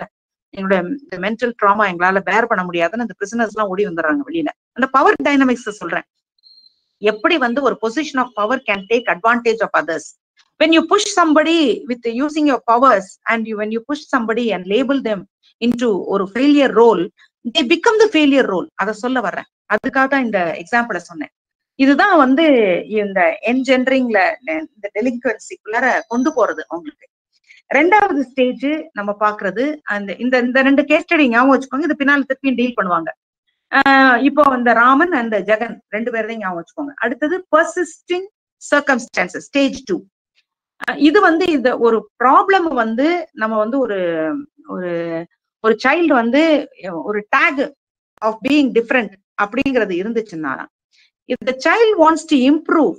எங்களுடைய மென்டல் ட்ராமா எங்களால பேர் பண்ண முடியாதுன்னு அந்த பிரிசனர்ஸ் எல்லாம் ஓடி வந்துடுறாங்க வெளியில. அந்த பவர் டைனமிக்ஸ் சொல்றேன், எப்படி வந்து ஒரு position of power can take advantage of others. When you push somebody with using your powers and when you push somebody and label them into ஒரு failure role, they become the failure role. அத சொல்ல வர்றேன், அதுக்காக தான் இந்த எக்ஸாம்பிள சொன்னேன். இதுதான் வந்து இந்த என்ஜெண்டரிங்ல இந்த டெலிங்குவன்சிக்குள்ளார கொண்டு போறது அவங்களுக்கு. 2வது ஸ்டேஜ் நம்ம பாக்குறது இந்த 2 கேஸ் ஸ்டடி ஞாபகம் வச்சுக்கோங்க, இது பின்னால் திருப்பியும் டீல் பண்ணுவாங்க. இப்போ இந்த ராமன் அந்த ஜெகன் 2 பேரையும் ஞாபகம் வச்சுக்கோங்க. அடுத்தது பர்சிஸ்டிங் சர்க்கம்ஸ்டான்சஸ் ஸ்டேஜ் 2. இது வந்து இந்த ஒரு ப்ராப்ளம் வந்து நம்ம வந்து ஒரு ஒரு ஒரு சைல்டு வந்து ஒரு டேக் ஆஃப் பீயிங் டிஃப்ரெண்ட் அப்படிங்கிறது இருந்துச்சுன்னா, if the child wants to improve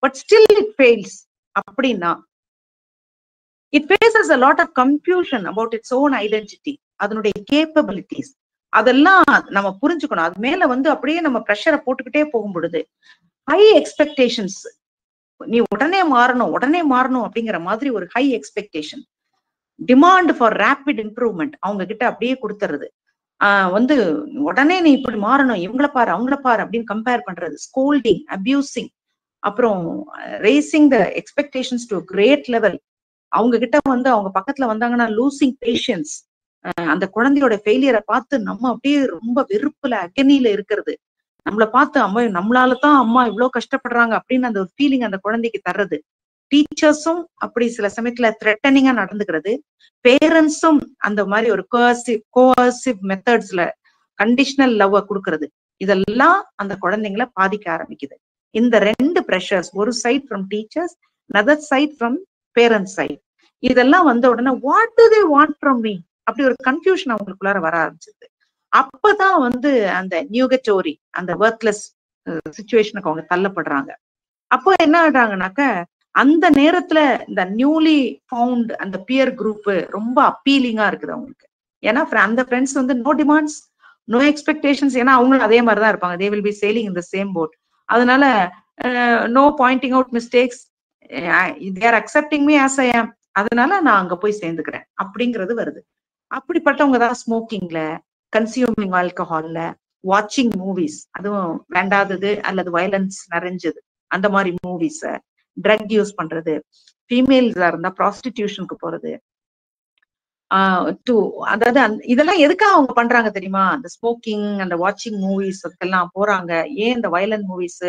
but still it fails அப்படின்னா, it faces a lot of confusion about its own identity, அதனுடைய கேப்பபிலிட்டிஸ், அதெல்லாம் நம்ம புரிஞ்சுக்கணும். அது மேல வந்து அப்படியே நம்ம ப்ரெஷரை போட்டுக்கிட்டே போகும் பொழுது ஹை எக்ஸ்பெக்டேஷன்ஸ், நீ உடனே மாறணும் அப்படிங்கிற மாதிரி ஒரு high expectation, demand for rapid improvement அவங்க கிட்ட அப்படியே கொடுத்துறது. வந்து உடனே நீ இப்படி மாறணும், இவங்கள பாரு அவங்கள பாரு அப்படின்னு கம்பேர் பண்றது, ஸ்கோல்டிங், அபியூசிங், அப்புறம் raising the expectations to great level. அவங்க கிட்ட வந்து அவங்க பக்கத்துல வந்தாங்கன்னா லூசிங் பேஷன்ஸ், அந்த குழந்தையோட ஃபெயிலியரை பார்த்து நம்ம அப்படியே ரொம்ப வெறுப்புல அகனியில இருக்கிறது, நம்மளை பார்த்து அம்மா நம்மளாலதான் அம்மா இவ்வளவு கஷ்டப்படுறாங்க அப்படின்னு அந்த ஒரு ஃபீலிங் அந்த குழந்தைக்கு தர்றது. டீச்சர்ஸும் அப்படி சில சமயத்துல த்ரெட்டனிங்கா நடந்துக்கிறது, பேரண்ட்ஸும் அந்த மாதிரி ஒரு கோஆசிவ் மெத்தட்ஸ்ல கண்டிஷனல் லவ் கொடுக்கறது, இதெல்லாம் அந்த குழந்தைங்களை பாதிக்க ஆரம்பிக்குது. இந்த 2 ப்ரெஷர்ஸ், ஒரு side from teachers, another side from parents side, இதெல்லாம் வந்த உடனே what do they want from me அப்படி ஒரு கன்ஃபியூஷன் அவங்களுக்குள்ளார வர ஆரம்பிச்சது. அப்பதான் வந்து அந்த நியூகட்டோரி, அந்த வொர்த்லெஸ் சிச்சுவேஷனுக்கு அவங்க தள்ளப்படுறாங்க. அப்போ என்ன ஆகுறாங்கனாக்க, அந்த நேரத்துல இந்த நியூலி ஃபவுண்ட் அந்த பியர் குரூப் ரொம்ப அப்பீலிங்கா இருக்குது அவங்களுக்கு. ஏன்னா அந்த ஃப்ரெண்ட்ஸ் வந்து நோ டிமாண்ட்ஸ், நோ எக்ஸ்பெக்டேஷன்ஸ், ஏன்னா அவங்களும் அதே மாதிரிதான் இருப்பாங்க, they will be sailing in the same boat. அதனால no pointing out mistakes, they are accepting me as I am, அதனால நான் அங்க போய் சேர்ந்துக்கிறேன் அப்படிங்கிறது வருது. அப்படிப்பட்டவங்க தான் ஸ்மோக்கிங்ல, கன்சியூமிங் ஆல்கஹால்ல, வாட்சிங் மூவிஸ், அதுவும் வேண்டாதது அல்லது வயலன்ஸ் நிறைஞ்சது அந்த மாதிரி மூவிஸ, ட்ரக் யூஸ் பண்றது, ஃபீமேல்ஸா இருந்தா ப்ராஸ்டிடியூஷனுக்கு போறது, அதாவது இதெல்லாம் எதுக்காக அவங்க பண்றாங்க தெரியுமா? அந்த ஸ்மோக்கிங், அந்த வாட்சிங் மூவிஸ் எல்லாம் போறாங்க. ஏன் இந்த வயலண்ட் மூவிஸ்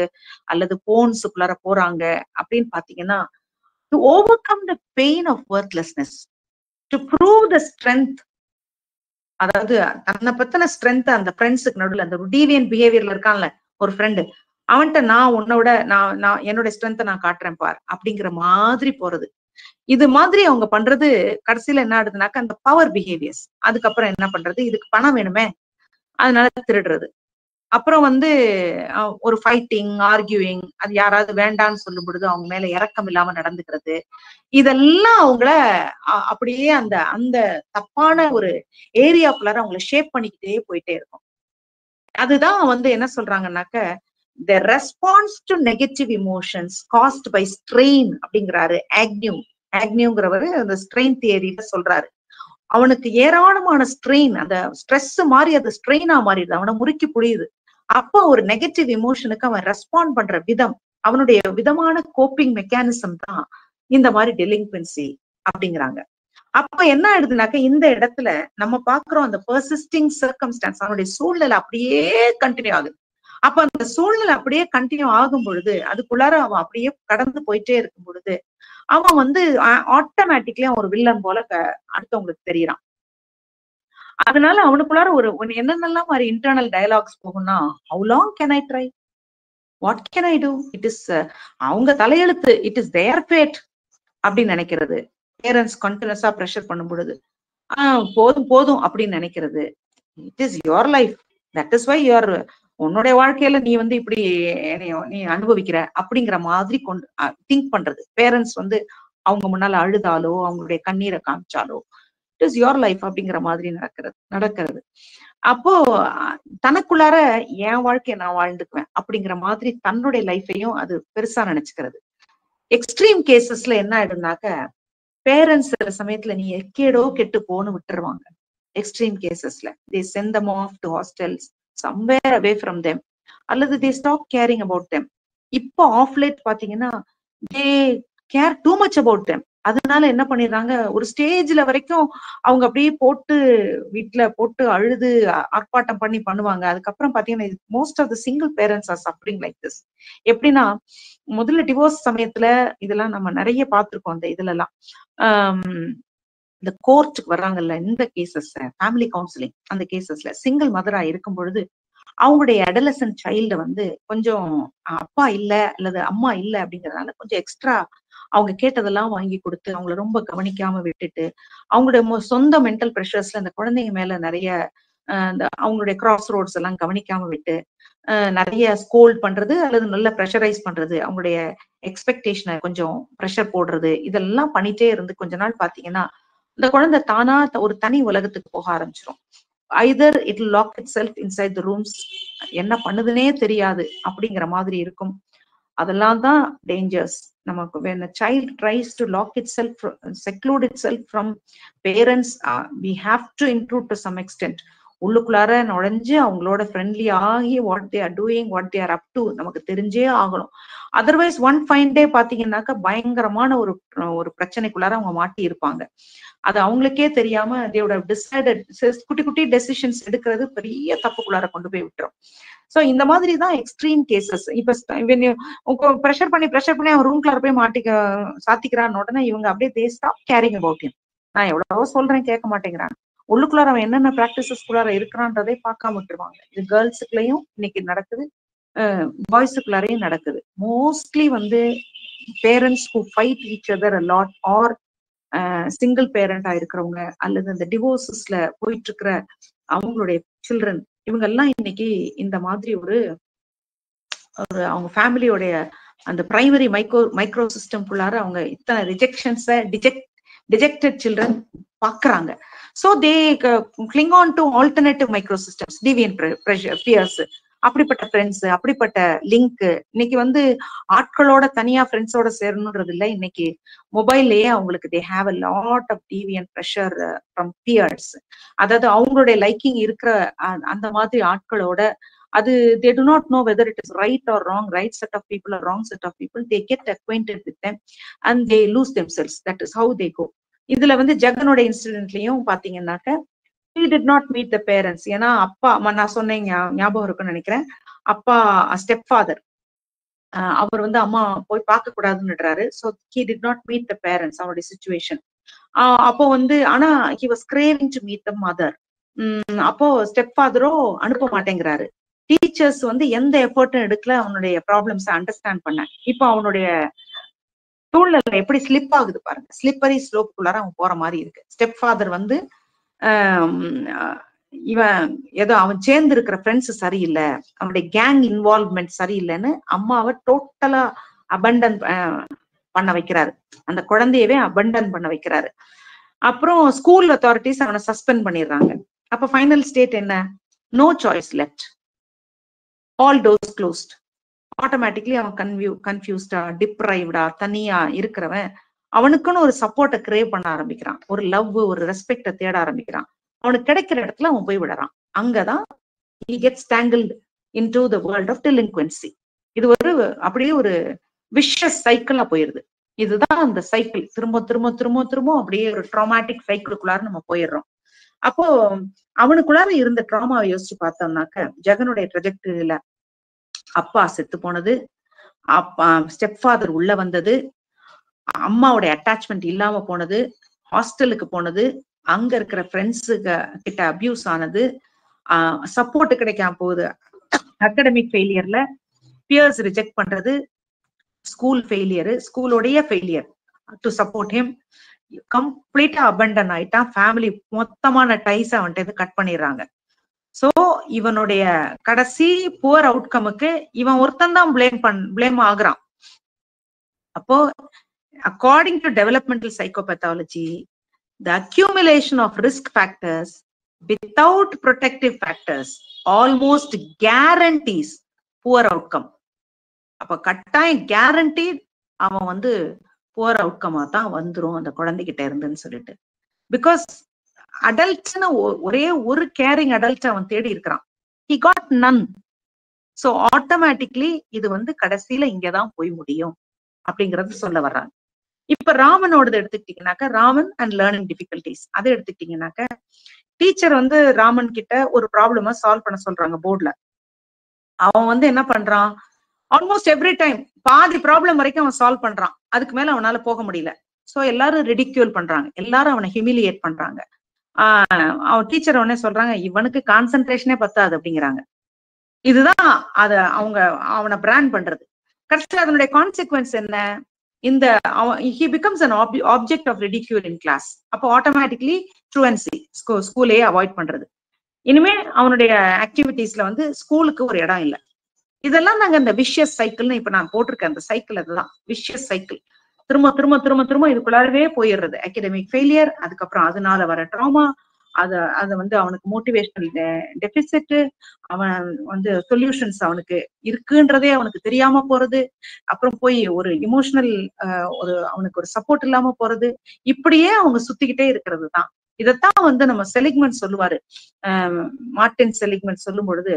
அல்லது போன்ஸுக்குள்ளார போறாங்க அப்படின்னு பாத்தீங்கன்னா, to overcome the pain of worthlessness, to prove the strength. அதாவது தன்னை பத்தின ஸ்ட்ரென்த் அந்த ஃப்ரெண்ட்ஸுக்கு நடுவில், அந்த டீவியன்ட் பிஹேவியர்ல இருக்கான்ல ஒரு ஃப்ரெண்டு, அவன்கிட்ட நான் உன்னோட நான் என்னோட ஸ்ட்ரென்த்தை நான் காட்டுறேன் பார் அப்படிங்கிற மாதிரி போறது. இது மாதிரி அவங்க பண்றது கடைசியில என்ன ஆகுதுனாக்க அந்த பவர் பிஹேவியர்ஸ். அதுக்கப்புறம் என்ன பண்றது, இதுக்கு பணம் வேணுமே அதனால திருடுறது. அப்புறம் வந்து ஒரு ஃபைட்டிங், ஆர்கியூவிங், அது யாராவது வேண்டான்னு சொல்லும் பொழுது அவங்க மேல இரக்கம் இல்லாம நடந்துக்கிறது, இதெல்லாம் அவங்கள அப்படியே அந்த அந்த தப்பான ஒரு ஏரியாக்குள்ளார அவங்கள ஷேப் பண்ணிக்கிட்டே போயிட்டே இருக்கும். அதுதான் வந்து என்ன சொல்றாங்கன்னாக்க, the response to negative emotions caused by strain அப்படிங்கிறாரு ஆக்னியூங்கிறவரு அந்த ஸ்ட்ரெயின் தியரியில சொல்றாரு. அவனுக்கு ஏராளமான ஸ்ட்ரெயின், அந்த ஸ்ட்ரெஸ் மாதிரி அது ஸ்ட்ரெயினா மாறிடுது, அவனை முறுக்கி புரியுது. அப்போ ஒரு நெகட்டிவ் இமோஷனுக்கு அவன் ரெஸ்பாண்ட் பண்ற விதம், அவனுடைய விதமான கோப்பிங் மெக்கானிசம் தான் இந்த மாதிரி டெலிங்க்வென்சி அப்படிங்கிறாங்க. அப்ப என்ன ஆயிடுதுனாக்க, இந்த இடத்துல நம்ம பாக்குறோம் அந்த பெர்சிஸ்டிங் சர்க்கம்ஸ்டான்ஸ், அவனுடைய சூழ்நிலை அப்படியே கண்டினியூ ஆகுது. அப்ப அந்த சூழ்நிலை அப்படியே கண்டினியூ ஆகும் பொழுது, அதுக்குள்ளார அவன் அப்படியே கடந்து போயிட்டே இருக்கும் பொழுது, அவன் வந்து ஆட்டோமேட்டிக்லி அவன் ஒரு வில்லன் போல அடுத்தவங்களுக்கு தெரியறான். அதனால அவனுக்குள்ளார ஒரு என்னென்னலாம் மாதிரி இன்டர்னல் டயலாக்ஸ் போகும்னா, how long can I try, what can I do, it is அவங்க தலையெழுத்து, it is their fate அப்படின்னு நினைக்கிறது. பேரண்ட்ஸ் கண்டினியூஸா ப்ரெஷர் பண்ணும் பொழுது போதும் போதும் அப்படின்னு நினைக்கிறது. It is your life, that is why your, உன்னுடைய வாழ்க்கையில நீ வந்து இப்படி நீ அனுபவிக்கிற அப்படிங்கிற மாதிரி கொண்டு திங்க் பண்றது. பேரண்ட்ஸ் வந்து அவங்க முன்னால அழுதாலோ அவங்களுடைய கண்ணீரை காமிச்சாலோ இட் இஸ் யுவர் லைஃப் அப்படிங்கிற மாதிரி நடக்கிறது. அப்போ தனக்குள்ளார என் வாழ்க்கையை நான் வாழ்ந்துக்குவேன் அப்படிங்கிற மாதிரி தன்னுடைய லைஃபையும் அது பெருசா நினைச்சுக்கிறது. எக்ஸ்ட்ரீம் கேசஸ்ல என்ன ஆயிடும்னாக்க, பேரண்ட்ஸ் சில சமயத்துல நீ எக்கேடோ கெட்டு போன்னு விட்டுருவாங்க. எக்ஸ்ட்ரீம் கேசஸ்ல they send them off to hostels somewhere away from them, அல்லது they stop caring about them. இப்போ ஆஃப் லேட் பாத்தீங்கன்னா they care too much about them. அதனால என்ன பண்ணிடுறாங்க, ஒரு ஸ்டேஜ்ல வரைக்கும் அவங்க அப்படியே போட்டு வீட்டுல போட்டு அழுது ஆர்ப்பாட்டம் பண்ணுவாங்க. அதுக்கப்புறம் பாத்தீங்கன்னா most of the single parents are suffering like this. எப்படின்னா, முதல்ல டிவோர்ஸ் சமயத்துல இதெல்லாம் நம்ம நிறைய பார்த்திருக்கோம். அந்த இதுல எல்லாம் இந்த கோர்ட்டுக்கு வர்றாங்கல்ல, இந்த கேசஸ் ஃபேமிலி கவுன்சிலிங், அந்த கேசஸ்ல சிங்கிள் மதரா இருக்கும் பொழுது அவங்களுடைய அடலசன்ட் சைல்டு வந்து கொஞ்சம் அப்பா இல்ல அல்லது அம்மா இல்ல அப்படிங்கறதுனால கொஞ்சம் எக்ஸ்ட்ரா அவங்க கேட்டதெல்லாம் வாங்கி கொடுத்து அவங்கள ரொம்ப கவனிக்காம விட்டுட்டு அவங்களுடைய சொந்த மென்டல் ப்ரெஷர்ஸ்ல அந்த குழந்தைங்க மேல நிறைய அந்த அவங்களுடைய கிராஸ் ரோட்ஸ் எல்லாம் கவனிக்காம விட்டு நிறைய ஸ்கோல்ட் பண்றது அல்லது நல்ல ப்ரெஷரைஸ் பண்றது, அவங்களுடைய எக்ஸ்பெக்டேஷனை கொஞ்சம் ப்ரெஷர் போடுறது, இதெல்லாம் பண்ணிட்டே இருந்து கொஞ்ச நாள் பாத்தீங்கன்னா இந்த குழந்தை தானா ஒரு தனி உலகத்துக்கு போக ஆரம்பிச்சிடும். Either it lock itself inside the rooms, என்ன பண்ணுதுன்னே தெரியாது அப்படிங்கிற மாதிரி இருக்கும். அதெல்லாம் தான் டேஞ்சர்ஸ். நமக்கு when a child tries to lock itself, seclude itself from parents, we have to intrude to some extent. உள்ளுக்குள்ளார நுழைஞ்சு அவங்களோட ஃப்ரெண்ட்லி ஆகி what they are doing, what they are up to நமக்கு தெரிஞ்சே ஆகணும். அதர்வைஸ் ஒன் ஃபைன் டே பாத்தீங்கன்னாக்கா பயங்கரமான ஒரு பிரச்சனைக்குள்ளார அவங்க மாட்டி இருப்பாங்க. அது அவங்களுக்கே தெரியாம தேவோட டிசைடட் குட்டி குட்டி டெசிஷன்ஸ் எடுக்கிறது பெரிய தப்புக்குள்ளார கொண்டு போய் விட்டுரும். சோ இந்த மாதிரி தான் எக்ஸ்ட்ரீம் கேசஸ். இப்ப ப்ரெஷர் பண்ணி அவன் ரூம்குள்ளார போய் சாத்திக்கிறான்னு உடனே இவங்க அப்படியே they stop carrying about him. நான் எவ்வளவோ சொல்றேன் கேட்க மாட்டேங்கிறாங்க. உள்ளுக்குள்ளார அவன் என்னென்ன பிராக்டிசஸ்குள்ளார இருக்கிறான்றதே பார்க்காம விட்டுருவாங்க. இது கேர்ள்ஸுக்குள்ளயும் இன்னைக்கு நடக்குது, பாய்ஸுக்குள்ளாரையும் நடக்குது. மோஸ்ட்லி வந்து parents who fight each other a lot or single பேரண்டா இருக்கிறவங்க அல்லது அந்த டிவோர்ஸஸ்ல போயிட்டு இருக்கிற அவங்களுடைய சில்ட்ரன், இவங்க எல்லாம் இன்னைக்கு இந்த மாதிரி ஒரு அவங்க ஃபேமிலியோடைய அந்த பிரைமரி மைக்ரோ சிஸ்டம்குள்ளார அவங்க இத்தனை ரிஜெக்ஷன்ஸை டிஜெக்டட் சில்ட்ரன் பாக்குறாங்க. So they cling on to alternative microsystems, deviant fears, அப்படிப்பட்ட ஃப்ரெண்ட்ஸ், அப்படிப்பட்ட லிங்க். இன்னைக்கு வந்து ஆட்களோட தனியா ஃப்ரெண்ட்ஸோட சேரணும்ன்றது இல்லை. இன்னைக்கு மொபைல்லயே அவங்களுக்கு they have a lot of deviant pressure from peers. அதாவது அவங்களுடைய லைக்கிங் இருக்கிற அந்த மாதிரி ஆட்களோட அது they do not know whether it is right or wrong, right set of people or wrong set of people. They get acquainted with them and they lose themselves. That is how they go. இதுல வந்து ஜெகனோட இன்சிடென்ட்லயும் பாத்தீங்கன்னாக்க he did not meet the parents. ஏன்னா அப்பா நான் சொன்னேன் ஞாபகம் இருக்குன்னு நினைக்கிறேன். அப்பா ஸ்டெப் ஃபாதர், அவர் வந்து அம்மா போய் பார்க்க கூடாதுன்னுறாரு. So he did not meet the parents, அவருடைய சுச்சுவேஷன். அப்போ வந்து ஆனா he was craving to meet the mother. அப்போ ஸ்டெப் ஃபாதரோ அனுப்ப மாட்டேங்கிறாரு. டீச்சர்ஸ் வந்து எந்த எஃபர்ட்டும் எடுக்கல அவனுடைய ப்ராப்ளம்ஸை அண்டர்ஸ்டாண்ட் பண்ண. இப்போ அவனுடைய சூழ்நிலை எப்படி ஸ்லிப் ஆகுது பாருங்க. ஸ்லிப்பரி ஸ்லோப்புக்குள்ளார அவன் போற மாதிரி இருக்கு. ஸ்டெப் ஃபாதர் வந்து இவன் ஏதோ அவன் சேர்ந்து இருக்கிற ஃப்ரெண்ட்ஸ் சரியில்லை, அவனுடைய கேங் இன்வால்வ்மெண்ட் சரியில்லைன்னு அம்மாவை டோட்டலா அபண்டன் பண்ண வைக்கிறாரு. அந்த குழந்தையவே அபண்டன் பண்ண வைக்கிறாரு. அப்புறம் ஸ்கூல் அத்தாரிட்டிஸ் அவனை சஸ்பெண்ட் பண்ணிடுறாங்க. அப்ப ஃபைனல் ஸ்டேட் என்ன? No choice left, all doors closed. Automatically அவன் கன்ஃபியூஸ்டா, டிப்ரைவ்டா, தனியா இருக்கிறவன் அவனுக்குன்னு ஒரு சப்போர்ட்டை கிரேவ் பண்ண ஆரம்பிக்கிறான். ஒரு லவ், ஒரு ரெஸ்பெக்டை தேட ஆரம்பிக்கிறான். அவனுக்கு கிடைக்கிற இடத்துல அவன் போய் விடுறான். அங்கதான் he gets tangled into the world of delinquency. இது ஒரு அப்படியே ஒரு விஷஸ் சைக்கிளா போயிருது. இதுதான் அந்த சைக்கிள். திரும்ப திரும்ப திரும்ப திரும்ப அப்படியே ஒரு ட்ராமாட்டிக் சைக்கிளுக்குள்ளார நம்ம போயிடுறோம். அப்போ அவனுக்குள்ளார இருந்த ட்ராமாவை யோசிச்சு பார்த்தோம்னாக்க ஜெகனுடைய ட்ரெஜெக்டரியில அப்பா செத்து போனது, அப்பா ஸ்டெப் ஃபாதர் உள்ள வந்தது, அம்மாவுடைய அட்டாச்மெண்ட் இல்லாம போனது, ஹாஸ்டலுக்கு போனது, அங்க இருக்கிற ஃப்ரெண்ட்ஸு கிட்ட அபியூஸ் ஆனது, சப்போர்ட் கிடைக்காம போகுது, அகடமிக் ஃபெயிலியர்ல பியர்ஸ் ரிஜெக்ட் பண்றது, ஸ்கூல் ஃபெயிலியர், ஸ்கூலோடைய ஃபெயிலியர் டு சப்போர்ட் ஹிம், கம்ப்ளீட்டா அபண்டன் ஆயிட்டான். ஃபேமிலி மொத்தமான டைஸ் அவன்கிட்ட கட் பண்ணிடுறாங்க. சோ இவனுடைய கடைசி புவர் அவுட்கமுக்கு இவன் ஒருத்தன் தான் பிளேம் ஆகுறான். அப்போ according to developmental psychopathology, the accumulation of risk factors without protective factors almost guarantees poor outcome. அப்ப கட்டாயம் கேரண்டி அவன் வந்து புவர் அவுட்கமா தான் வந்துரும் அந்த குழந்தைகிட்ட இருந்துன்னு சொல்லிட்டு. பிகாஸ் அடல்ட்ஸ்னு ஒரே ஒரு கேரிங் அடல்ட் அவன் தேடி இருக்கிறான். he got none. so automatically இது வந்து கடைசியில இங்கதான் போய் முடியும் அப்படிங்கறது சொல்ல வர்றாங்க. இப்ப ராமனோடது எடுத்துக்கிட்டீங்கன்னாக்க, ராமன் அண்ட் லேர்னிங் டிஃபிகல்டிஸ், அதை எடுத்துக்கிட்டீங்கன்னாக்க டீச்சர் வந்து ராமன் கிட்ட ஒரு ப்ராப்ளமா சால்வ் பண்ண சொல்றாங்க போர்ட்ல. அவன் வந்து என்ன பண்றான், ஆல்மோஸ்ட் எவ்ரி டைம் பாதி ப்ராப்ளம் வரைக்கும் அவன் சால்வ் பண்றான். அதுக்கு மேல அவனால போக முடியல. சோ எல்லாரும் ரிடிக்யூல் பண்றாங்க, எல்லாரும் அவனை ஹியூமிலியேட் பண்றாங்க. அவன் டீச்சர் உடனே சொல்றாங்க, இவனுக்கு கான்சென்ட்ரேஷனே பத்தாது அப்படிங்கிறாங்க. இதுதான் அத அவனை பிராண்ட் பண்றது. கடைசியில் அதனுடைய கான்சிக்வன்ஸ் என்ன? இந்த he becomes an object of ridicule in class. அப்போ ஆட்டோமேட்டிக்லி ட்ரூவன்சி ஸ்கூலே அவாய்ட் பண்றது. இனிமே அவனுடைய ஆக்டிவிட்டீஸ்ல வந்து ஸ்கூலுக்கு ஒரு இடம் இல்லை. இதெல்லாம் நாங்க இந்த விஷியஸ் சைக்கிள்னு இப்ப நான் போட்டிருக்கேன். அந்த சைக்கிள் அதுதான் விஷியஸ் சைக்கிள். திரும்ப திரும்ப திரும்ப திரும்ப இதுக்குள்ளாரவே போயிடுறது. அகாடமிக் ஃபெயிலியர், அதுக்கப்புறம் அதனால வர ட்ராமா, அத வந்து அவனுக்கு மோட்டிவேஷனல் டெபிசிட், அவன் வந்து சொல்யூஷன்ஸ் அவனுக்கு இருக்குன்றதே அவனுக்கு தெரியாம போறது, அப்புறம் போய் ஒரு இமோஷனல் அவனுக்கு ஒரு சப்போர்ட் இல்லாம போறது, இப்படியே அவங்க சுத்திக்கிட்டே இருக்கிறது தான். இதைத்தான் வந்து நம்ம செலிக்மெண்ட் சொல்லுவாரு. மார்டின் செலிக்மெண்ட் சொல்லும் பொழுது,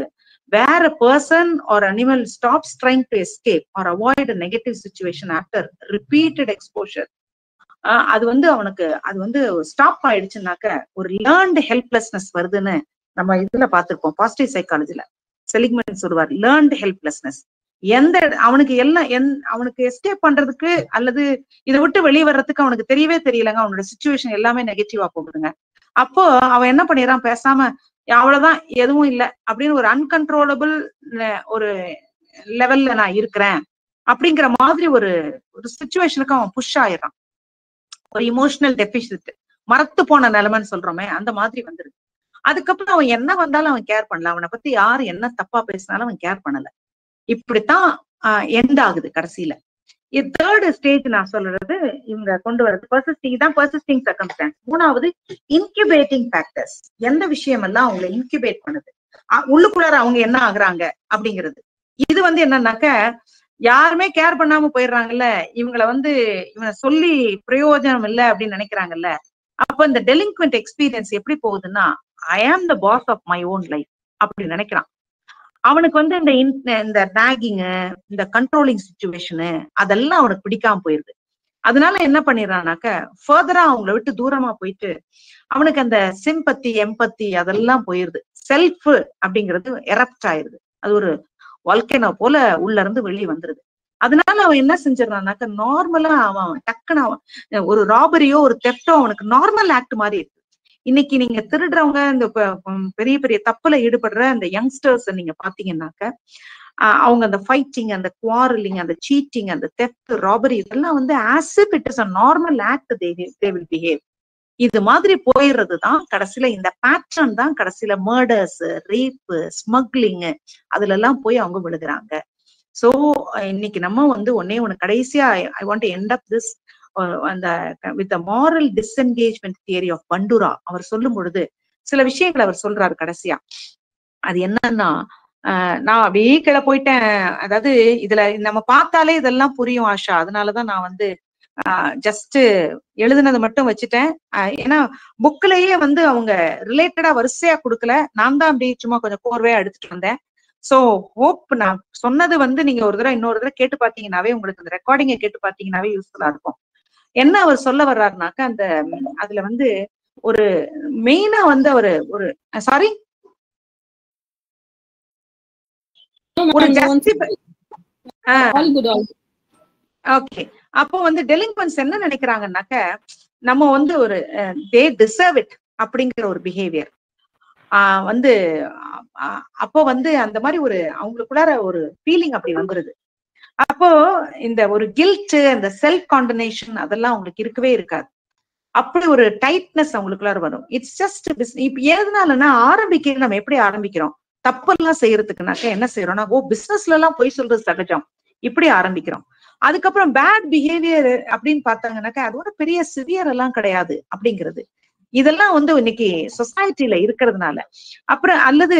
where a person or animal stops trying to escape or avoid a negative situation after repeated exposure, அது வந்து அவனுக்கு அது வந்து ஸ்டாப் ஆயிடுச்சுன்னாக்க ஒரு லேர்ன்டு ஹெல்ப்லெஸ்னஸ் வருதுன்னு நம்ம இதுல பார்த்திருப்போம். பாசிட்டிவ் சைக்காலஜில செலிக்மெண்ட் சொல்லுவார் லேர்ன்டு ஹெல்ப்லெஸ்னஸ். அவனுக்கு அவனுக்கு எஸ்கேப் பண்றதுக்கு அல்லது இதை விட்டு வெளியே வர்றதுக்கு அவனுக்கு தெரியவே தெரியலங்க. அவனோட சிச்சுவேஷன் எல்லாமே நெகட்டிவா போகுதுங்க. அப்போ அவன் என்ன பண்ணிடுறான், பேசாம அவ்வளவுதான் எதுவும் இல்லை அப்படின்னு ஒரு அன்கன்ட்ரோலபிள் ஒரு லெவல்ல நான் இருக்கிறேன் அப்படிங்கிற மாதிரி ஒரு சிச்சுவேஷனுக்கு அவன் புஷ் ஆயிடுறான். ஒரு இமோஷனல் டெபிசிட், மறத்து போன நிலைமைன்னு சொல்றோமே அந்த மாதிரி வந்துருது. அதுக்கப்புறம் அவன் என்ன வந்தாலும் அவன் கேர் பண்ணல. அவனை பத்தி யாரு என்ன தப்பா பேசினாலும் அவன் கேர் பண்ணல. இப்படித்தான் எண்ட் ஆகுது கடைசியில. தேர்ட் ஸ்டேஜ் நான் சொல்றது இவங்க கொண்டு வர்றது பர்சிஸ்டிங் சர்க்கம்ஸ்டான்ஸ். மூணாவது இன்குபேட்டிங் ஃபேக்டர்ஸ். எந்த விஷயம் எல்லாம் அவங்களை இன்குபேட் பண்ணுது, உள்ளுக்குள்ளார அவங்க என்ன ஆகுறாங்க அப்படிங்கிறது. இது வந்து என்னன்னாக்க யாருமே கேர் பண்ணாம போயிடுறாங்கல்ல, இவங்களை வந்து இவனை சொல்லி பிரயோஜனம் இல்லை அப்படின்னு நினைக்கிறாங்கல்ல. அப்ப இந்த டெலிங்க்வென்ட் எக்ஸ்பீரியன்ஸ் எப்படி போகுதுன்னா, I am the boss of my own life அப்படி நினைக்கிறான். அவனுக்கு வந்து இந்த நாகிங்கு, இந்த கண்ட்ரோலிங் சிச்சுவேஷனு அதெல்லாம் அவனுக்கு பிடிக்காம போயிருது. அதனால என்ன பண்ணிடுறான்னாக்க ஃபர்தரா அவங்கள விட்டு தூரமா போயிட்டு அவனுக்கு அந்த சிம்பத்தி எம்பத்தி அதெல்லாம் போயிருது. செல்ஃப் அப்படிங்கிறது எரப்ட் ஆயிருது. அது ஒரு வால்கேனோ போல உள்ள இருந்து வெளியே வந்துருது. அதனால அவன் என்ன செஞ்சிடறான்னாக்க நார்மலா அவன் டக்குன்னு ஒரு ராபரியோ ஒரு தெஃப்டோ அவனுக்கு நார்மல் ஆக்ட் மாதிரி இருக்கு. இன்னைக்கு நீங்க திருடுறவங்க, இந்த பெரிய பெரிய தப்புல ஈடுபடுற அந்த யங்ஸ்டர்ஸ் நீங்க பாத்தீங்கன்னாக்க அவங்க அந்த ஃபைட்டிங், அந்த குவாரலிங், அந்த சீட்டிங், அந்த தெஃப்ட், ராபரி இதெல்லாம் வந்து as if it is a normal act they will behave. இது மாதிரி போயிடுறதுதான் கடைசியில இந்த பேட்டர்ன் தான் கடைசியில மர்டர்ஸ், ரேப், ஸ்மக்லிங் அதுல எல்லாம் போய் அவங்க விழுகிறாங்க. சோ இன்னைக்கு நம்ம வந்து ஒண்ணு கடைசியா ஐ want to end up this அந்த with moral disengagement theory of பண்டுரா. அவர் சொல்லும் பொழுது சில விஷயங்களை அவர் சொல்றாரு கடைசியா. அது என்னன்னா, நான் அப்படியே கீழே போயிட்டேன். அதாவது இதுல நம்ம பார்த்தாலே இதெல்லாம் புரியும் ஆஷா. அதனாலதான் நான் வந்து ஜஸ்ட் எழுதுனது மட்டும் வச்சுட்டேன். ஏன்னா புக்லயே வந்து அவங்க ரிலேட்டடா வரிசையா கொடுக்கல. நான் தான் அப்படி சும்மா கொஞ்சம் கோர்வையா எடுத்துட்டு வந்தேன். சோ ஹோப் நான் சொன்னது வந்து நீங்க ஒரு தடவை இன்னொரு தடவை கேட்டு பாத்தீங்கன்னாவே, உங்களுக்கு இந்த ரெக்கார்டிங்க கேட்டு பாத்தீங்கன்னாவே யூஸ்ஃபுல்லா இருக்கும். என்ன அவர் சொல்ல வர்றாருனாக்க, அந்த அதுல வந்து ஒரு மெயினா வந்து அவரு ஒரு சாரி ஓகே. அப்போ வந்து டெலிங்க்வென்ட்ஸ் என்ன நினைக்கிறாங்கன்னாக்க, நம்ம வந்து ஒரு தே டிசர்வ் இட் அப்படிங்கிற ஒரு பிஹேவியர் வந்து அப்போ வந்து அந்த மாதிரி ஒரு அவங்களுக்குள்ளார ஒரு ஃபீலிங் அப்படி வந்துருது. அப்போ இந்த ஒரு கில்ட், அந்த செல்ஃப் காண்டனேஷன் அதெல்லாம் அவங்களுக்கு இருக்கவே இருக்காது. அப்படி ஒரு டைட்னஸ் அவங்களுக்குள்ளார வரும். இட்ஸ் ஜஸ்ட் இப்ப எதுனாலன்னா, ஆரம்பிக்க நம்ம எப்படி ஆரம்பிக்கிறோம், தப்பெல்லாம் செய்யறதுக்குனாக்க என்ன செய்யறோம்னா, பிசினஸ்ல எல்லாம் பொய் சொல்றது சகஜம் இப்படி ஆரம்பிக்கிறோம். அதுக்கப்புறம் பேட் பிஹேவியர் அப்படின்னு பார்த்தாங்கன்னாக்கா அதோட பெரிய சிவியர் எல்லாம் கிடையாது அப்படிங்கிறது. இதெல்லாம் வந்து இன்னைக்கு சொசைட்டில இருக்கிறதுனால. அப்புறம் அல்லது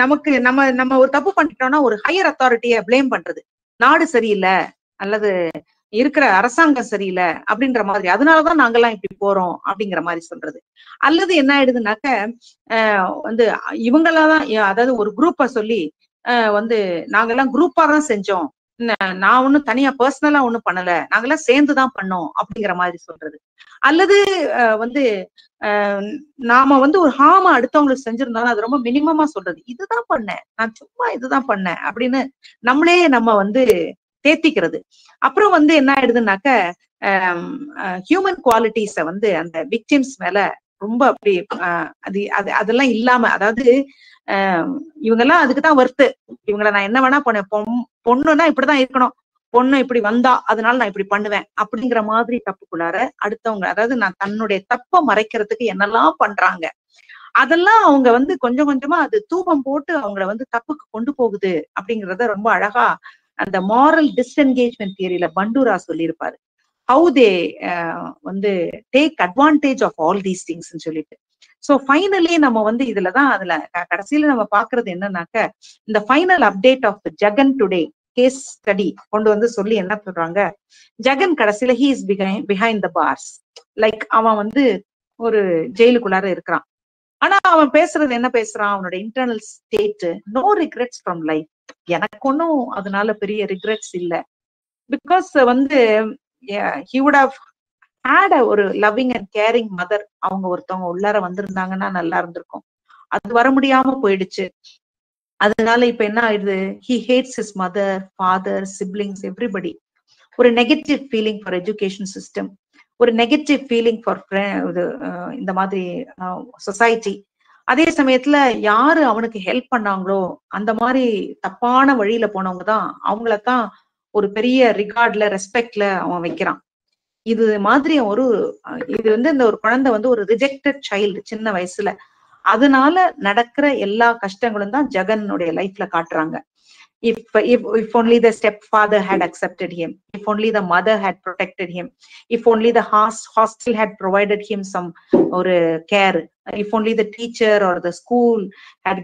நமக்கு நம்ம ஒரு தப்பு பண்ணிட்டோம்னா ஒரு ஹையர் அத்தாரிட்டியை பிளேம் பண்றது, நாடு சரியில்லை அல்லது இருக்கிற அரசாங்கம் சரியில்லை அப்படின்ற மாதிரி, அதனாலதான் நாங்கெல்லாம் இப்படி போறோம் அப்படிங்கிற மாதிரி சொல்றது. அல்லது என்ன ஆயிடுதுனாக்க வந்து இவங்களாதான், அதாவது ஒரு குரூப்பை சொல்லி வந்து நாங்கெல்லாம் குரூப்பா தான் செஞ்சோம், நான் ஒண்ணும் தனியா பர்சனலா ஒண்ணும் பண்ணல, நாங்கெல்லாம் சேர்ந்துதான் பண்ணோம் அப்படிங்கிற மாதிரி சொல்றது. அல்லது வந்து நாம வந்து ஒரு ஹார்ம அடுத்தவங்களுக்கு செஞ்சிருந்தாலும் அது ரொம்ப மினிமமா சொல்றது, இதுதான் பண்ணேன், நான் சும்மா இதுதான் பண்ணேன் அப்படின்னு நம்மளே நம்ம வந்து தேத்திக்கிறது. அப்புறம் வந்து என்ன ஆயிடுதுனாக்க ஹியூமன் குவாலிட்டிஸ வந்து அந்த விக்டிம்ஸ் மேல ரொம்ப அப்படி அதெல்லாம் இல்லாம, அதாவது இவங்க எல்லாம் அதுக்குதான் வர்த்து. இவங்களை நான் என்ன வேணா பண்ணேன், பொண்ணுன்னா இப்படிதான் இருக்கணும், பொண்ணு இப்படி வந்தா அதனால நான் இப்படி பண்ணுவேன் அப்படிங்கிற மாதிரி தப்புக்குள்ளார அடுத்தவங்க, அதாவது நான் தன்னுடைய தப்பை மறைக்கிறதுக்கு என்னெல்லாம் பண்றாங்க, அதெல்லாம் அவங்க வந்து கொஞ்சம் கொஞ்சமா அது தூபம் போட்டு அவங்கள தப்புக்கு கொண்டு போகுது அப்படிங்கறத ரொம்ப அழகா அந்த மாரல் டிஸ்என்கேஜ்மெண்ட் தியரியில பண்டூரா சொல்லியிருப்பாரு. How they take advantage of all these things சொல்லிட்டு. சோ ஃபைனலி நம்ம இதுலதான் அதுல கடைசியில நம்ம பாக்குறது என்னன்னாக்க, இந்த final update of Jagan today case study கொண்டு சொல்லி என்ன சொல்றாங்க, ஜகன் கடைசியில he is behind the bars. Like அவன் ஒரு ஜெயிலுக்குள்ளார இருக்கிறான். ஆனா அவன் பேசுறது என்ன பேசுறான், அவனோட internal state, no regrets from life. எனக்கு ஒன்னும் அதனால பெரிய ரிக்ரெட்ஸ் இல்ல. Because he would have had ஒரு லவ்விங் அண்ட் கேரிங் மதர். அவங்க ஒருத்தவங்க உள்ளார வந்திருந்தாங்கன்னா நல்லா இருந்திருக்கும். அது வர முடியாம போயிடுச்சு. அதனால இப்ப என்ன ஆயிடுது, he hates his mother, father, siblings, everybody. ஒரு negative feeling for education system, ஒரு நெகட்டிவ் ஃபீலிங் ஃபார் இந்த மாதிரி சொசைட்டி. அதே சமயத்துல யாரு அவனுக்கு ஹெல்ப் பண்ணாங்களோ அந்த மாதிரி தப்பான வழியில போனவங்க தான் அவங்களத்தான் ஒரு பெரிய ரிகார்ட்ல ரெஸ்பெக்ட்ல அவன் வைக்கிறான். இது மாதிரி இது இந்த ஒரு குழந்தை ஒரு ரிஜெக்டட் சைல்டு சின்ன வயசுல. அதனால நடக்கிற எல்லா கஷ்டங்களும் தான் ஜகனுடைய லைஃப்ல காட்டுறாங்க. If only the stepfather had accepted him, if only the mother had protected him, if only the hostel had provided him some care, if only the teacher or the school had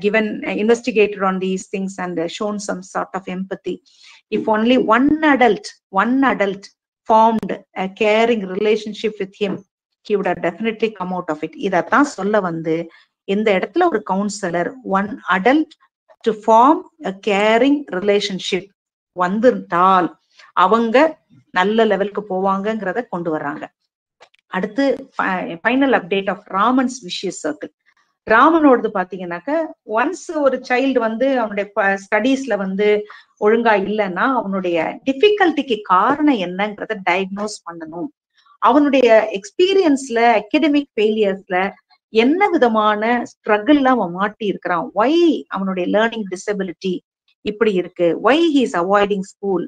investigated on these things and shown some sort of empathy, if only one adult formed a caring relationship with him, he would have definitely come out of it. இதான் சொல்ல இந்த இடத்துல ஒரு councillor, one adult to form a caring relationship வந்துட்டால் அவங்க நல்ல லெவலுக்கு போவாங்கங்கிறத கொண்டு வர்றாங்க. அடுத்து final update of Raman's vicious circle. ராமனோடது பாத்தீங்கன்னாக்க, ஒன்ஸ் ஒரு சைல்டு அவனுடைய ஸ்டடீஸ்ல ஒழுங்கா இல்லைன்னா அவனுடைய டிஃபிகல்ட்டிக்கு காரணம் என்னங்கிறத டயக்னோஸ் பண்ணணும். அவனுடைய எக்ஸ்பீரியன்ஸ்ல அகடமிக் ஃபெயிலியர்ஸ்ல என்ன விதமான ஸ்ட்ரகிள்ல அவன் மாட்டி இருக்கிறான், ஒய் அவனுடைய லேர்னிங் டிசபிலிட்டி இப்படி இருக்கு, why he is avoiding school,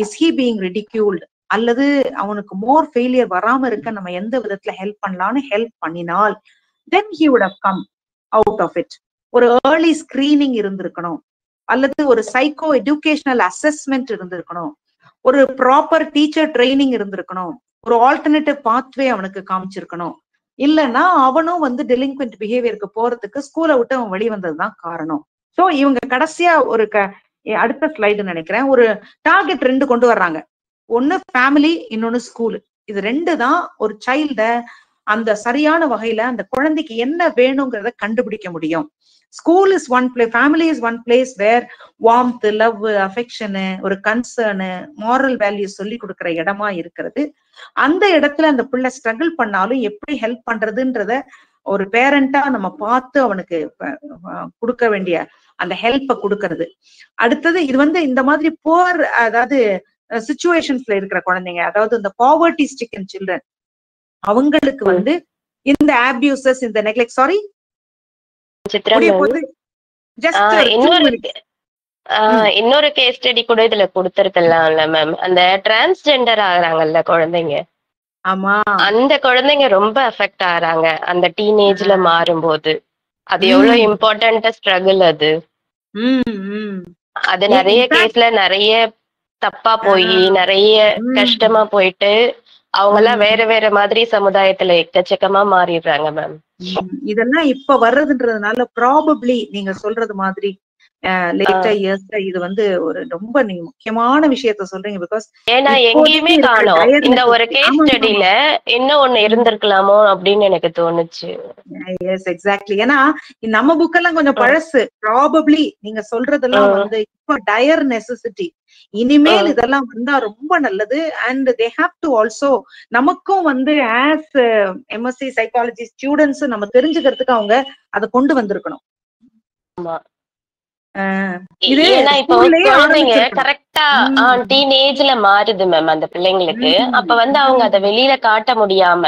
is he being ridiculed, அல்லது அவனுக்கு மோர் ஃபெயிலியர் வராம இருக்க நம்ம எந்த விதத்துல ஹெல்ப் பண்ணலாம்னு ஹெல்ப் பண்ணினால் then he would have come out of it. ஒரு ஏர்லி ஸ்கிரீனிங் இருந்திருக்கணும், அல்லது ஒரு சைக்கோ எஜுகேஷனல் அசஸ்மெண்ட் இருந்திருக்கணும், ஒரு ப்ராப்பர் டீச்சர் ட்ரைனிங் இருந்திருக்கணும், ஒரு ஆல்டர்னேட்டிவ் பாத்வே அவனுக்கு காமிச்சிருக்கணும். இல்லைன்னா அவனும் டெலிங்க்வென்ட் பிஹேவியருக்கு போறதுக்கு ஸ்கூலை விட்டு அவன் வெளி வந்ததுதான் காரணம். சோ இவங்க கடைசியா அடுத்த ஸ்லைடு நினைக்கிறேன், ஒரு டார்கெட் 2 கொண்டு வர்றாங்க. ஒன்னு ஃபேமிலி, இன்னொன்னு ஸ்கூல். இது 2 தான் ஒரு சைல்ட அந்த சரியான வகையில அந்த குழந்தைக்கு என்ன வேணுங்கிறத கண்டுபிடிக்க முடியும். School is one place, family is one place where warmth, love, affection, ஒரு கன்சர்னு, மாரல் வேல்யூ சொல்லி கொடுக்குற இடமா இருக்கிறது. அந்த இடத்துல அந்த பிள்ளை ஸ்ட்ரகிள் பண்ணாலும் எப்படி ஹெல்ப் பண்றதுன்றத ஒரு பேரண்டா நம்ம பார்த்து அவனுக்கு கொடுக்க வேண்டிய அந்த ஹெல்ப்பை கொடுக்கறது. அடுத்தது இது இந்த மாதிரி போர், அதாவது சிச்சுவேஷன்ஸ்ல இருக்கிற குழந்தைங்க, அதாவது இந்த பாவர்ட்டி ஸ்ட்ரிக்கன் சில்ட்ரன், அவங்களுக்கு இந்த அபியூசஸ், இந்த நெக்லெக்ட், சாரி இன்னொரு கேஸ் ஸ்டடி கூட இதுல கொடுத்திருக்கலாம்ல மேம். அந்த டிரான்ஸ்ஜெண்டர் ஆகுறாங்கல்ல குழந்தைங்க, ஆமா, அந்த குழந்தைங்க ரொம்ப அஃபெக்ட் ஆகுறாங்க அந்த டீனேஜ்ல மாறும்போது. அது எவ்வளவு இம்பார்ட்டன்ட் ஸ்ட்ரகிள் அது. அது நிறைய கேஸ்ல நிறைய தப்பா போய் நிறைய கஷ்டமா போயிட்டு அவங்க எல்லாம் வேற வேற மாதிரி சமுதாயத்துல எக்கச்சக்கமா மாறிடுறாங்க மேம். இதெல்லாம் இப்ப வர்றதுன்றதுனால ப்ராபப்ளி நீங்க சொல்றது மாதிரி லேட்டர் இயர்ஸ்ல இது ஒரு ரொம்ப நீங்க முக்கியமான விஷயத்த சொல்றீங்க. பிகாஸ் ஏன்னா எங்கேயுமே காணோம். இந்த ஒரு கேஸ் ஸ்டடியில இன்னும் ஒண்ணு இருந்திருக்கலாமோ அப்படின்னு எனக்கு தோணுச்சு. Yes exactly. ஏன்னா நம்ம புக்கெல்லாம் கொஞ்சம் பழசு. ப்ராபப்ளி நீங்க சொல்றதெல்லாம் இப்ப டயர் நெசசிட்டி. இனிமேல் இதெல்லாம் வந்தா ரொம்ப நல்லது. And they have to also, நமக்கும் ஆஸ் எம்எஸ்சி சைக்காலஜி ஸ்டூடெண்ட்ஸ் நம்ம தெரிஞ்சுக்கிறதுக்கு அவங்க அதை கொண்டு வந்திருக்கணும். இது ஏன்னா இப்போ ஸ்கூல்லயே குழந்தைங்க ஆரம்பிச்சிருக்கணும். கரெக்டா டீனேஜ்ல மாறுது மேம் அந்த பிள்ளைங்களுக்கு. அப்ப வந்து அவங்க அத வெளியில காட்ட முடியாம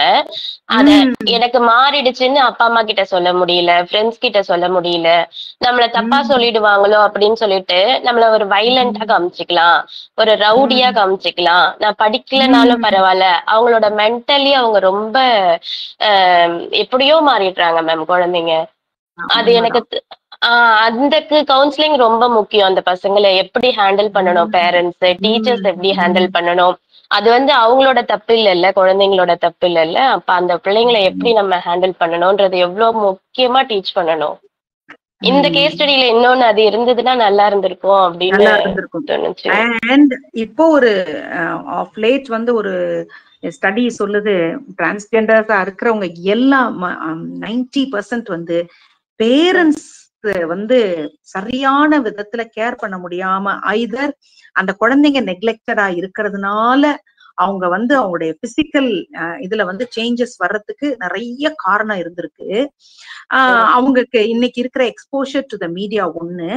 அத எனக்கு மாறிடுச்சுன்னு அப்பா அம்மா கிட்ட சொல்ல முடியல, ஃப்ரெண்ட்ஸ் கிட்ட சொல்ல முடியல, நம்மள தப்பா சொல்லிடுவாங்களோ அப்படின்னு சொல்லிட்டு நம்மள ஒரு வைலண்டா காமிச்சுக்கலாம், ஒரு ரவுடியா காமிச்சுக்கலாம். நான் படிக்கலனாலும் பரவாயில்ல, அவங்களோட மென்டலி அவங்க ரொம்ப எப்படியோ மாறிடுறாங்க மேம் குழந்தைங்க. அது எனக்கு அதுக்கு கவுன்சிலிங் ரொம்ப முக்கியம். அந்த பசங்களை எப்படி ஹேண்டில் பண்ணணும், பேரண்ட்ஸ் டீச்சர்ஸ் எப்படி ஹேண்டில் பண்ணணும், அது வந்து அவங்களோட தப்பு இல்லைல்ல, குழந்தைங்களோட தப்பு இல்லைல்ல. அப்ப அந்த பிள்ளைங்களை எப்படி நம்ம ஹேண்டில் பண்ணணும்ன்றது எவ்வளவு முக்கியமா டீச் பண்ணணும். இந்த கேஸ் ஸ்டடியில இன்னொன்னு அது இருந்ததுன்னா நல்லா இருந்திருக்கும் அப்படின்னு தோணுச்சு. அண்ட் இப்போ ஒரு ஆஃப் லேட் வந்து ஒரு ஸ்டடி சொல்லுது, டிரான்ஸ்ஜெண்டர்ஸா இருக்கிறவங்க எல்லாம் 90% வந்து பேரண்ட்ஸ் வந்து சரியான விதத்துல கேர் பண்ண முடியாம ஐதர் அந்த குழந்தைங்க நெக்லெக்டடா இருக்கிறதுனால அவங்க வந்து அவங்களுடைய பிசிக்கல் இதுல வந்து சேஞ்சஸ் வர்றதுக்கு நிறைய காரணம் இருந்திருக்கு. அவங்களுக்கு இன்னைக்கு இருக்கிற எக்ஸ்போஷர் டு த மீடியா ஒண்ணு.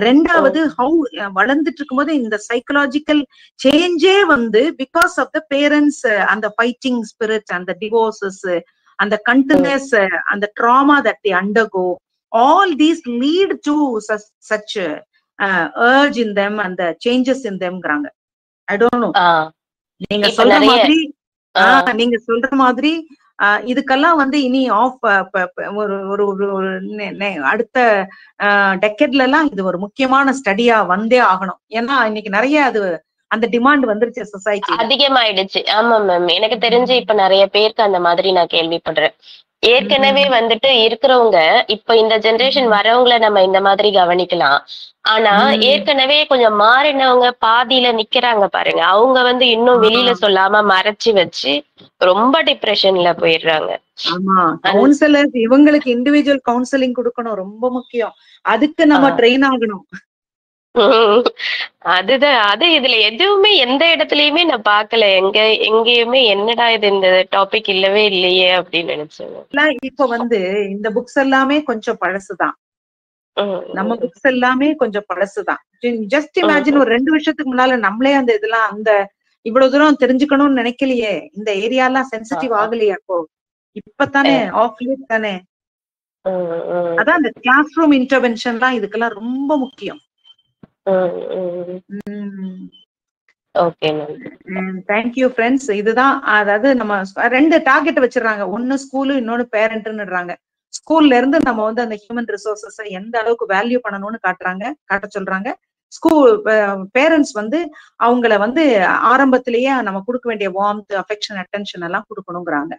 ரெண்டாவது ஹவு வளர்ந்துட்டு இருக்கும்போது இந்த சைக்கலாஜிக்கல் சேஞ்சே வந்து பிகாஸ் ஆஃப் த பேரண்ட்ஸ், அந்த ஃபைட்டிங் ஸ்பிரிட், அந்த டிவோர்சஸ், அந்த கண்டினியூஸ் அந்த drama that the undergo, all these lead to such urge in them and the changes in them ங்கறாங்க. I don't know. நீங்க சொல்ற மாதிரி நீங்க சொல்ற மாதிரி இதுக்கெல்லாம் வந்து இனி ஆஃப் ஒரு அடுத்த டெக்கெட்ல எல்லாம் இது ஒரு முக்கியமான ஸ்டடியா வந்தே ஆகணும். ஏன்னா இன்னைக்கு நிறைய அது அந்த டிமாண்ட் வந்துருச்சு சொசைட்டி, அதிகமாயிடுச்சு. ஆமா மேம், எனக்கு தெரிஞ்சு இப்ப நிறைய பேருக்கு அந்த மாதிரி நான் கேள்விப்படுறேன். ஏற்கனவே வந்துட்டு இருக்கிறவங்க இப்ப இந்த ஜெனரேஷன் வரவங்கள நம்ம இந்த மாதிரி கவனிக்கலாம். ஆனா ஏற்கனவே கொஞ்சம் மாறினவங்க பாதியில நிக்கிறாங்க பாருங்க, அவங்க வந்து இன்னும் வெளியில சொல்லாம மறைச்சு வச்சு ரொம்ப டிப்ரெஷன்ல போயிடுறாங்க. ஆமா, கவுன்சிலர்ஸ் இவங்களுக்கு இண்டிவிஜுவல் கவுன்சிலிங் கொடுக்கணும், ரொம்ப முக்கியம். அதுக்கு நம்ம ட்ரெயின் ஆகணும். அதுதான், அது இதுல எதுவுமே எந்த இடத்துலயுமே நான் பாக்கல, எங்கேயுமே என்னடா இது இந்த டாபிக் இல்லவே இல்லையே அப்படின்னு நினைச்சேன். இப்ப வந்து இந்த புக்ஸ் எல்லாமே கொஞ்சம் பழசுதான், நம்ம புக்ஸ் எல்லாமே கொஞ்சம் பழசுதான். ஜஸ்ட் இமேஜின் ஒரு 2 வருஷத்துக்கு முன்னால நம்மளே அந்த இதெல்லாம் அந்த இவ்வளவு தூரம் தெரிஞ்சுக்கணும்னு நினைக்கலையே, இந்த ஏரியாலாம் சென்சிட்டிவ் ஆகலையே. அப்போ இப்பதானே ஆஃப் லேட் தானே. அதான் அந்த கிளாஸ் ரூம் இன்டர்வென்ஷன்லாம் இதுக்கெல்லாம் ரொம்ப முக்கியம். Thank you friends. இதுதான், அதாவது நம்ம 2 டார்கெட் வச்சிடறாங்க, ஒன்னு ஸ்கூலு, இன்னொன்னு பேரண்ட்னுறாங்க. ஸ்கூல்ல இருந்து நம்ம வந்து அந்த ஹியூமன் ரிசோர்சஸ் எந்த அளவுக்கு வேல்யூ பண்ணணும்னு காட்ட சொல்றாங்க. ஸ்கூல் பேரண்ட்ஸ் வந்து அவங்கள வந்து ஆரம்பத்திலேயே நம்ம கொடுக்க வேண்டிய வார்ம்த், அஃபெக்ஷன், அட்டென்ஷன் எல்லாம் கொடுக்கணுங்கிறாங்க.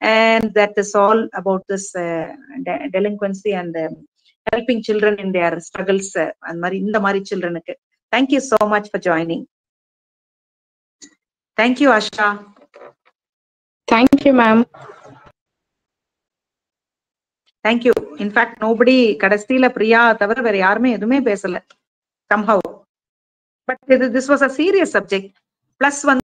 And that is all about this delinquency and helping children in their struggles. and mari inda mari childrenukku thank you so much for joining. Thank you Asha. Thank you ma'am. Thank you. In fact nobody kadasila Priya thavara vera yarume edume pesala somehow, but this was a serious subject. Plus one